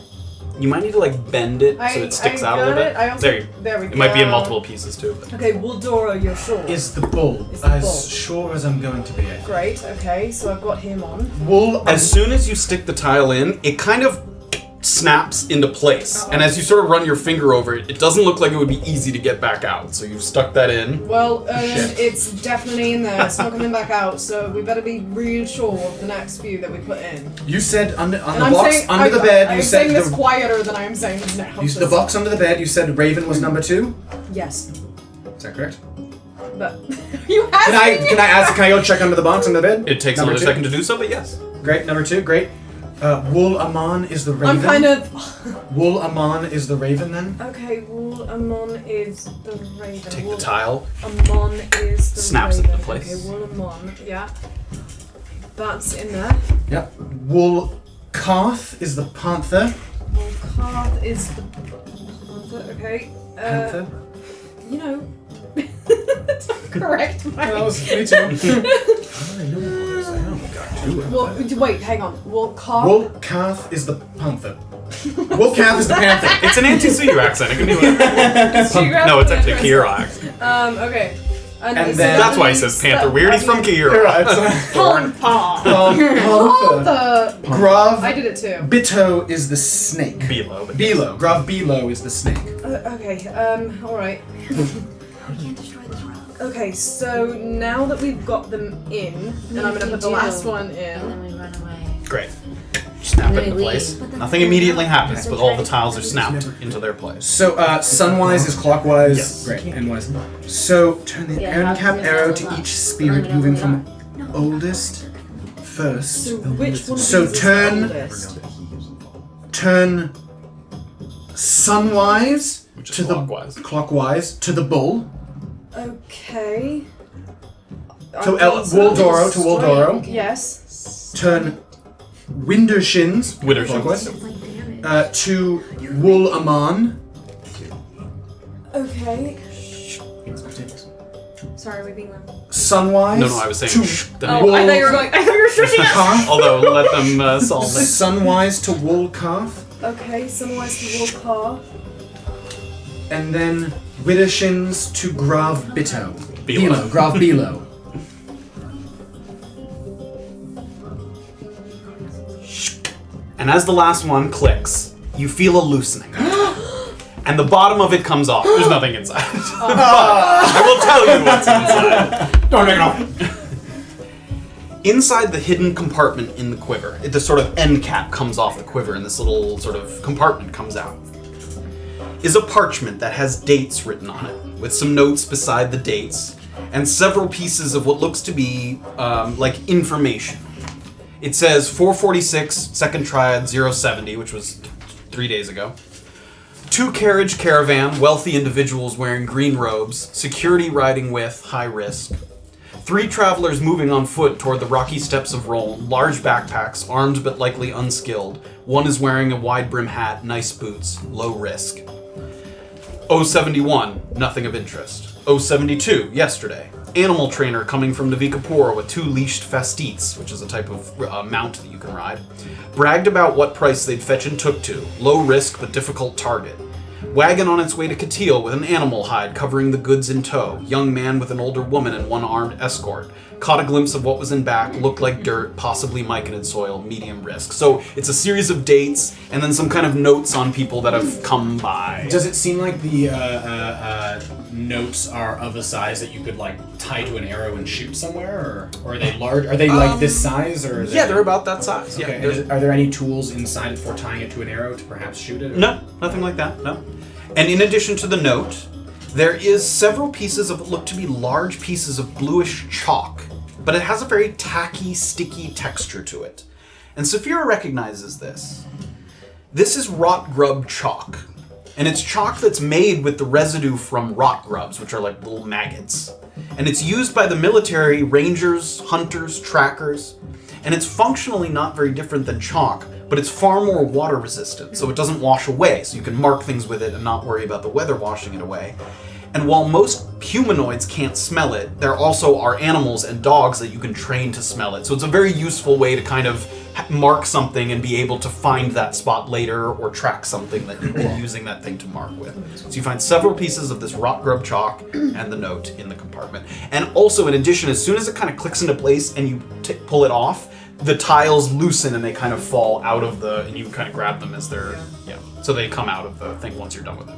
You might need to like bend it so it sticks out a little bit. There we go. It might be in multiple pieces too. But. Okay, Wuldora, you're sure. Is the bull Is the bull. as sure as I'm going to be? I think. Great, okay, so I've got him on. Wool. As soon as you stick the tile in, it kind of snaps into place. And as you sort of run your finger over it, it doesn't look like it would be easy to get back out. So you've stuck that in. Well, it's definitely in there. It's not coming back out, so we better be real sure of the next few that we put in. You said on the And I'm box saying, under the bed. I'm You said saying this quieter than I am saying this now. the box under the bed. You said Raven was number 2. Yes, Is that correct? but you have. Can I ask? Can I go check under the box under the bed? It takes Number another 2? second to do so, but yes. Great. Number 2. Great. Wool Amon is the Raven. I'm kind of. Wool Amon is the Raven then. Okay, Wool Amon is the Raven. Take the Wool tile. Amon is the Snaps Raven. into place. Okay, Wool Amon, yeah. That's in there. Yep. Wool Karth is the Panther. Wool Karth is the Panther, okay. Panther. You know. correct way. That was me too. Well, wait, hang on. Wolfcalf is the panther. Wolfcalf is the panther. It's an anti-Suyu accent. It can be whatever. No, it's actually Kira accent. Okay. And so then- That's why he says Panther. Weird, he's from Kira. Panther. Grav I did it too. Bito is the snake. Bilo. Bilo. Grav Bilo is the snake. Okay, alright. Okay, so now that we've got them in, and I'm gonna put the last one And in. then we run away. Great. Snap it into Really? place. Nothing immediately happens, but all the tiles are snapped into their place. So, sunwise is clockwise. Yes. Great. And wise. So, turn the cap arrow to each spirit moving from oldest first. So which one? So of these turn- is oldest? Turn sunwise Which is to clockwise to the bull. Okay. To Waldoro to Waldoro. Yes. Turn Windershins clockwise, to Wool Aman. Okay. Sorry, we're being loud. Sunwise. No, I was saying to shh. Oh, I thought you were going. I thought you were shushing us. Calf. Although, let them solve it. Sunwise to Wool Calf. Okay, sunwise to Wolfcar. And then Widdershins to Grav Bito. Bilo. Grav Bilo. And as the last one clicks, you feel a loosening. And the bottom of it comes off. There's nothing inside. But I will tell you what's inside. Don't take it off. Inside the hidden compartment in the quiver, the sort of end cap comes off the quiver and this little sort of compartment comes out, is a parchment that has dates written on it, with some notes beside the dates, and several pieces of what looks to be like information. It says 446, second triad 070, which was 3 days ago. 2-carriage caravan, wealthy individuals wearing green robes, security riding with, high risk. 3 travelers moving on foot toward the rocky steps of Rome, large backpacks, armed but likely unskilled. 1 is wearing a wide brim hat, nice boots, low risk. 071, nothing of interest. 072, yesterday. Animal trainer coming from Navikapur with 2 leashed fastites, which is a type of mount that you can ride. Bragged about what price they'd fetch and took to. Low risk but difficult target. Wagon on its way to Katil with an animal hide covering the goods in tow. Young man with an older woman and 1 armed escort. Caught a glimpse of what was in back, looked like dirt, possibly myconid soil, medium risk. So it's a series of dates and then some kind of notes on people that have come by. Does it seem like the notes are of a size that you could like tie to an arrow and shoot somewhere, or are they large? Are they like this size, or Yeah, they're about that size. Okay. Yeah, and are there any tools inside it for tying it to an arrow to perhaps shoot it? Or? No, nothing like that, no. And in addition to the note, there is several pieces of what look to be large pieces of bluish chalk, but it has a very tacky, sticky texture to it. And Safira recognizes this. This is rot grub chalk, and it's chalk that's made with the residue from rot grubs, which are like little maggots. And it's used by the military, rangers, hunters, trackers, and it's functionally not very different than chalk, but it's far more water resistant, so it doesn't wash away, so you can mark things with it and not worry about the weather washing it away. And while most humanoids can't smell it, there also are animals and dogs that you can train to smell it. So it's a very useful way to kind of mark something and be able to find that spot later or track something that you're using that thing to mark with. So you find several pieces of this rot grub chalk and the note in the compartment. And also, in addition, as soon as it kind of clicks into place and you pull it off, the tiles loosen and they kind of fall out of and you kind of grab them as they're, so they come out of the thing once you're done with it.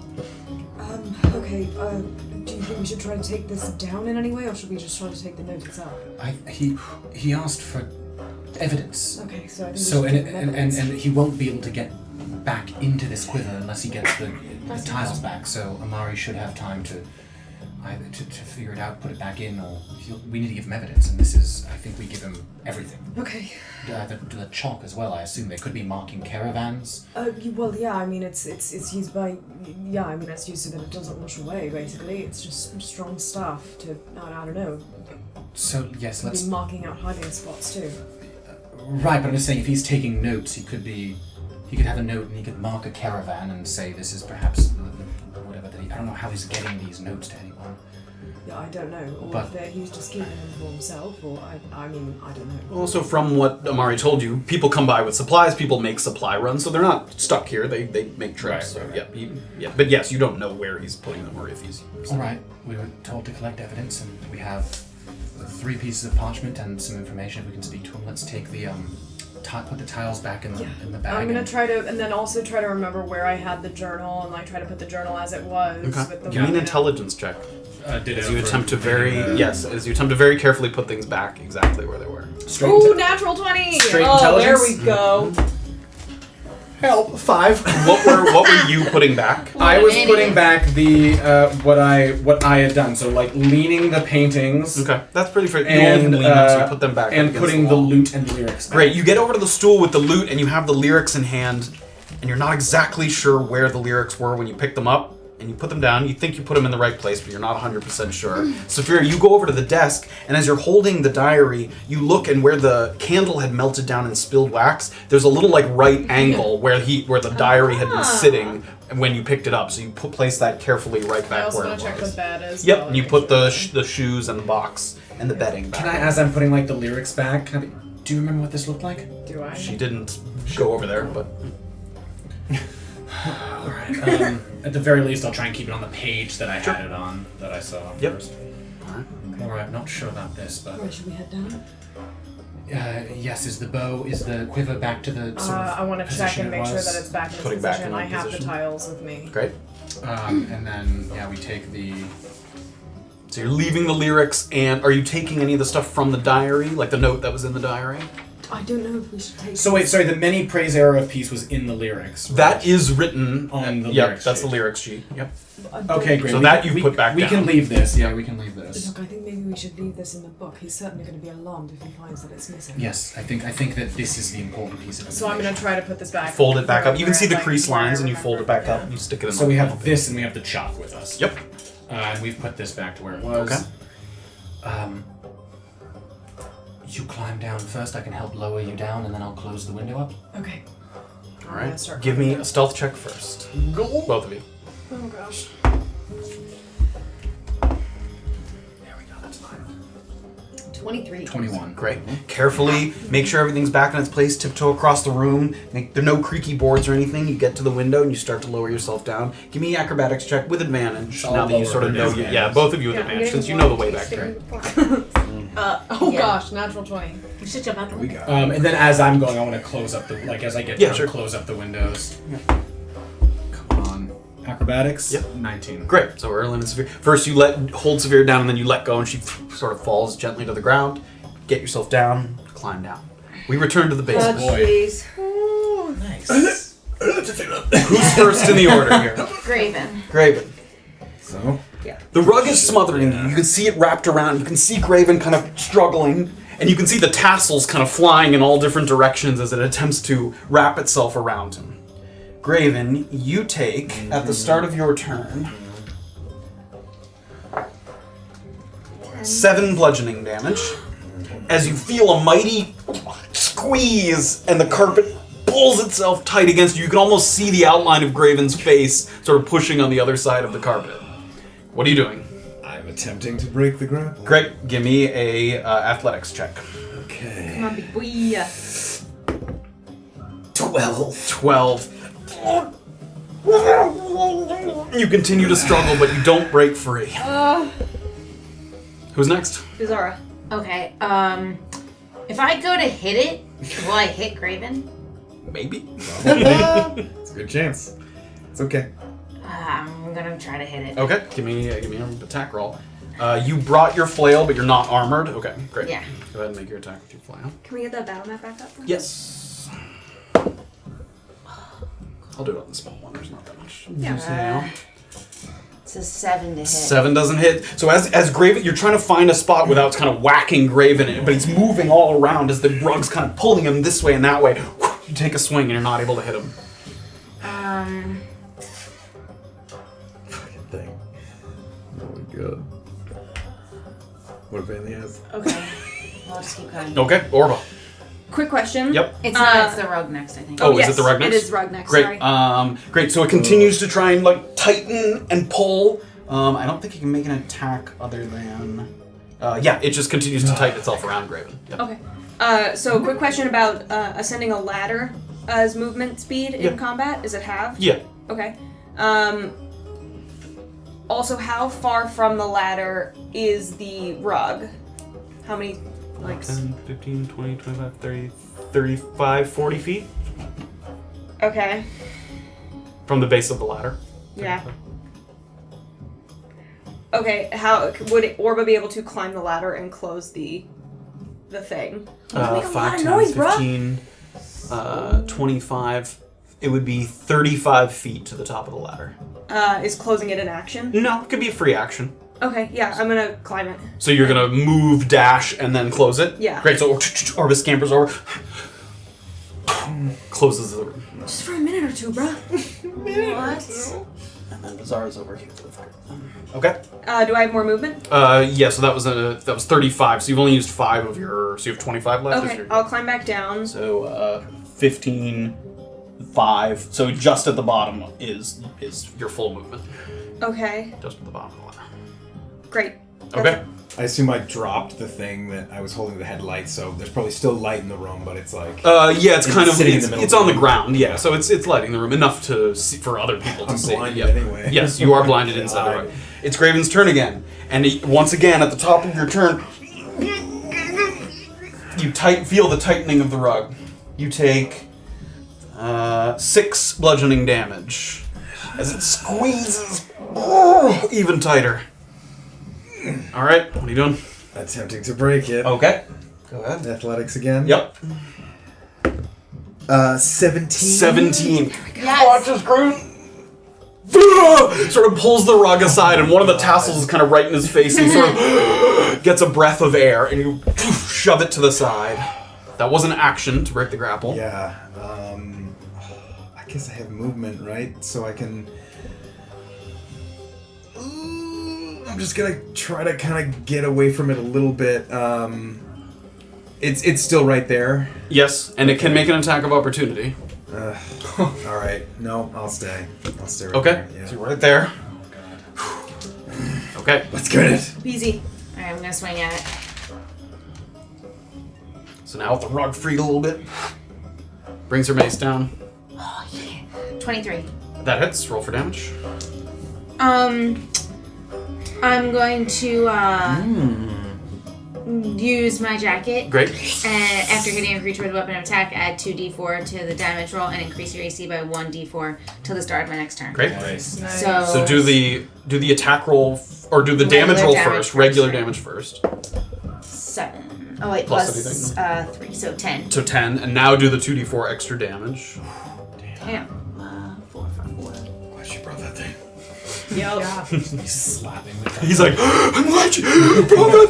Okay, do you think we should try to take this down in any way, or should we just try to take the note itself? He asked for evidence. Okay, so I think So we should take and evidence. he won't be able to get back into this quiver unless he gets the tiles back. So Amari should have time to either to figure it out, put it back in, or we need to give him evidence. And this is, I think, we give him everything. Okay. The chalk as well. I assume they could be marking caravans. Well, yeah. I mean, it's used by. Yeah, I mean, it's used so that it doesn't wash away. Basically, it's just strong stuff to. I don't know. So yes, let's. Be marking out hiding spots too. Right, but I'm just saying, if he's taking notes, he could have a note and he could mark a caravan and say this is perhaps whatever. I don't know how he's getting these notes to anyone. Yeah, I don't know. Or But- if he's just keeping them for himself, or I mean, I don't know. Also, from what Amari told you, people come by with supplies, people make supply runs, so they're not stuck here, they make trips. Right, So, right. yeah. But yes, you don't know where he's putting them or if he's... Alright, we were told to collect evidence, and we have 3 pieces of parchment and some information if we can speak to him. Let's take the, put the tiles back in the bag. I'm gonna try to, and then also try to remember where I had the journal, and like try to put the journal as it was. Okay. With the Give me an one- intelligence check. Did As you attempt to as you attempt to very carefully put things back exactly where they were. Ooh, natural 20! Straight oh, there intelligence? we go. Help! 5. What were you putting back? I was putting back the what I had done, so like leaning the paintings. Okay, that's pretty fair. You And, only lean them, so you put them back. and up against putting the the wall. loot and lyrics back. Great. You get over to the stool with the loot, and you have the lyrics in hand, and you're not exactly sure where the lyrics were when you pick them up, and you put them down. You think you put them in the right place, but you're not 100% sure. Safira, you go over to the desk, and as you're holding the diary, you look, and where the candle had melted down and spilled wax, there's a little like right angle where the diary had been sitting when you picked it up. So you place that carefully right I back also where want it to check the was. bed as Yep, well. and you put the shoes and the box and the bedding back. Can I, as I'm putting like the lyrics back, do you remember what this looked like? Do I? She didn't go over there, but Alright. At the very least, I'll try and keep it on the page that I had it on, that I saw Yep. first. Alright, I'm not sure about this, but... Where should we head down? Yes, is the quiver back to the sort of I want to check position and it make sure was? that it's back in its Putting back position. in I the have position. the tiles with me. great. And then, we take the... So you're leaving the lyrics, and are you taking any of the stuff from the diary, like the note that was in the diary? I don't know if we should take. So wait, sorry, the many praise era piece was in the lyrics. Right? That is written On the Yep, lyrics that's the sheet. lyrics sheet. Yep. Okay, great. So We that can- you put back We down. can leave this. Yeah, we can leave this. Look, I think maybe we should leave this in the book. He's certainly going to be alarmed if he finds that it's missing. Yes, I think that this is the important piece of So I'm going information. to try to put this back. Fold it back up. You can where see the like, crease where I lines, and you fold it back remember, up, and you stick it in. So the we have envelope. this, and we have the chalk with us. Yep. And we've put this back to where it was. Okay. You climb down first. I can help lower you down, and then I'll close the window up. Okay. All I'm gonna right. start Give me climbing a stealth check first. Go. Both of you. Oh gosh. There we go. That's fine. 23. 21. Great. Carefully make sure everything's back in its place. Tiptoe across the room. There are no creaky boards or anything. You get to the window and you start to lower yourself down. Give me an acrobatics check with advantage. I'll now that you lower sort of with know. advantage. Yeah, both of you with Yeah, I'm advantage getting since you know the one way taste back in there. the pot. Oh Yeah. gosh, natural 20. You should jump out the window. And then as I'm going, I want to close up the as I get Yeah, down, sure. close up the windows. Come on. Acrobatics. Yep. 19. Great. So Erland and Safira. First, you hold Safira down, and then you let go, and she sort of falls gently to the ground. Get yourself down. Climb down. We return to the base. Oh, boy. jeez. Nice. Who's first in the order here? Graven. Graven. So, The rug is smothering you. You can see it wrapped around. You can see Graven kind of struggling, and you can see the tassels kind of flying in all different directions as it attempts to wrap itself around him. Graven, you take, at the start of your turn, 7 bludgeoning damage as you feel a mighty squeeze and the carpet pulls itself tight against you. You can almost see the outline of Graven's face sort of pushing on the other side of the carpet. What are you doing? I'm attempting to break the grapple. Great. Give me a athletics check. Okay. Come on, big boy. 12. You continue to struggle, but you don't break free. Who's next? Beezaura. Okay, if I go to hit it, will I hit Graven? Maybe. It's a good chance. It's okay. I'm gonna try to hit it. Okay. Give me an attack roll. You brought your flail, but you're not armored. Okay, great. Yeah. Go ahead and make your attack with your flail. Can we get that battle map back up? Yes. I'll do it on the small one. There's not that much. Yeah. It's a 7 to hit. 7 doesn't hit. So as Graven, you're trying to find a spot without kind of whacking Graven in it, but he's moving all around as the rug's kind of pulling him this way and that way. You take a swing and you're not able to hit him. Fucking thing. Oh my god. What if anything has? Okay. I'll just keep going. Okay, Orba. Quick question. Yep. It's not, it's the rug next, I think. Oh, yes, is it the rug next? It is rug next. Great. Sorry. Great. So it continues to try and like tighten and pull, I don't think you can make an attack other than... yeah, it just continues to tighten itself around Graven. Yep. Okay. So, quick question about ascending a ladder as movement speed in combat. Is it halved? Yeah. Okay. Also, how far from the ladder is the rug? How many, like... 10, 15, 20, 25, 30, 35, 40 feet? Okay. From the base of the ladder. Yeah. Okay, how would Orba be able to climb the ladder and close the thing? Make a 5, lot of 10, noise, 15, 25. It would be 35 feet to the top of the ladder. Is closing it an action? No, it could be a free action. Okay, yeah, I'm gonna climb it. So you're gonna move, dash, and then close it? Yeah. Great, so Orba scampers over. Closes the... Just for a minute or two, bruh. What? And then Beezaura's over here with her. Okay. Do I have more movement? Yeah, so that was 35, so you've only used 5 of your... So you have 25 left? Okay, I'll climb back down. So, 15, 5. So just at the bottom is your full movement. Okay, Just at the bottom of the ladder. great. Okay. I assume I dropped the thing that I was holding the headlight, so there's probably still light in the room, but it's like... Yeah, it's kind of... sitting in the middle It's of on the the room. ground, yeah. So it's lighting the room enough to see, for other people to I'm see. blinded Yep. anyway. Yes, you are blinded inside the room. It's Graven's turn again. And once again, at the top of your turn, you feel the tightening of the rug. You take 6 bludgeoning damage as it squeezes even tighter. All right, what are you doing? Attempting to break it. Okay, go ahead. Athletics again. Yep. 17. 17. Yes. Watches Graven. Sort of pulls the rug aside, and one of the tassels is kind of right in his face, and he sort of gets a breath of air, and you shove it to the side. That was an action to break the grapple. Yeah. I guess I have movement, right? So I can... I'm just gonna try to kind of get away from it a little bit. It's still right there. Yes, and it can make an attack of opportunity. All right. No, I'll stay. I'll stay right Okay, there. Yeah. so you're right there. Okay. Let's get it. Easy. Alright, I'm gonna swing at it. So now with the rug freed a little bit, brings her mace down. Oh, yeah. 23. That hits. Roll for damage. I'm going to use my jacket. Great. And after hitting a creature with a weapon of attack, add 2d4 to the damage roll and increase your AC by 1d4 till the start of my next turn. Great. Nice. So do the attack roll or do the damage Regular roll damage first. first, Regular right. damage first. 7. Oh wait, Plus plus 3, so 10. So 10, and now do the 2d4 extra damage. Damn. 4 for 4. Glad she brought that thing. Yep. He's slapping the He's like, I'm glad you brought that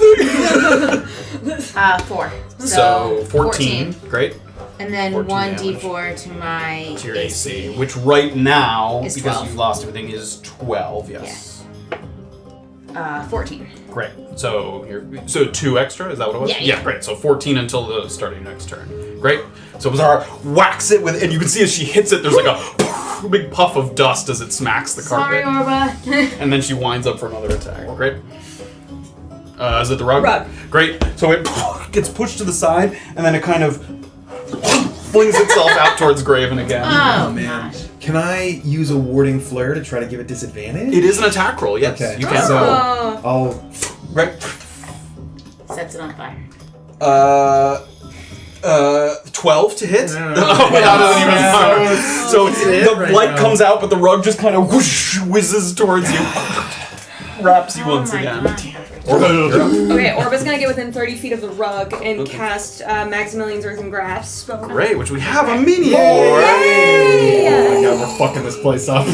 thing. 4. So 14. Great. And then 14 1d4 to my To your AC, which right now, Is because 12. you lost everything, is 12. Yes. 14. Great. So 2 extra. Is that what it was? Yeah. Great. So 14 until the start of your next turn. Great. So Beezaura whacks it with, and you can see as she hits it, there's like a big puff of dust as it smacks the Sorry, carpet. Orba. And then she winds up for another attack. Great. Is it the rug? Rug. Great. So it gets pushed to the side, and then it kind of flings itself out towards Graven again. Oh, man. gosh. Can I use a warding flare to try to give it disadvantage? It is an attack roll, yes. Okay. You can. So Oh. I'll... Great. Sets it on fire. 12 to hit? No. Oh, that doesn't even fire. So it the right light now. comes out, but the rug just kind of whoosh, whizzes towards you. Wraps you once my again. God. Okay, Orba's gonna get within 30 feet of the rug and cast Maximilian's Earthen Grasp. Great, which we have a mini for. Oh my god, we're fucking this place up.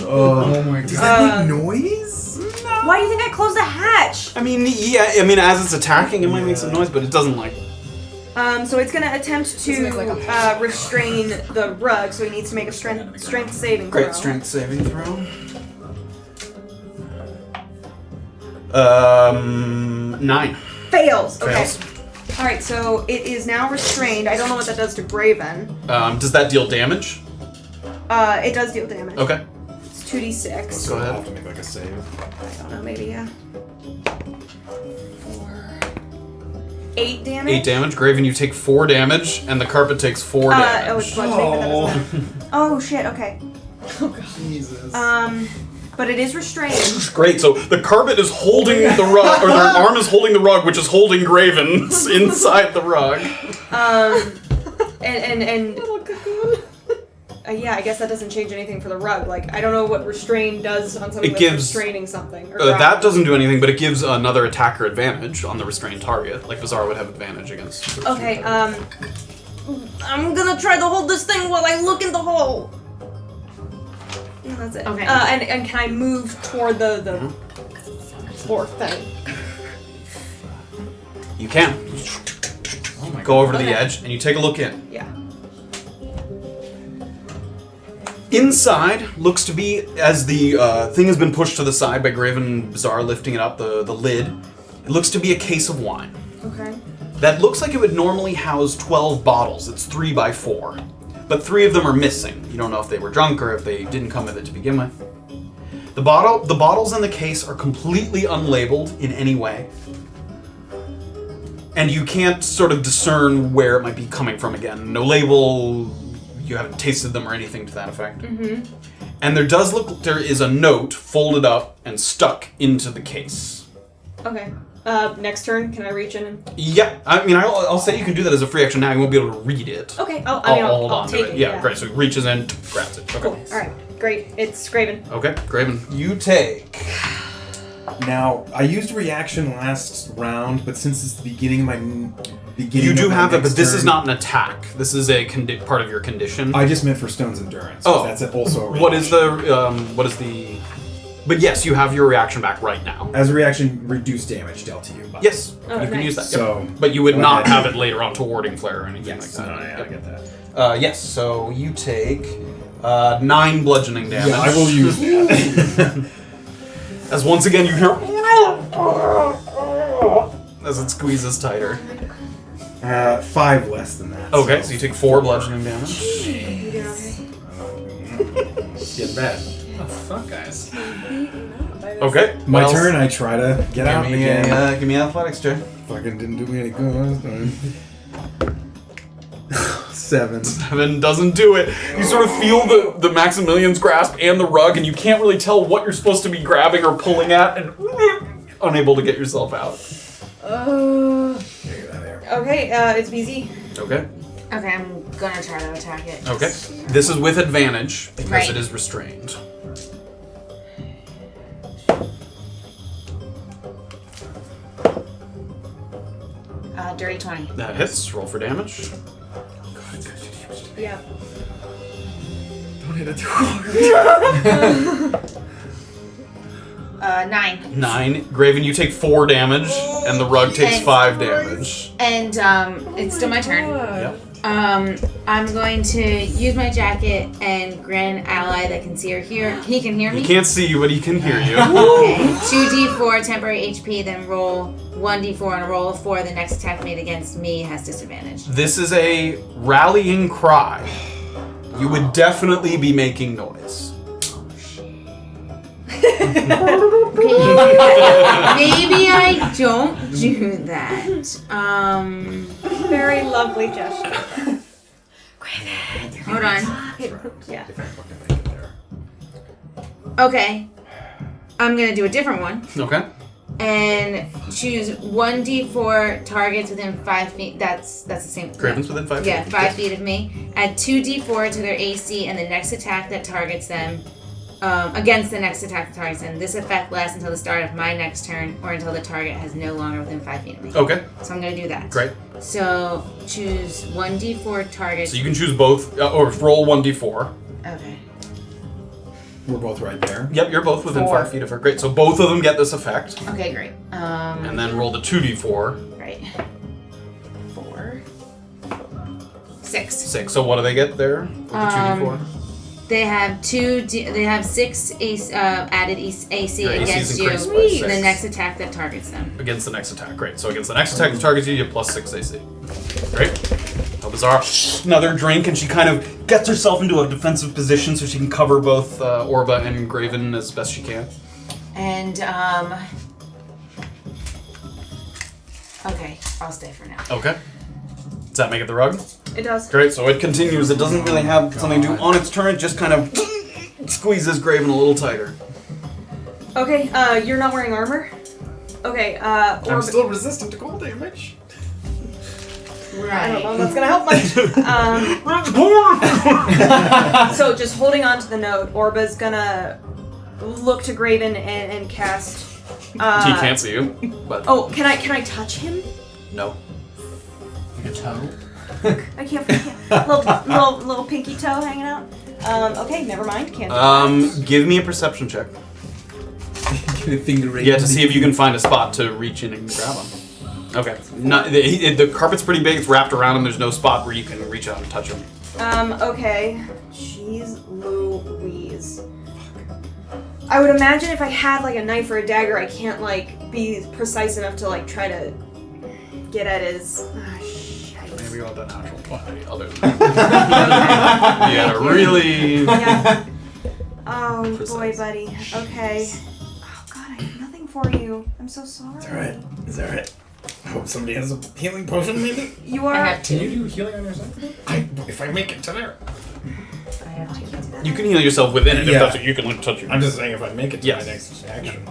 Oh my god. Does that make noise? Why do you think I closed the hatch? I mean, yeah, as it's attacking, it might make some noise, but it doesn't like... So it's gonna attempt to Doesn't look like restrain the rug, so he needs to make a strength saving throw. Great strength saving throw. 9. Fails. Okay. Fails. All right, so it is now restrained. I don't know what that does to Graven. Does that deal damage? It does deal damage. Okay. It's 2d6. So Go ahead. I'll have to make like a save. I don't know, maybe, yeah. 8 damage? 8 damage. Graven, you take 4 damage, and the carpet takes 4 damage. Oh, it's bludgeoning, but that doesn't. Oh, shit, okay. Jesus. But it is restrained. Great, so the carpet is holding the rug, or their arm is holding the rug, which is holding Graven inside the rug. Yeah, I guess that doesn't change anything for the rug. Like, I don't know what restrain does on something It that's gives- restraining something. Or That doesn't do anything, but it gives another attacker advantage on the restrained target. Like Beezaura would have advantage against. Okay, I'm gonna try to hold this thing while I look in the hole. And that's it. Okay. And can I move toward the floor thing? You can. Oh my Go over to the Okay. edge, and you take a look in. Yeah. Inside looks to be, as the thing has been pushed to the side by Graven and Beezaura lifting it up, the lid, it looks to be a case of wine. Okay. That looks like it would normally house 12 bottles. It's 3 by 4. But 3 of them are missing. You don't know if they were drunk or if they didn't come with it to begin with. The bottles in the case are completely unlabeled in any way. And you can't sort of discern where it might be coming from again. No label, you haven't tasted them or anything to that effect. Mm-hmm. And there is a note folded up and stuck into the case. Okay. Next turn, can I reach in and... Yeah, I mean, I'll say you can do that as a free action now. You won't be able to read it. Okay, I'll hold I'll on to take it. it. Yeah, great. So he reaches in, grabs it. Okay. Cool. Alright, great. It's Graven. Okay, Graven, you take. Now, I used reaction last round, but since it's the beginning of my You do of my have it, but next this is turn, not an attack. This is a part of your condition. I just meant for Stone's endurance. Oh. That's also a reaction. What is the? But yes, you have your reaction back right now. As a reaction, reduce damage dealt to you. By Yes, Oh, you can nice. use that. So, Yep. But you would go not ahead. have it later on to warding flare or anything Yes, like that. no, yeah, I Yep. get that. Yes, so you take 9 bludgeoning damage. Yeah, I will use that. As once again you hear as it squeezes tighter. 5 less than that. Okay, so you take 4 bludgeoning damage. You doing okay? It's getting bad. Oh, fuck, guys. Okay, My what else? turn, I try to get out Give me, again. give me athletics, Jay. Fucking didn't do me any good last time. 7. 7 doesn't do it. You sort of feel the Maximilian's grasp and the rug, and you can't really tell what you're supposed to be grabbing or pulling at, and unable to get yourself out. Okay, it's BZ. Okay. Okay, I'm gonna try to attack it. Okay. This is with advantage because Right. it is restrained. Dirty 20. That hits. Roll for damage. Yeah. Don't hit it too hard. 9. 9. Graven, you take 4 damage, and the rug takes And- 5 damage. And it's still my turn. Yep. I'm going to use my jacket and grant an ally that can see or hear. He can hear me. He can't see you, but he can hear you. Okay. 2d4 temporary HP, then roll 1d4 on a roll of 4. The next attack made against me has disadvantage. This is a rallying cry. You would definitely be making noise. Maybe I don't do that. Very lovely gesture. Hold on. Yeah. Okay. I'm gonna do a different one Okay. and choose 1d4 targets within 5 feet. That's the same. Graven's within 5 Yeah, feet. 5 feet of me. Add 2d4 to their AC, and the next attack that targets them, against the next attack that targets them. This effect lasts until the start of my next turn, or until the target has no longer within 5 feet of me. Okay. So I'm gonna do that. Great. So choose 1d4 targets. So you can choose both, or roll 1d4. Okay. We're both right there. Yep, you're both within 4. 5 feet of her. Great. So both of them get this effect. Okay, great. And then roll the 2d4. Right. 4. 6. 6. So what do they get there with the 2d4? They have 6 added AC Your AC is against you. increased by The 6. next attack that targets them. Against the next attack. Great. So against the next attack that targets you, you have plus 6 AC. Great. So Beezaura, another drink, and she kind of gets herself into a defensive position so she can cover both Orba and Graven as best she can. And, okay, I'll stay for now. Okay. Does that make it the rug? It does. Great, so it continues. It doesn't really have something to do on its turn, it just kind of squeezes Graven a little tighter. Okay, you're not wearing armor? Okay, I'm still resistant to cold damage. I don't know if that's gonna help much. So just holding on to the note, Orba's gonna look to Graven and cast. He can't see you, but Oh, can I touch him? no. Your toe? I can't. Little pinky toe hanging out. Okay, never mind. Can't. Give me a perception check. Yeah, to see if you can find a spot to reach in and grab him. Okay. The carpet's pretty big. It's wrapped around him. There's no spot where you can reach out and touch him. Okay. Jeez Louise. I would imagine if I had like a knife or a dagger, I can't like be precise enough to like try to get at his. Maybe you want the natural 20 other than that. Yeah, really. Yeah. Oh Precise. boy, buddy. Okay. Oh god, I have nothing for you. I'm so sorry. It's alright. It's alright. I hope somebody has a healing potion, maybe? You are. I have Can two. you do healing on yourself? If I make it to there. I have two. You can heal yourself within it if Yeah. that's what you can like, touch your. I'm just saying if I make it to Yes. my next action,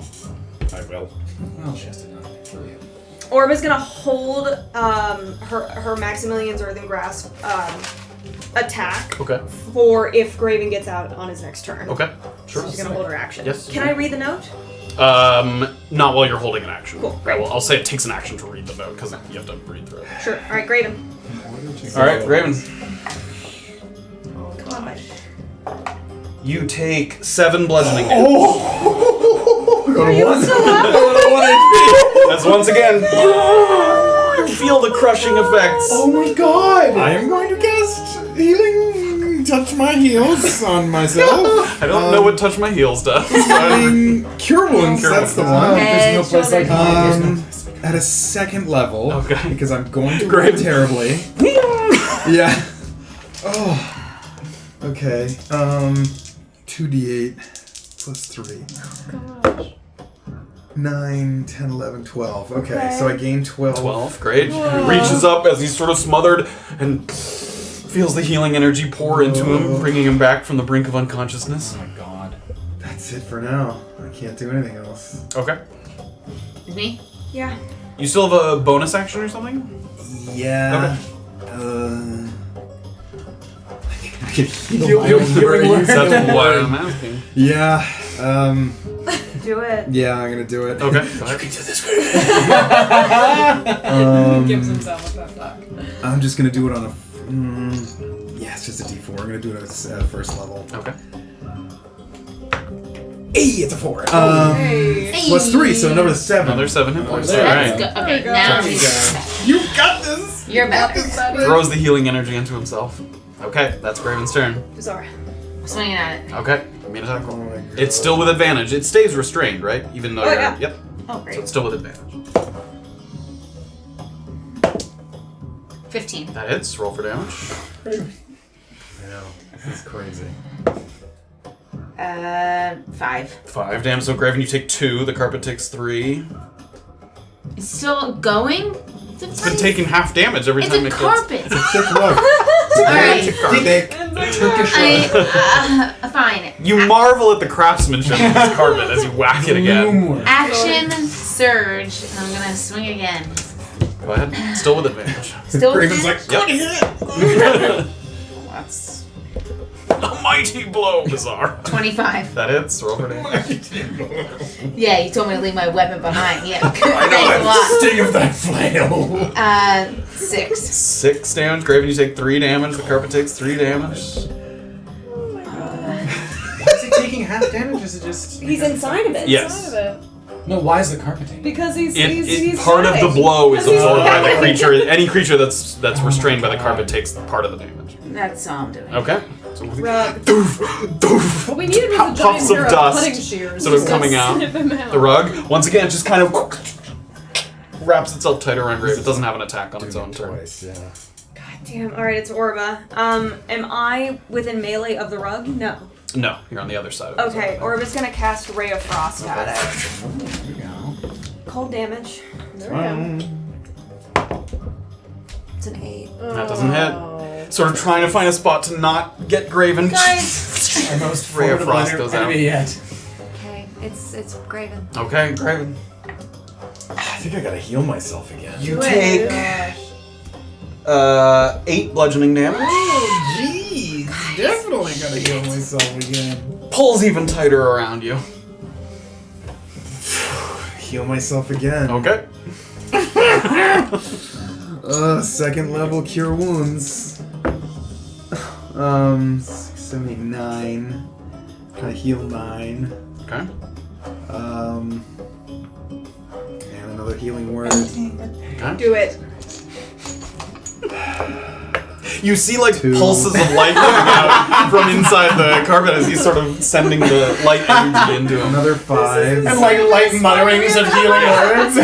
I will. Well, she has to know. Orba's gonna hold her Maximilian's Earthen Grasp attack Okay. for if Graven gets out on his next turn. Okay. Sure. She's gonna hold her action. Yes. Can I read the note? Not while you're holding an action. Cool, great. Well, I'll say it takes an action to read the note because you have to read through it. Sure. All right, Graven. All right, Graven. Come on, buddy. You take 7 bludgeoning damage. Are you still up? That's once again. You feel the crushing effects. Oh my god! I am going to cast healing touch my heels on myself. I don't know what touch my heels does. Cure wounds, Cure that's the wounds. one. Head, There's no place like shoulders. at a second level. Okay. Because I'm going to Great. roll terribly. Yeah. Oh. Okay. 2d8 plus 3. Gosh. 9, 10, 11, 12. Okay, so I gain 12. 12, great. He reaches up as he's sort of smothered and feels the healing energy pour into him, bringing him back from the brink of unconsciousness. Oh my god. That's it for now. I can't do anything else. Okay. Me? Yeah. You still have a bonus action or something? Yeah. I can heal That's why I'm asking. Yeah. Do it. Yeah, I'm gonna do it. Okay. Go ahead. Gives himself a pep talk. I'm just gonna do it on a. Yeah, it's just a D4. I'm gonna do it at first level. Okay. Hey, it's a 4. Hey. Plus 3, so another 7. Another 7 hit points. There. Alright. Let's go. Okay, There now you You got this. you're better. Throws the healing energy into himself. Okay, that's Graven's turn. Bizarre. Swinging at it. Okay, give me an attack roll. Oh my God. It's still with advantage. It stays restrained, right? Even though Oh, you're. yeah. Yep. Oh, So great. it's still with advantage. 15. That hits. Roll for damage. I know. This is crazy. 5. 5 damage. So Graven, you take 2. The carpet takes 3. It's still going? It's been taking half damage every It's time a it carpet. Thick rug. Alright. Thick Turkish rug. Fine. You marvel at the craftsmanship of this carpet as you whack it again. Action surge. I'm gonna swing again. Go ahead. Still with advantage. Still with Graven's like, advantage? Yep. That's A mighty blow, Bizarre. 25. That hits. Roll for damage. Yeah, you told me to leave my weapon behind. Yeah. I Thanks a know, lot. sting of that flail. 6. 6 damage. Graven, you take 3 damage. The carpet takes 3 damage. Why is he taking half damage? Is it just. He's inside of it. Yes. Side of it. No, why is the carpet taking? Because he's Part of the static. blow is Because he's absorbed by the static. creature. Any creature that's restrained by the carpet takes part of the damage. That's all I'm doing. Okay. So Rug. What we needed was a Puffs giant of pair of dust cutting shears. sort of just coming to out. snip him out. the rug once again just kind of wraps itself tight around Graven. It doesn't have an attack on its own turn. Twice, yeah. God Damn. All right, it's Orba. Am I within melee of the rug? No. No, you're on the other side of it. Okay, Orba's gonna cast Ray of Frost at it. There we go. Cold damage. It's an 8. That doesn't hit. Sort of trying to find a spot to not get Graven. Guys. Our most Ray of formidable Frost goes out. enemy yet. Okay, it's Graven. Okay, Graven. I think I gotta heal myself again. You take 8 bludgeoning damage. Oh, jeez. Definitely gonna heal myself again. Pulls even tighter around you. Heal myself again. Okay. Second level cure wounds. 679. Gonna heal 9. Okay. And another healing word. Okay. Do it. You see like 2. pulses of light coming out from inside the carpet as he's sort of sending the light energy into him. Another 5. And like light mutterings of healing words.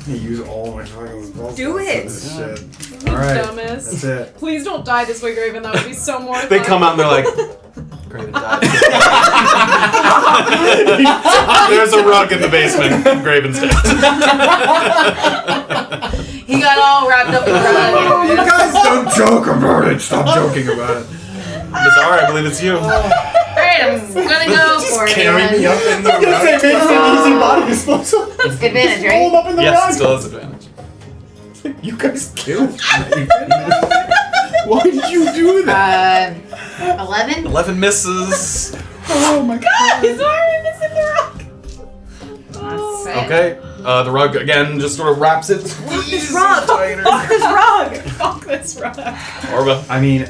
I use all my fucking spells. Do it. This shit. Alright. Dumbest. That's it. Please don't die this way, Graven. That would be so mortifying. They come out and they're like, Graven died. There's a rug in the basement. Graven's dead. He got all wrapped up in the rug. You guys don't joke about it. Stop joking about it. Beezaura, I believe it's you. Alright, I'm gonna go for it. Carry me up in the rug. It makes an easy body disposal. Advantage, Roll him right? up in the Yes, rug. it still has advantage. You guys killed me. Why did you do that? 11? 11 misses. Oh my god. Guys, why are we missing the rug? That's it. Okay. The rug again just sort of wraps it. Fuck this rug! Fuck this rug! Fuck this rug. Orba. I mean,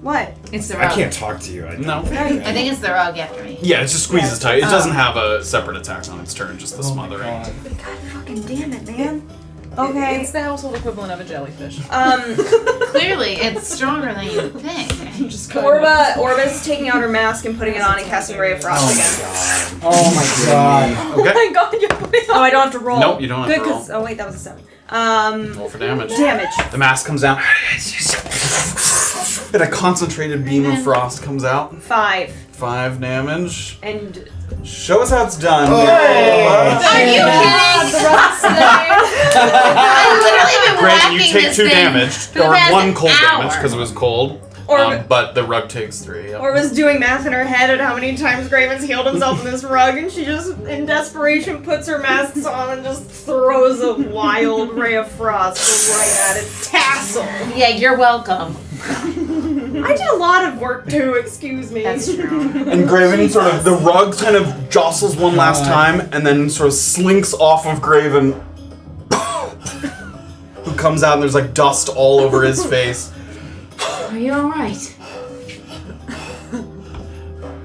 What? It's the I rug. can't talk to you. No. I think it's the rug after me. Yeah, it just squeezes tight. It doesn't have a separate attack on its turn, just the smothering. God fucking damn it, man. Okay. It's the household equivalent of a jellyfish. Clearly, it's stronger than you think. Just kind of- Orba's taking out her mask and putting it on and casting Ray of Frost again. Oh my god. Oh Okay. my god, you're putting Oh, I don't have to roll. Nope, you don't have Good, to roll. 'cause- oh wait, that was a 7. Roll for damage. Damage. The mask comes out. And a concentrated beam of frost comes out. 5. 5 damage. And Show us how it's done. Are you kidding? I've literally been Granted, you whacking take this 2 thing damage, for the or past 1 cold hour. damage because it was cold. But the rug takes 3. Yep. Orba's doing math in her head at how many times Graven's healed himself in this rug, and she just, in desperation, puts her masks on and just throws a wild Ray of Frost right at its tassel. Yeah, you're welcome. I did a lot of work too, excuse me. That's true. And Graven sort of, the rug kind of jostles one last time and then sort of slinks off of Graven, who comes out and there's like dust all over his face. Are you alright?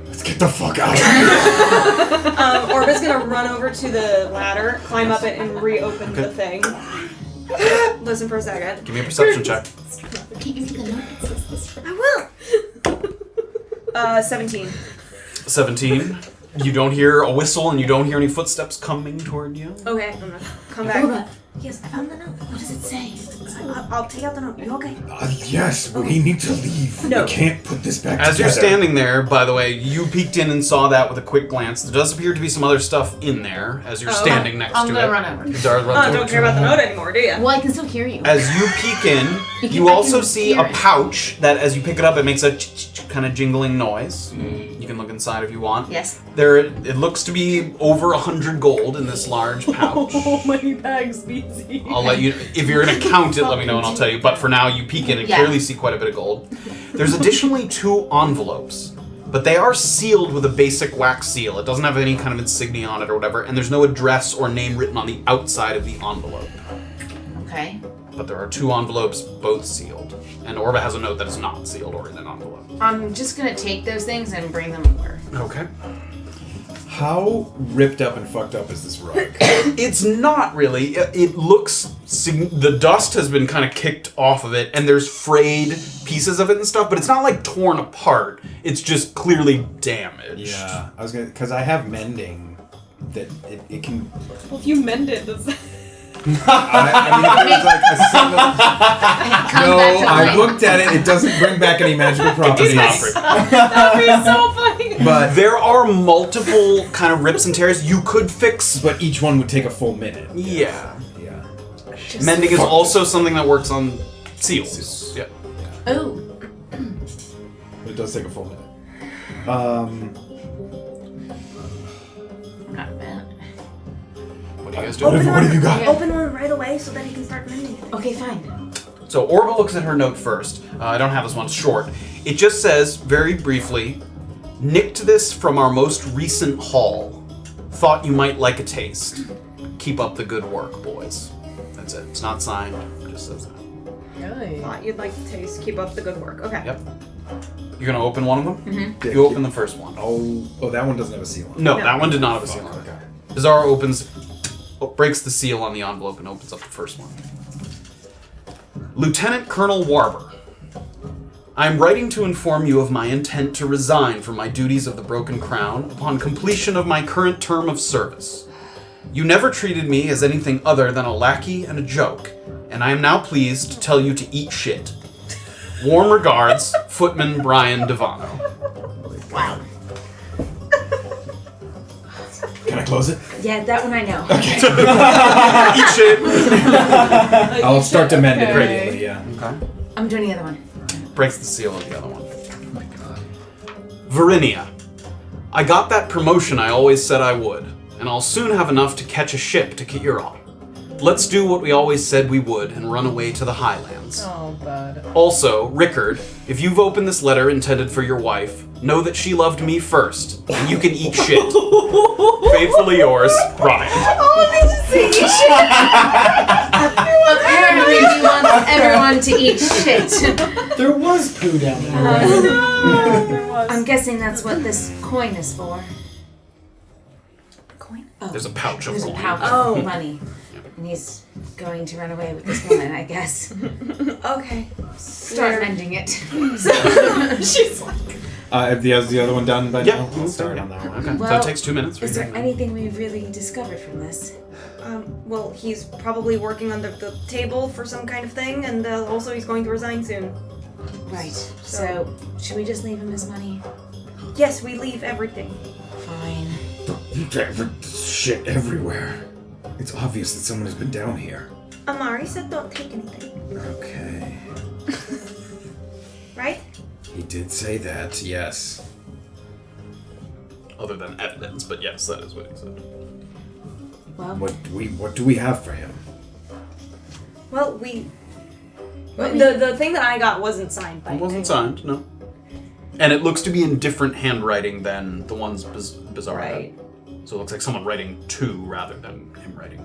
Let's get the fuck out of here. Orba's gonna run over to the ladder, climb up it, and reopen the thing. Listen for a second. Give me a perception check. Can you see the note that says this? I will! 17. 17. You don't hear a whistle and you don't hear any footsteps coming toward you. Okay, I'm gonna come back. Orba. Yes, I found the note. What does it say? I'll take out the note. You okay? Yes, but we need to leave. No. We can't put this back As together. you're standing there, by the way, you peeked in and saw that with a quick glance. There does appear to be some other stuff in there as you're standing next I'm to gonna it. run over. Dara runs over Don't to care it. about the note anymore, do you? Well, I can still hear you. As you peek in, You you can- I also can see hear a it. pouch that, as you pick it up, it makes a kind of jingling noise. You can look inside if you want. Yes. There, it looks to be over 100 gold in this large pouch. Oh, many bags, BZ. I'll let you, if you're gonna count it, let me know and I'll tell you. But for now, you peek in and Yeah. clearly see quite a bit of gold. There's additionally 2 envelopes, but they are sealed with a basic wax seal. It doesn't have any kind of insignia on it or whatever, and there's no address or name written on the outside of the envelope. Okay. But there are 2 envelopes, both sealed. And Orba has a note that is not sealed or in an envelope. I'm just gonna take those things and bring them over. Okay. How ripped up and fucked up is this rug? It's not really. It looks... The dust has been kind of kicked off of it, and there's frayed pieces of it and stuff, but it's not like torn apart. It's just clearly damaged. Yeah, I was gonna, because I have mending that it can. Well, if you mend it, does that... I mean, if it was like a single... No, I looked at it. It doesn't bring back any magical properties. That'd be so funny. But there are multiple kind of rips and tears you could fix. But each one would take a full minute. Yeah. Mending is also something that works on seals. Yeah. Oh. But it does take a full minute. Not bad. What do you guys do? What have you got? Open one right away so that he can start mending it. Okay, fine. So Orba looks at her note first. I don't have this one. It's short. It just says, very briefly, nicked this from our most recent haul. Thought you might like a taste. Keep up the good work, boys. That's it. It's not signed. It just says that. Really? Thought you'd like to taste. Keep up the good work. Okay. Yep. You're gonna open one of them? Mm-hmm. You open the first one. Oh, that one doesn't have a seal on it. No, that one did not have a seal on it. Okay. Beezaura breaks the seal on the envelope and opens up the first one. Lieutenant Colonel Warber, I am writing to inform you of my intent to resign from my duties of the Broken Crown upon completion of my current term of service. You never treated me as anything other than a lackey and a joke, and I am now pleased to tell you to eat shit. Warm regards, Footman Brian Devano. Wow. Can I close it? Yeah, that one I know. Eat shit. I'll start to mend it Okay. immediately, yeah. Okay. I'm doing the other one. Breaks the seal of the other one. Oh my god. Verinia, I got that promotion I always said I would, and I'll soon have enough to catch a ship to Ki'Ura. Let's do what we always said we would and run away to the Highlands. Oh, bud. Also, Rickard, if you've opened this letter intended for your wife, know that she loved me first, and you can eat shit. Faithfully yours, Brian. Oh, they just say eat shit. Apparently he wants everyone to eat shit. There was poo down there. I'm guessing that's what this coin is for. Coin? Oh. There's a pouch of There's coin. a pouch Oh. of money. And he's going to run away with this woman, I guess. Okay. Start mending it. She's like... Has the other one done by Yeah. now? I'll start on that one. Okay, so Well, it takes 2 minutes. Is there anything we've really discovered from this? Well, he's probably working on the table for some kind of thing, and also he's going to resign soon. Right. So, should we just leave him his money? Yes, we leave everything. Fine. Shit everywhere. It's obvious that someone has been down here. Amari said don't take anything. Okay. Right? He did say that, yes. Other than evidence, but yes, that is what he said. Well, What do we have for him? Well, the thing that I got wasn't signed by It wasn't anyone. signed, no. And it looks to be in different handwriting than the ones Beezaura Right. had. So it looks like someone writing to rather than him writing.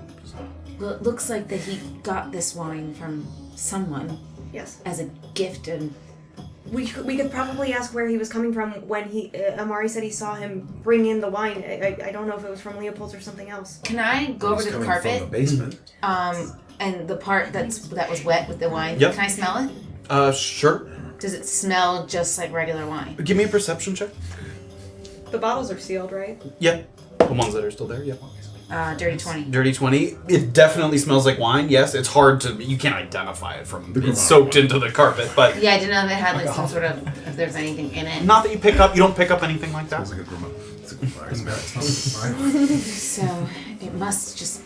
well, it looks like that he got this wine from someone Yes. as a gift, and We could probably ask where he was coming from when Amari said he saw him bring in the wine. I don't know if it was from Leopold's or something else. can I go over He's to the coming carpet? from the basement. And the part that was wet with the wine. Yep. Can I smell it? Sure. Does it smell just like regular wine? Give me a perception check. The bottles are sealed, right? Yeah. The ones that are still there, yeah. Dirty 20. Dirty 20. It definitely smells like wine, yes. It's hard to, you can't identify it from, The it's soaked into the carpet, but Yeah, I didn't know if it had like some sort of, if there's anything in it. not that you don't pick up anything like that. Smells like a grimoire. It's a grimoire. So it must just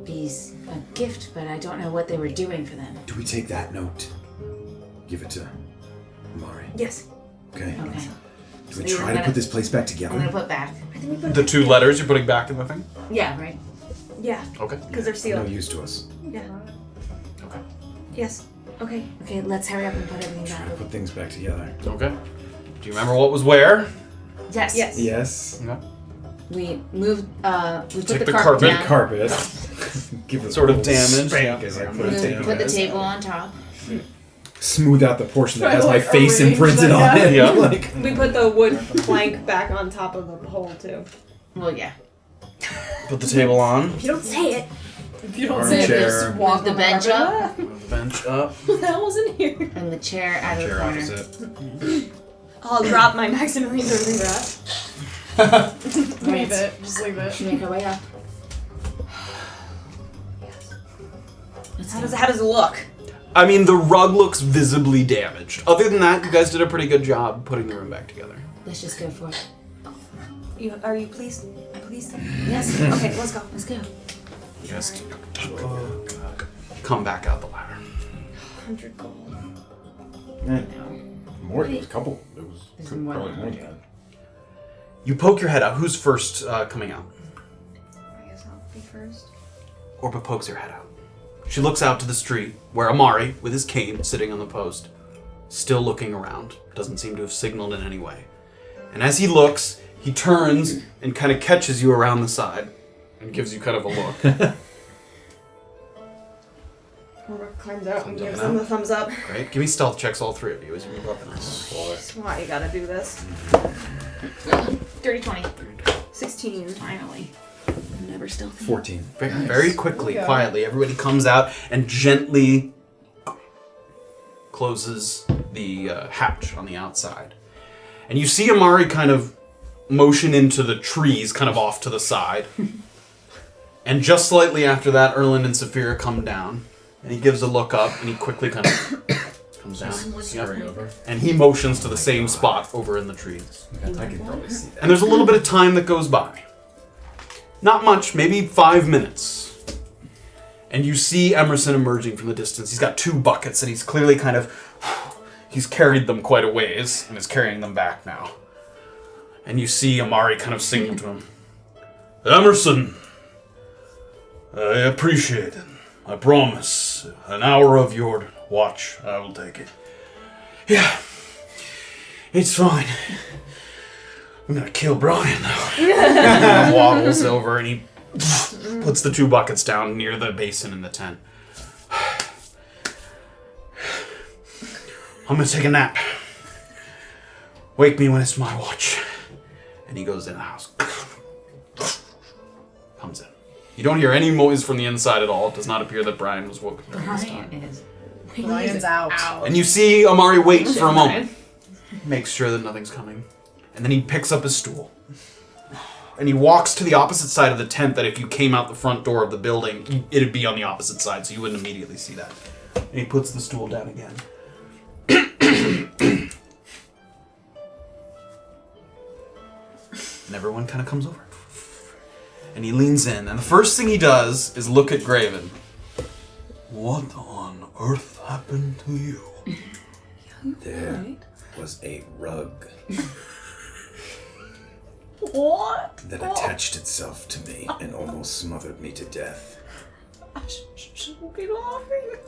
be a gift, but I don't know what they were doing for them. Do we take that note? Give it to Amari. Yes. Okay. Okay. Do we try to put this place back together? I'm gonna put back. I think we put it The back 2 together. letters you're putting back in the thing? Yeah, right. Yeah, Okay. because they're No sealed. use to us. Yeah. Okay. Yes. Okay. Okay, let's hurry up and put everything Try to back. put things back together. Okay. Do you remember what was where? Yes. Yes. Yes. Okay. We moved. We put Take the the carpet carpet. down. Carpet. Give it Sort a of little damage, spank yeah. as I put We it down. put the table on top. Smooth out the portion that Try has to, my like, face arrange imprinted them, on it. yeah. Like, We put the wood plank back on top of the hole too. Well, yeah. Put the table on. If you don't say it. If you don't Armchair. say it, just walk Move the on bench carpet. up. Move the bench up. What the hell was in here? And the chair out of the chair corner. opposite. I'll drop my Maximilian Serving Breath. Leave it. Just leave it. Should we make our way up? How does it look? I mean, the rug looks visibly damaged. Other than that, you guys did a pretty good job putting the room back together. Let's just go for it. Are you pleased? Pleased? Yes. Okay, let's go. Let's go. Just come back out the ladder. 100 gold. More. It was a couple. It was There's probably more more than than 100. that. You poke your head out. Who's first coming out? I guess I'll be first. Orba pokes her head out. She looks out to the street, where Amari, with his cane sitting on the post, still looking around, doesn't seem to have signaled in any way. And as he looks, he turns and kind of catches you around the side and gives you kind of a look. Orba climbs out and gives up. them the thumbs up. Great. Give me stealth checks, all three of you, as you move up and up. That's why you gotta do this. Dirty 20. 16. Finally. I'm never stealthy. 14. Very quickly, quietly, everybody comes out and gently closes the hatch on the outside. And you see Amari kind of motion into the trees, kind of off to the side. And just slightly after that, Erland and Safira come down. And he gives a look up, and he quickly kind of comes down. Scurry over. And he motions to the same spot over in the trees. I can probably see that. And there's a little bit of time that goes by. Not much, maybe 5 minutes. And you see Emerson emerging from the distance. He's got 2 buckets, and he's clearly kind of... He's carried them quite a ways, and is carrying them back now. And you see Amari kind of singing to him. Emerson, I appreciate it. I promise. An hour of your watch, I will take it. Yeah, it's fine. I'm gonna kill Brian, though. And he waddles over and he puts the 2 buckets down near the basin in the tent. I'm gonna take a nap. Wake me when it's my watch. And he goes in the house. Comes in. You don't hear any noise from the inside at all. It does not appear that Brian was woken during this time. Brian's out. And you see Amari wait for a moment. Makes sure that nothing's coming. And then he picks up his stool. And he walks to the opposite side of the tent that if you came out the front door of the building, it'd be on the opposite side, so you wouldn't immediately see that. And he puts the stool down again. And everyone kind of comes over. And he leans in, and the first thing he does is look at Graven. What on earth happened to you? There was a rug What? that attached itself to me and almost smothered me to death. I shouldn't be laughing.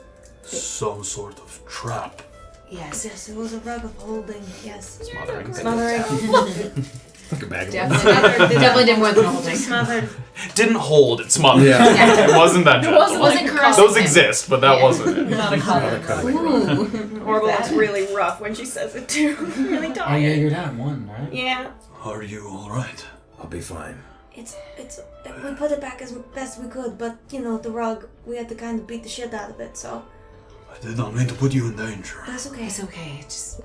Some sort of trap. Yes. Yes, it was a rug of holding. Yes. Smothering. Smothering. Like a bag of Definitely did more than holding. Smothered. Didn't hold, it smothered. Yeah. It wasn't that gentle. It wasn't caressing. Those exist, but that wasn't it. Not a cuddle. cuddling. Orba looks really rough when she says it too. Really Oh yeah, tired. you're that one, right? Yeah. Are you alright? I'll be fine. It's we put it back as best we could, but you know the rug, we had to kind of beat the shit out of it, so I did not mean to put you in danger. that's okay. It's okay. It just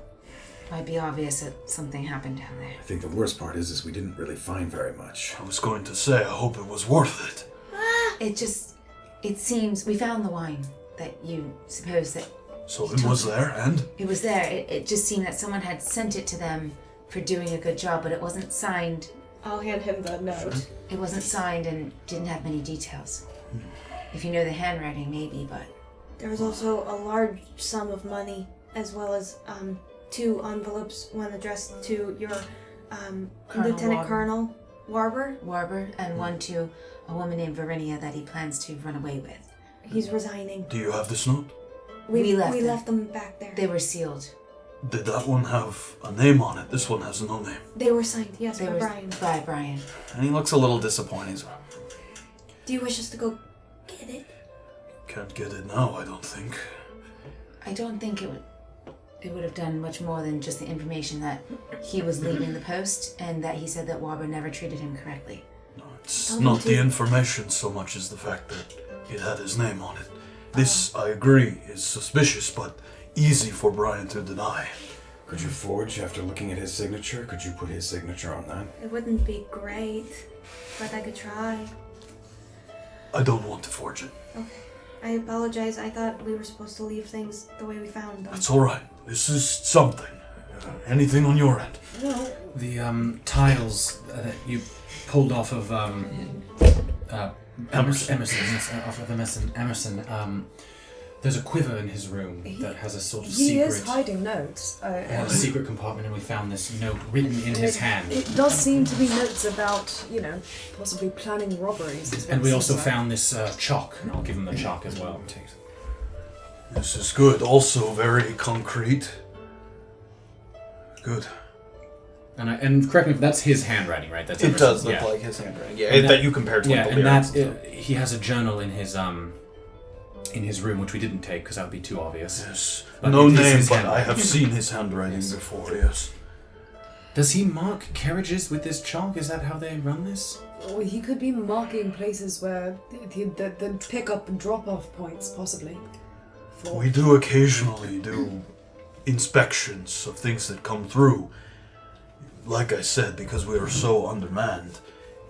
might be obvious that something happened down there. I think the worst part is we didn't really find very much. I was going to say, I hope it was worth it. It seems we found the wine that you suppose that So it was there, and? it was there. It just seemed that someone had sent it to them for doing a good job, but it wasn't signed. I'll hand him the note. It wasn't signed and didn't have many details. If you know the handwriting, maybe, but There was also a large sum of money, as well as 2 envelopes, one addressed to your Lieutenant Warber. Colonel Warber, and one to a woman named Verinia that he plans to run away with. He's resigning. Do you have this note? We left them. them back there. They were sealed. Did that one have a name on it? This one has no name. They were signed, yes, They by were Brian. by Brian. And he looks a little disappointed. He's like, Do you wish us to go get it? Can't get it now, I don't think. I don't think it would have done much more than just the information that he was leaving the post and that he said that Warber never treated him correctly. No, it's Tell me not to- the information so much as the fact that it had his name on it. This, I agree, is suspicious, but easy for Brian to deny. Could you forge after looking at his signature? Could you put his signature on that? It wouldn't be great, but I could try. I don't want to forge it. Okay. I apologize. I thought we were supposed to leave things the way we found them. That's all right. This is something. Anything on your end? The tiles that you pulled off of Emerson. Off of Emerson. There's a quiver in his room that has a sort of He secret. is hiding notes. A secret compartment, and we found this note written in his hand. It does seem to be notes about, possibly planning robberies. And we also found this chalk, and I'll give him the chalk as well. This is good. Also very concrete. Good. And correct me if that's his handwriting, right? That's It does look yeah. like his handwriting. Yeah, that you compared to Yeah, the and lyrics. he has a journal in his room, which we didn't take because that would be too obvious. Yes. But No it is name, his but I handwriting. have seen his handwriting before, yes. Does he mark carriages with this chalk? Is that how they run this? Or he could be marking places where the pick-up and drop-off points, possibly. We do occasionally do inspections of things that come through. Like I said, because we are so undermanned,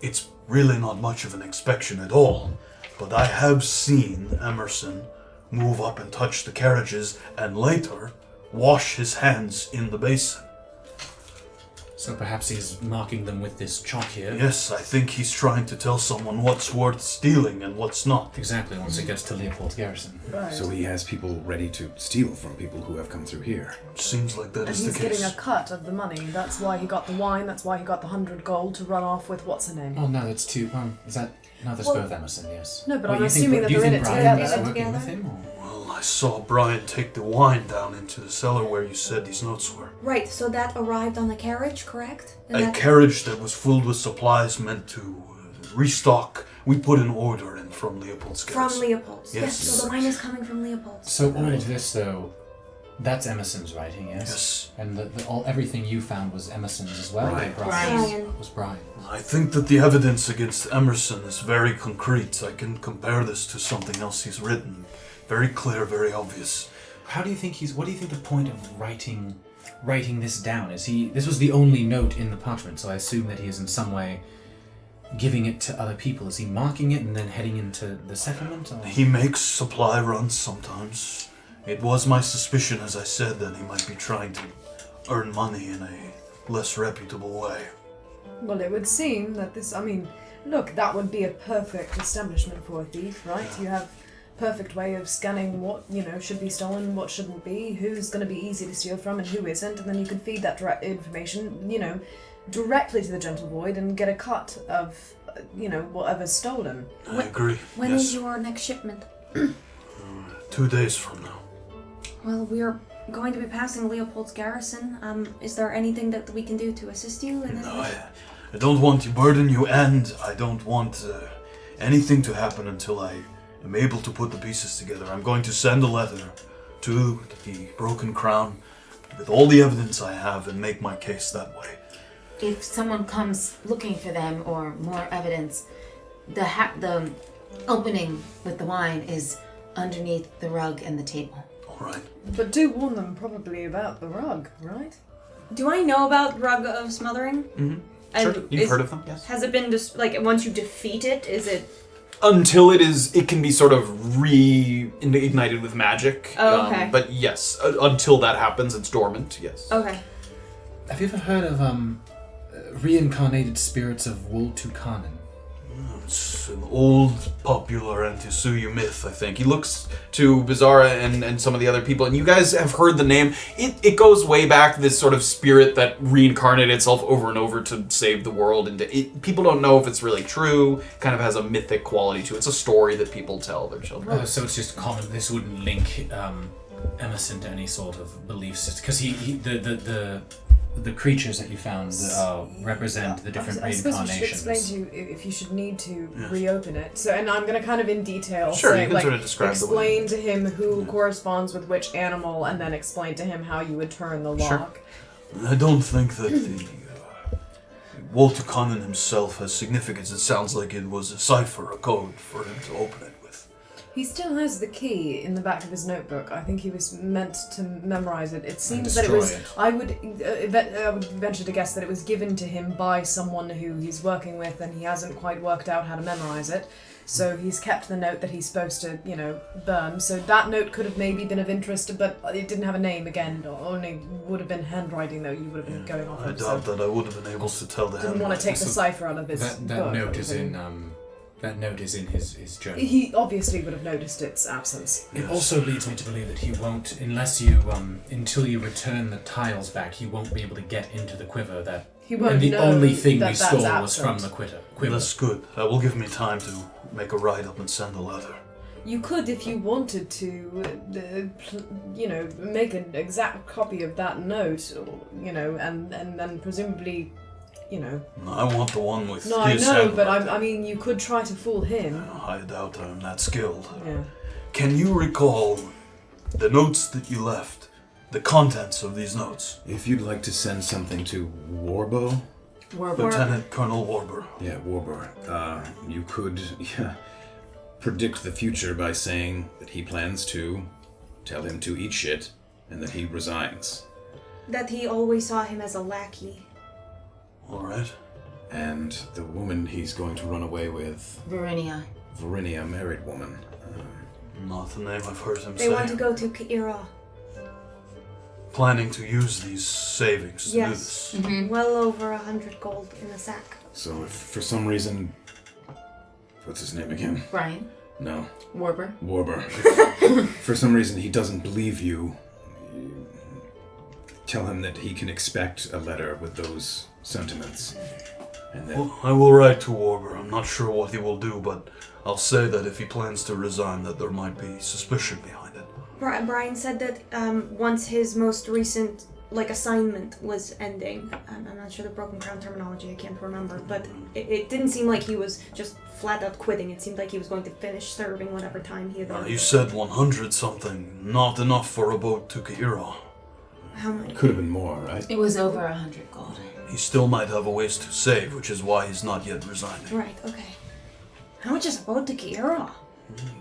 it's really not much of an inspection at all. But I have seen Emerson move up and touch the carriages and later wash his hands in the basin. So perhaps he's marking them with this chalk here. Yes, I think he's trying to tell someone what's worth stealing and what's not. Exactly, once it gets to Leopold's garrison. Right. So he has people ready to steal from people who have come through here. Seems like that And is he's the case. getting a cut of the money. That's why he got the wine. That's why he got the 100 gold to run off with what's her name. Oh no, that's two. Is that? No, that's both Emerson. Yes. No, but Oh, I'm you assuming think, that do you they're in think it Brian together. is working with Together? him? Or? Well, I saw Brian take the wine down into the cellar where you said these notes were. Right, so that arrived on the carriage, correct? And A that- carriage that was filled with supplies meant to restock. We put an order in from Leopold's From garrison. Leopold's. Yes. Yes, so the wine is coming from Leopold's. So all of this, though, that's Emerson's writing, yes? Yes. And everything you found was Emerson's as well? Right. Or Brian. Was Brian. I think that the evidence against Emerson is very concrete. I can compare this to something else he's written. Very clear, very obvious. What do you think the point of writing this down is? This was the only note in the parchment, so I assume that he is in some way giving it to other people. Is he marking it and then heading into the settlement? Or? He makes supply runs sometimes. It was my suspicion, as I said, that he might be trying to earn money in a less reputable way. Well, it would seem that look, that would be a perfect establishment for a thief, right? You have perfect way of scanning what, should be stolen, what shouldn't be, who's going to be easy to steal from and who isn't, and then you can feed that direct information, directly to the Gentle Void and get a cut of, whatever's stolen. I agree. When yes. is your next shipment? 2 days from now. Well, we're going to be passing Leopold's garrison. Is there anything that we can do to assist you? In this No, I don't want to burden you, and I don't want anything to happen until I am able to put the pieces together. I'm going to send a letter to the Broken Crown with all the evidence I have and make my case that way. If someone comes looking for them or more evidence, the opening with the wine is underneath the rug and the table. All right. But do warn them probably about the rug, right? Do I know about Rug of Smothering? Mm-hmm. And Sure, you've heard of them, yes. Has it been just once you defeat it, is it? Until it can be sort of re-ignited with magic. Oh, okay. But yes, until that happens, it's dormant, yes. Okay. Have you ever heard of reincarnated spirits of Wultukanen? It's an old, popular Antisuyu myth, I think. He looks to Beezaura and some of the other people, and you guys have heard the name. It goes way back, this sort of spirit that reincarnated itself over and over to save the world. And people don't know if it's really true, kind of has a mythic quality to it. It's a story that people tell their children. Oh, so it's just common. This wouldn't link Emerson to any sort of belief system, because the creatures that you found represent the different I suppose we should reincarnations. explain to you if you should need to reopen it. So, and I'm going to kind of in detail Sure, say, you can sort of describe the way. explain to him who corresponds with which animal, and then explain to him how you would turn the lock. I don't think that the Wultukanen himself has significance. It sounds like it was a cipher, a code for him to open it with. He still has the key in the back of his notebook. I think he was meant to memorize it. It seems that it was. I would venture to guess that it was given to him by someone who he's working with, and he hasn't quite worked out how to memorize it. So he's kept the note that he's supposed to, burn. So that note could have maybe been of interest, but it didn't have a name again. Only would have been handwriting though. You would have been going off I of. doubt that I would have been able to tell the Didn't want to take the cipher out of his That book. note is in that note is in his journal. He obviously would have noticed its absence. It also leads me to believe that he won't, unless you, until you return the tiles back, he won't be able to get into the quiver. That He won't and the know only thing that we that's stole was absent. from the quiver. That's good. That will give me time to make a write-up and send a letter. You could, if you wanted to, make an exact copy of that note, and then presumably, I want the one with No, I his know, handwriting. but I mean, you could try to fool him. I doubt I'm that skilled. Yeah. Can you recall the notes that you left? The contents of these notes? If you'd like to send something to Orba, Lieutenant Colonel Orba. yeah, Orba, you could predict the future by saying that he plans to tell him to eat shit and that he resigns. That he always saw him as a lackey. Alright. And the woman he's going to run away with, Verinia. Verinia, married woman. Not the name I've heard him They say. want to go to Kaira. Planning to use these savings to do Yes. this. Well over 100 gold in a sack. So if for some reason... What's his name again? Brian. No. Warber. Warber. If for some reason he doesn't believe you, tell him that he can expect a letter with those sentiments. And that Well, I will write to Orba. I'm not sure what he will do, but I'll say that if he plans to resign, that there might be suspicion behind it. Brian said that once his most recent assignment was ending, I'm not sure the Broken Crown terminology, I can't remember, but it didn't seem like he was just flat out quitting. It seemed like he was going to finish serving whatever time he had. You said 100 something. Not enough for a boat to Kaira. How many? could have been more, right? It was over 100 gold. He still might have a ways to save, which is why he's not yet resigning. Right, okay. How much is a boat to Kaira?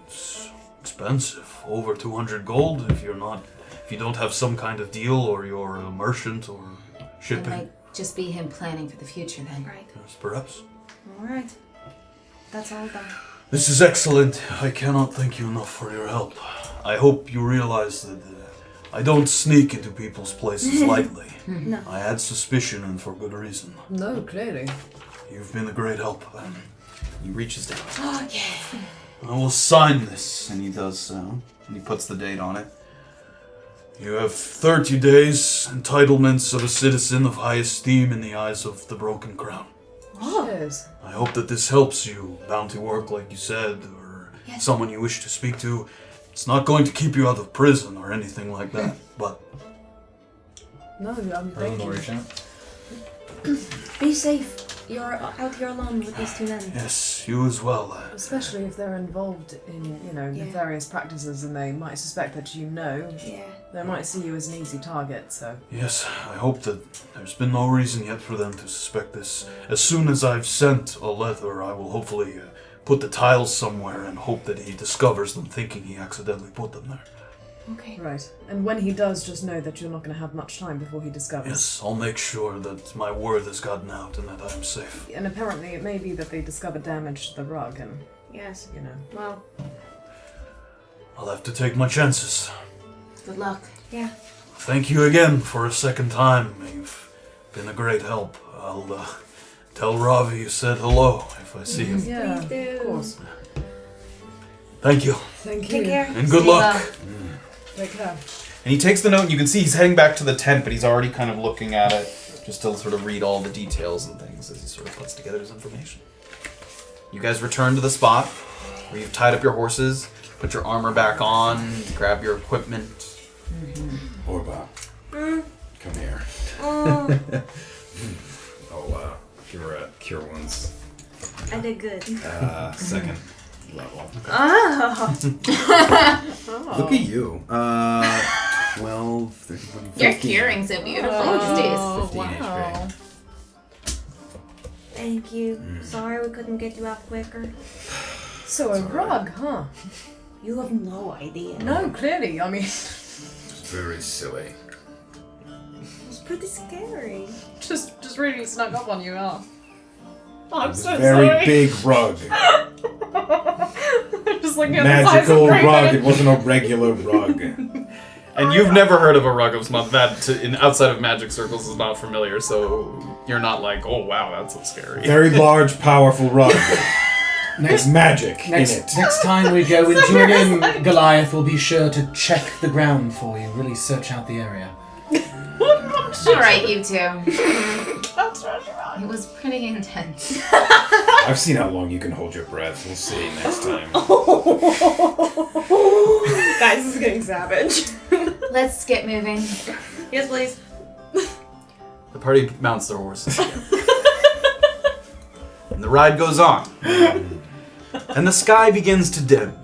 It's expensive. Over 200 gold if you don't have some kind of deal or you're a merchant or It shipping. might just be him planning for the future then. Right. Yes, perhaps. Alright. That's all done. This is excellent. I cannot thank you enough for your help. I hope you realize that I don't sneak into people's places lightly. No. I had suspicion and for good reason. No, clearly. You've been a great help, then. He reaches down. Oh, yeah. I will sign this. And he does so. And he puts the date on it. You have 30 days, entitlements of a citizen of high esteem in the eyes of the Broken Crown. Cheers. I hope that this helps you, bounty work like you said, or Yes. someone you wish to speak to. It's not going to keep you out of prison or anything like that, but No, I'm Erland will thinking. reach out. Be safe. You're out here alone with these two men. yes, you as well. Especially if they're involved in, Yeah. nefarious practices and they might suspect that Yeah. they might see you as an easy target, so. Yes, I hope that there's been no reason yet for them to suspect this. As soon as I've sent a letter, I will hopefully put the tiles somewhere and hope that he discovers them thinking he accidentally put them there. Okay. Right. And when he does, just know that you're not going to have much time before he discovers. Yes, I'll make sure that my word has gotten out and that I'm safe. And apparently it may be that they discover damage to the rug and, Yes. Well, I'll have to take my chances. Good luck. yeah. Thank you again for a second time. You've been a great help. I'll tell Ravi you said hello if I see him. yeah, Please do. of course. Thank you, Thank you. Take care. and good See luck. ya. Take care. And he takes the note, and you can see he's heading back to the tent, but he's already kind of looking at it just to sort of read all the details and things as he sort of puts together his information. You guys return to the spot where you've tied up your horses, put your armor back on, grab your equipment. Orba, come here. Oh, Oh, you're at Cure Wounds. I did good. Second level. Oh. Look at you. 12, 13, 14. You're curing so beautifully these days. 15 HP. Thank you. Sorry we couldn't get you out quicker. So a rug, huh? You have no idea. No, clearly. I mean, It's very silly. It's pretty scary. just really snuck up on you, huh? It's a very big rug. Just looking at the size Magical of Graven. rug. It wasn't a regular rug. And you've never heard of a rug of smut. That, outside of magic circles, is not familiar, so you're not like, oh wow, that's so scary. Very large, powerful rug. There's magic in it. Next time we go into an inn, Goliath will be sure to check the ground for you, really search out the area. Alright, you two. It was pretty intense. I've seen how long you can hold your breath. We'll see next time. Guys, this is getting savage. Let's get moving. Yes, please. The party mounts their horses again. And the ride goes on. And the sky begins to dim.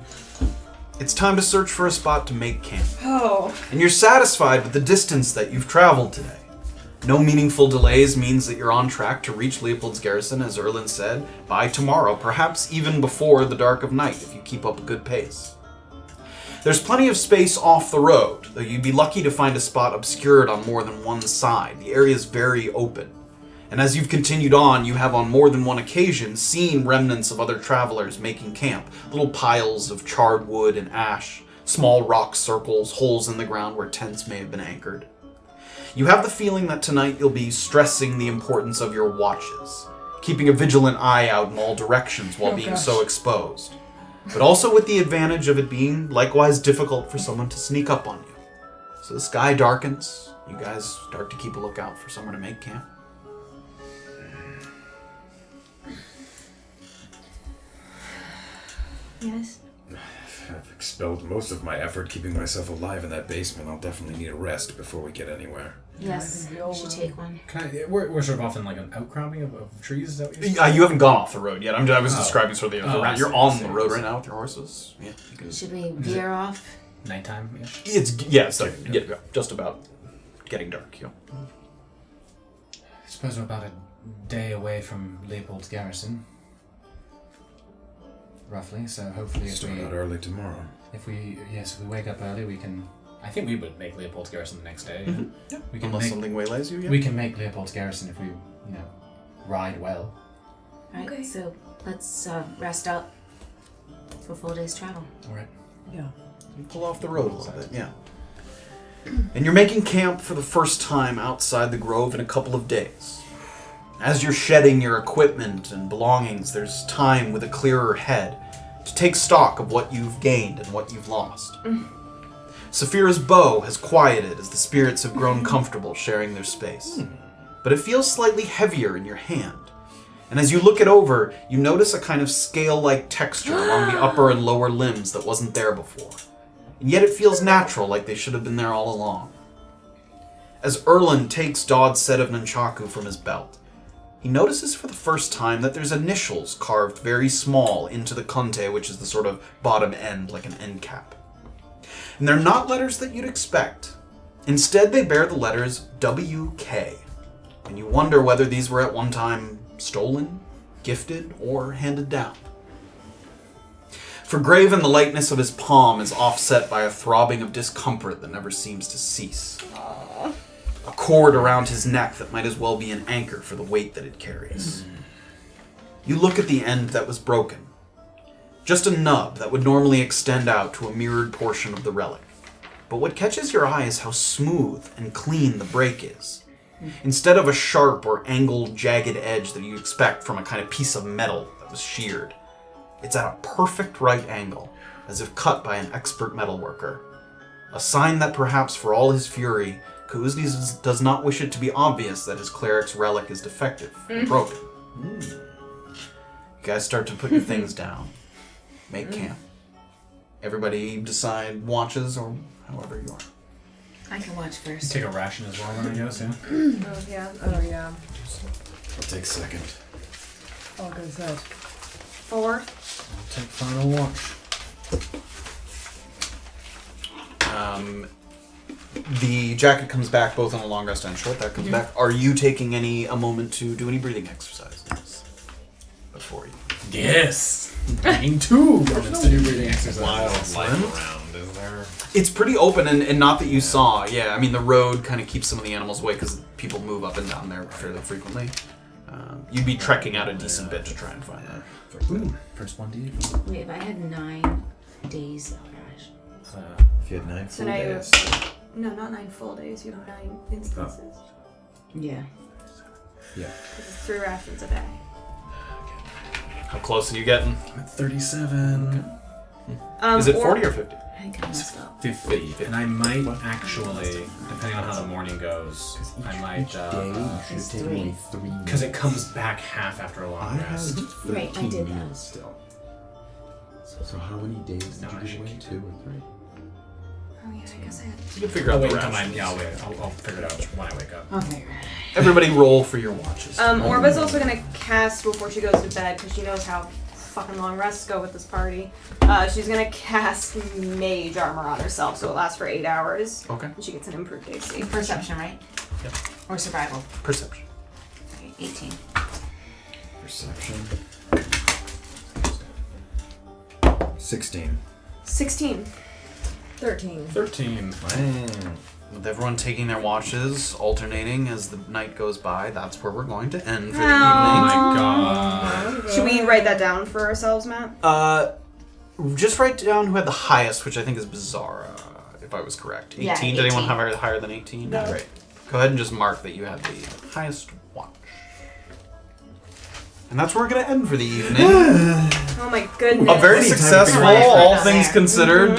It's time to search for a spot to make camp. Oh. And you're satisfied with the distance that you've traveled today. No meaningful delays means that you're on track to reach Leopold's garrison, as Erland said, by tomorrow, perhaps even before the dark of night, if you keep up a good pace. There's plenty of space off the road, though you'd be lucky to find a spot obscured on more than one side. The area is very open. And as you've continued on, you have on more than one occasion seen remnants of other travelers making camp. Little piles of charred wood and ash, small rock circles, holes in the ground where tents may have been anchored. You have the feeling that tonight you'll be stressing the importance of your watches, keeping a vigilant eye out in all directions while being so exposed. But also with the advantage of it being likewise difficult for someone to sneak up on you. So the sky darkens, you guys start to keep a lookout for somewhere to make camp. Yes. I've expelled most of my effort keeping myself alive in that basement. I'll definitely need a rest before we get anywhere. Yes, we all we should take one. We're sort of off in like an outcropping of trees. Is that what you're saying? You haven't gone off the road yet. I was describing sort of the Oh, route. You're on the road right now with your horses. Yeah. You can, Should we veer off? Nighttime-ish? It's just about getting dark. Yeah. I suppose we're about a day away from Leopold's garrison. Roughly, so hopefully Start out early tomorrow. if we wake up early, we can. I think we would make Leopold's garrison the next day. Mm-hmm. Yeah. We can Unless make, something waylays you. Yeah. we can make Leopold's garrison if we, ride well. Alright, Okay. so let's rest up for 4 days travel. All right. Yeah. You pull off the road a little bit. Yeah. And you're making camp for the first time outside the grove in a couple of days. As you're shedding your equipment and belongings, there's time with a clearer head to take stock of what you've gained and what you've lost. Safira's bow has quieted as the spirits have grown comfortable sharing their space. But it feels slightly heavier in your hand. And as you look it over, you notice a kind of scale-like texture along the upper and lower limbs that wasn't there before. And yet it feels natural, like they should have been there all along. As Erland takes Dodd's set of nunchaku from his belt, he notices for the first time that there's initials carved very small into the conte, which is the sort of bottom end, like an end cap. And they're not letters that you'd expect. Instead, they bear the letters WK. And you wonder whether these were at one time stolen, gifted, or handed down. For Graven, the lightness of his palm is offset by a throbbing of discomfort that never seems to cease. A cord around his neck that might as well be an anchor for the weight that it carries. You look at the end that was broken. Just a nub that would normally extend out to a mirrored portion of the relic. But what catches your eye is how smooth and clean the break is. Instead of a sharp or angled, jagged edge that you expect from a kind of piece of metal that was sheared, it's at a perfect right angle, as if cut by an expert metalworker. A sign that perhaps for all his fury, Kuznis does not wish it to be obvious that his cleric's relic is defective and broken. You guys start to put your things down. Make camp. Everybody decide watches or however you are. I can watch first. Take a ration as well, then, I guess, yeah? Oh yeah. I'll take second. I'll go third. 4. I'll take final watch. The jacket comes back both on a long rest and short. That comes back. Are you taking a moment to do any breathing exercises before you? Yes! Taking 2 moments to do breathing exercises. around, is there? It's pretty open, and not that you saw. Yeah, I mean, the road kind of keeps some of the animals away because people move up and down there fairly frequently. You'd be trekking out a decent bit to try and find that. Ooh, first 1d8. Wait, if I had 9 days, oh gosh. If you had 9 full now you days. have, no, not 9 full days. You have 9 instances. Yeah. Yeah. This is 3 rations a day. How close are you getting? I'm at 37. Is it 40 or 50? I think I messed up. 50. And I might actually, depending on how the morning goes, I might, Each day you should It's take 3. only 3 because it comes back half after a long I rest. have 13 Right, I did that. meals still. So how many days did No, I you give should away? keep- 2 or 3? Oh yeah, I guess I had. You can figure I'll out wait the until rations. yeah, I'll wait. I'll figure it out when I wake up. I'll figure it Everybody roll for your watches. Orba's also gonna cast before she goes to bed because she knows how fucking long rests go with this party. She's gonna cast mage armor on herself, so it lasts for 8 hours. Okay. And she gets an improved AC. out. Perception, right? Yep. Or survival. Perception. Okay, 18. Perception. 16. 16. 13. 13. With everyone taking their watches, alternating as the night goes by, that's where we're going to end for the Oh my evening. god. Should we write that down for ourselves, Matt? Just write down who had the highest, which I think is Beezaura, if I was correct. 18? Yeah, Did anyone 18. have higher than 18? No. Great. Go ahead and just mark that you had the highest watch. And that's where we're going to end for the evening. Oh my goodness. A very Any time to successful, figure out all that things there. considered,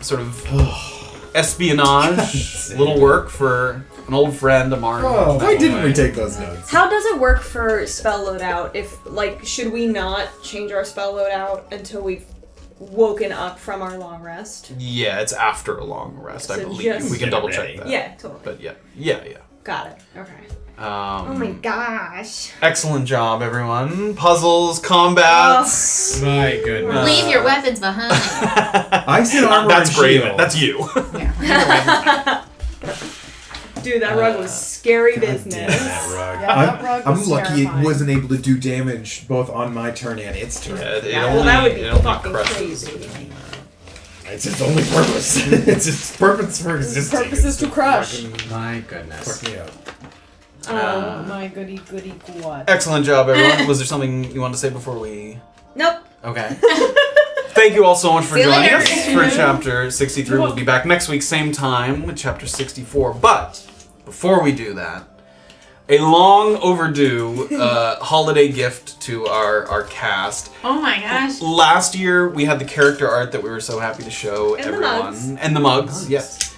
sort of espionage, little work for an old friend, Amari. Oh, why didn't we take those notes? How does it work for spell loadout? If, like, should we not change our spell loadout until we've woken up from our long rest? Yeah, it's after a long rest, I So believe. just- We can double check Ready. that. Yeah, totally. But yeah. Got it. Okay. Oh my gosh. Excellent job, everyone. Puzzles, combats. My goodness. Leave your weapons behind. I said armor That's and Graven. shield. That's you. Yeah. Dude, that rug was scary business. That rug. Yeah, that rug I'm was lucky terrifying. it wasn't able to do damage both on my turn and its turn. Well, that would be fucking crazy. It's its only purpose. It's its purpose for existing. Purpose is to crush. My goodness. Fuck me up. Oh my goody goody god. Excellent job, everyone. Was there something you wanted to say before we... Nope. Okay. Thank you all so much for See you joining later. us for Chapter 63. We'll be back next week, same time, with Chapter 64. But, before we do that, a long overdue holiday gift to our cast. Oh my gosh. Last year, we had the character art that we were so happy to show And the everyone. mugs. And the mugs, yes.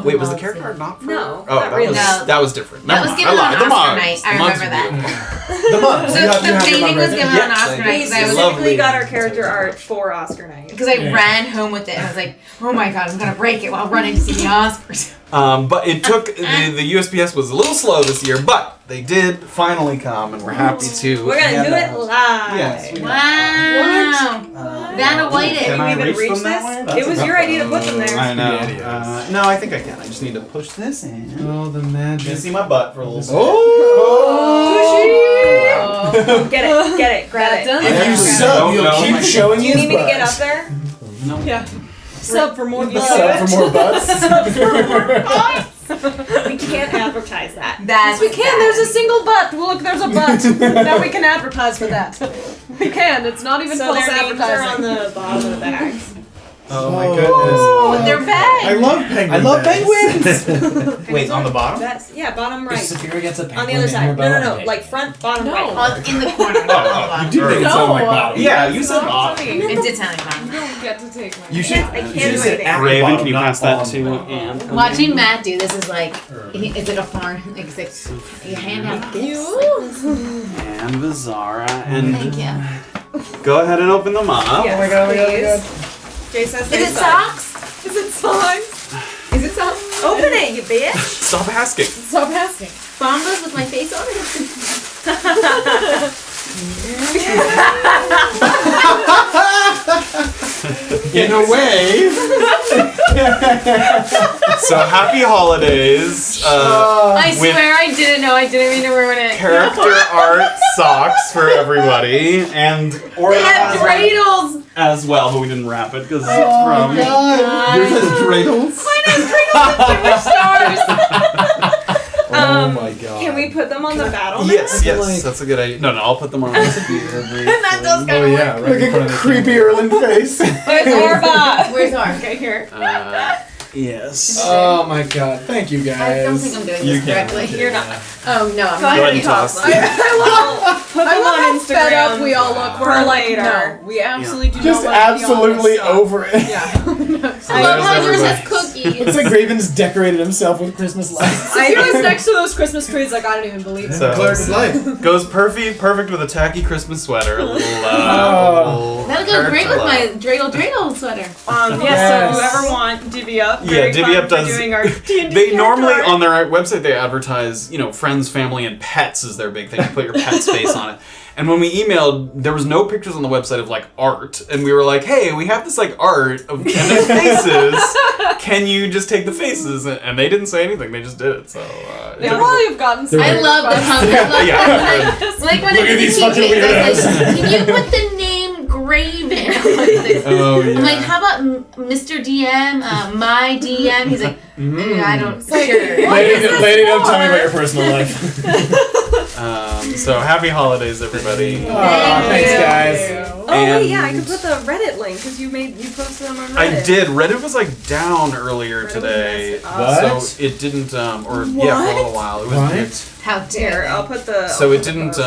Wait, was the mugs, character yeah. art not for... No, Oh, not that really. was No. that was different. That Never was mind. given I lied. on The Oscar mugs. night. I The mugs remember were that. beautiful. The mugs. The, You have the your painting mug was right given there. on Oscar night We because I was Lovely. specifically got our character art for Oscar night. because I ran home with it and I was like, oh my god, I'm gonna break it while running to see the Oscars. But it took the USPS was a little slow this year, but they did finally come, and we're happy to. We're gonna hand do it out. live. Yes. we- Wow. Vanna White Can it. I even reach reach them that this? way? That's It was about- your idea to put them there. I know. Spaghettios. No, I think I can. I just need to push this in. Oh, the You magic. can see my butt for a little second. Oh! Get it, grab it. That If you does- sub, you'll No, keep no. showing Do you his need me to get butt. up there? Yeah. Sub for more Sub for more butts. We can't advertise that. That's We can. There's a single butt. Look, there's a butt. Now we can advertise for that. We can. It's not even So false their names are on advertising. the bottom of the bags. Oh my Oh, goodness. they're bags. I love penguins. I love penguins. Wait, on the bottom? That's bottom right. If Safira gets a penguin On the other in side. her bow, No. Like front, bottom, No. right. On, in the corner. You did make it sound like bottom. Yeah, you said Not bottom. funny. It did sound like You that. don't get to take my. You should. I can't do anything. Raven, can you pass that to Anne? Watching Matt do this is like, is it a foreign? Like, it's like, you hand out gifts. And Beezaura, and Thank you. go ahead and open them up. Yes, my God, oh my God, oh my please. Jay says Is there's it socks. socks? Is it socks? Is it socks? Open it, you bitch. Stop asking. Stop asking. Bombas with my face on In a way. So happy holidays. I With- swear I didn't know. I didn't mean to ruin it. Character art socks for everybody, and Orba They have has one dreidels. as well, but we didn't wrap it because it's Oh from. my god. Yours has dreidels? Mine has dreidels and stars. Oh my god. Can we we put them on the battle map? Yes, that's a good idea. No, I'll put them on recipe. And that does kind Oh of yeah, right in front of the Creepy Erland face. Where's Orba? Where's our? Okay, here. Yes. Oh my god. Thank you guys. I don't think I'm doing this correctly. You're not. Oh no, I'm Go ahead not. and toss them. I Put them love on how Instagram. fed up we all look. for We're like, later. no, we absolutely do Just not want to be on absolutely this stuff. over it. Yeah. I love how yours has cookies. It's like Graven's decorated himself with Christmas lights. I was next to those Christmas trees, like I don't even believe it. So- Cleric of life. Goes perfect with a tacky Christmas sweater. A little, Oh. That'll go great with my dreidel sweater. So Yes. whoever want Divvy Up. Yeah, very Divvy fun Up for does. Doing our D&D They normally character on their website they advertise, friends, family, and pets is their big thing. You put your pet's face on it. And when we emailed, there was no pictures on the website of like art, and we were like, "Hey, we have this like art of and there's faces. Can you just take the faces?" And they didn't say anything. They just did it. So They probably have gotten some. I love the hunger. Like when Look at these fucking it's like, can you put the name Graven? Oh yeah. I'm like, how about Mr. DM, my DM? He's like, I don't. Sure. Lady, don't tell me about your personal life. So happy holidays, everybody. Thanks, guys. Oh And- wait, yeah, I could put the Reddit link because you posted them on Reddit. I did. Reddit was like down earlier today, What? so it didn't. For a little while it was. What? How Here, dare I'll put the. So it didn't.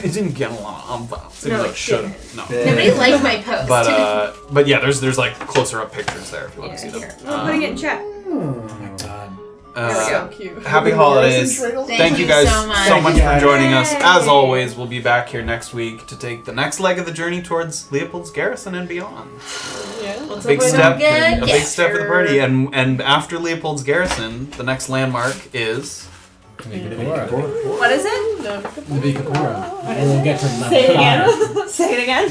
It didn't get a lot of votes. It No, like it should didn't. have. No. Nobody liked my post. But yeah, there's like closer up pictures there if you want to see them. Here. I'm putting it in chat. Oh my god. So cute. Happy holidays. Thank you you guys so much. so much for joining us. Yay. As always, we'll be back here next week to take the next leg of the journey towards Leopold's garrison and beyond. Yeah. Big step, Good. a big step for the party. And after Leopold's garrison, the next landmark is What is it? Navikapura. We'll get to level Say it 5. again. Say it again.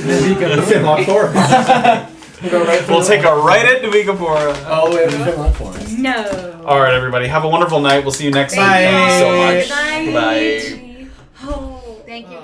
Finlock Forest. We'll go right through We'll the take a right at Navikapura. all the way to the Finlock Forest. No. All right, everybody. Have a wonderful night. We'll see you next week. Bye. Thank you so much. Good night. Bye. Oh. Thank you.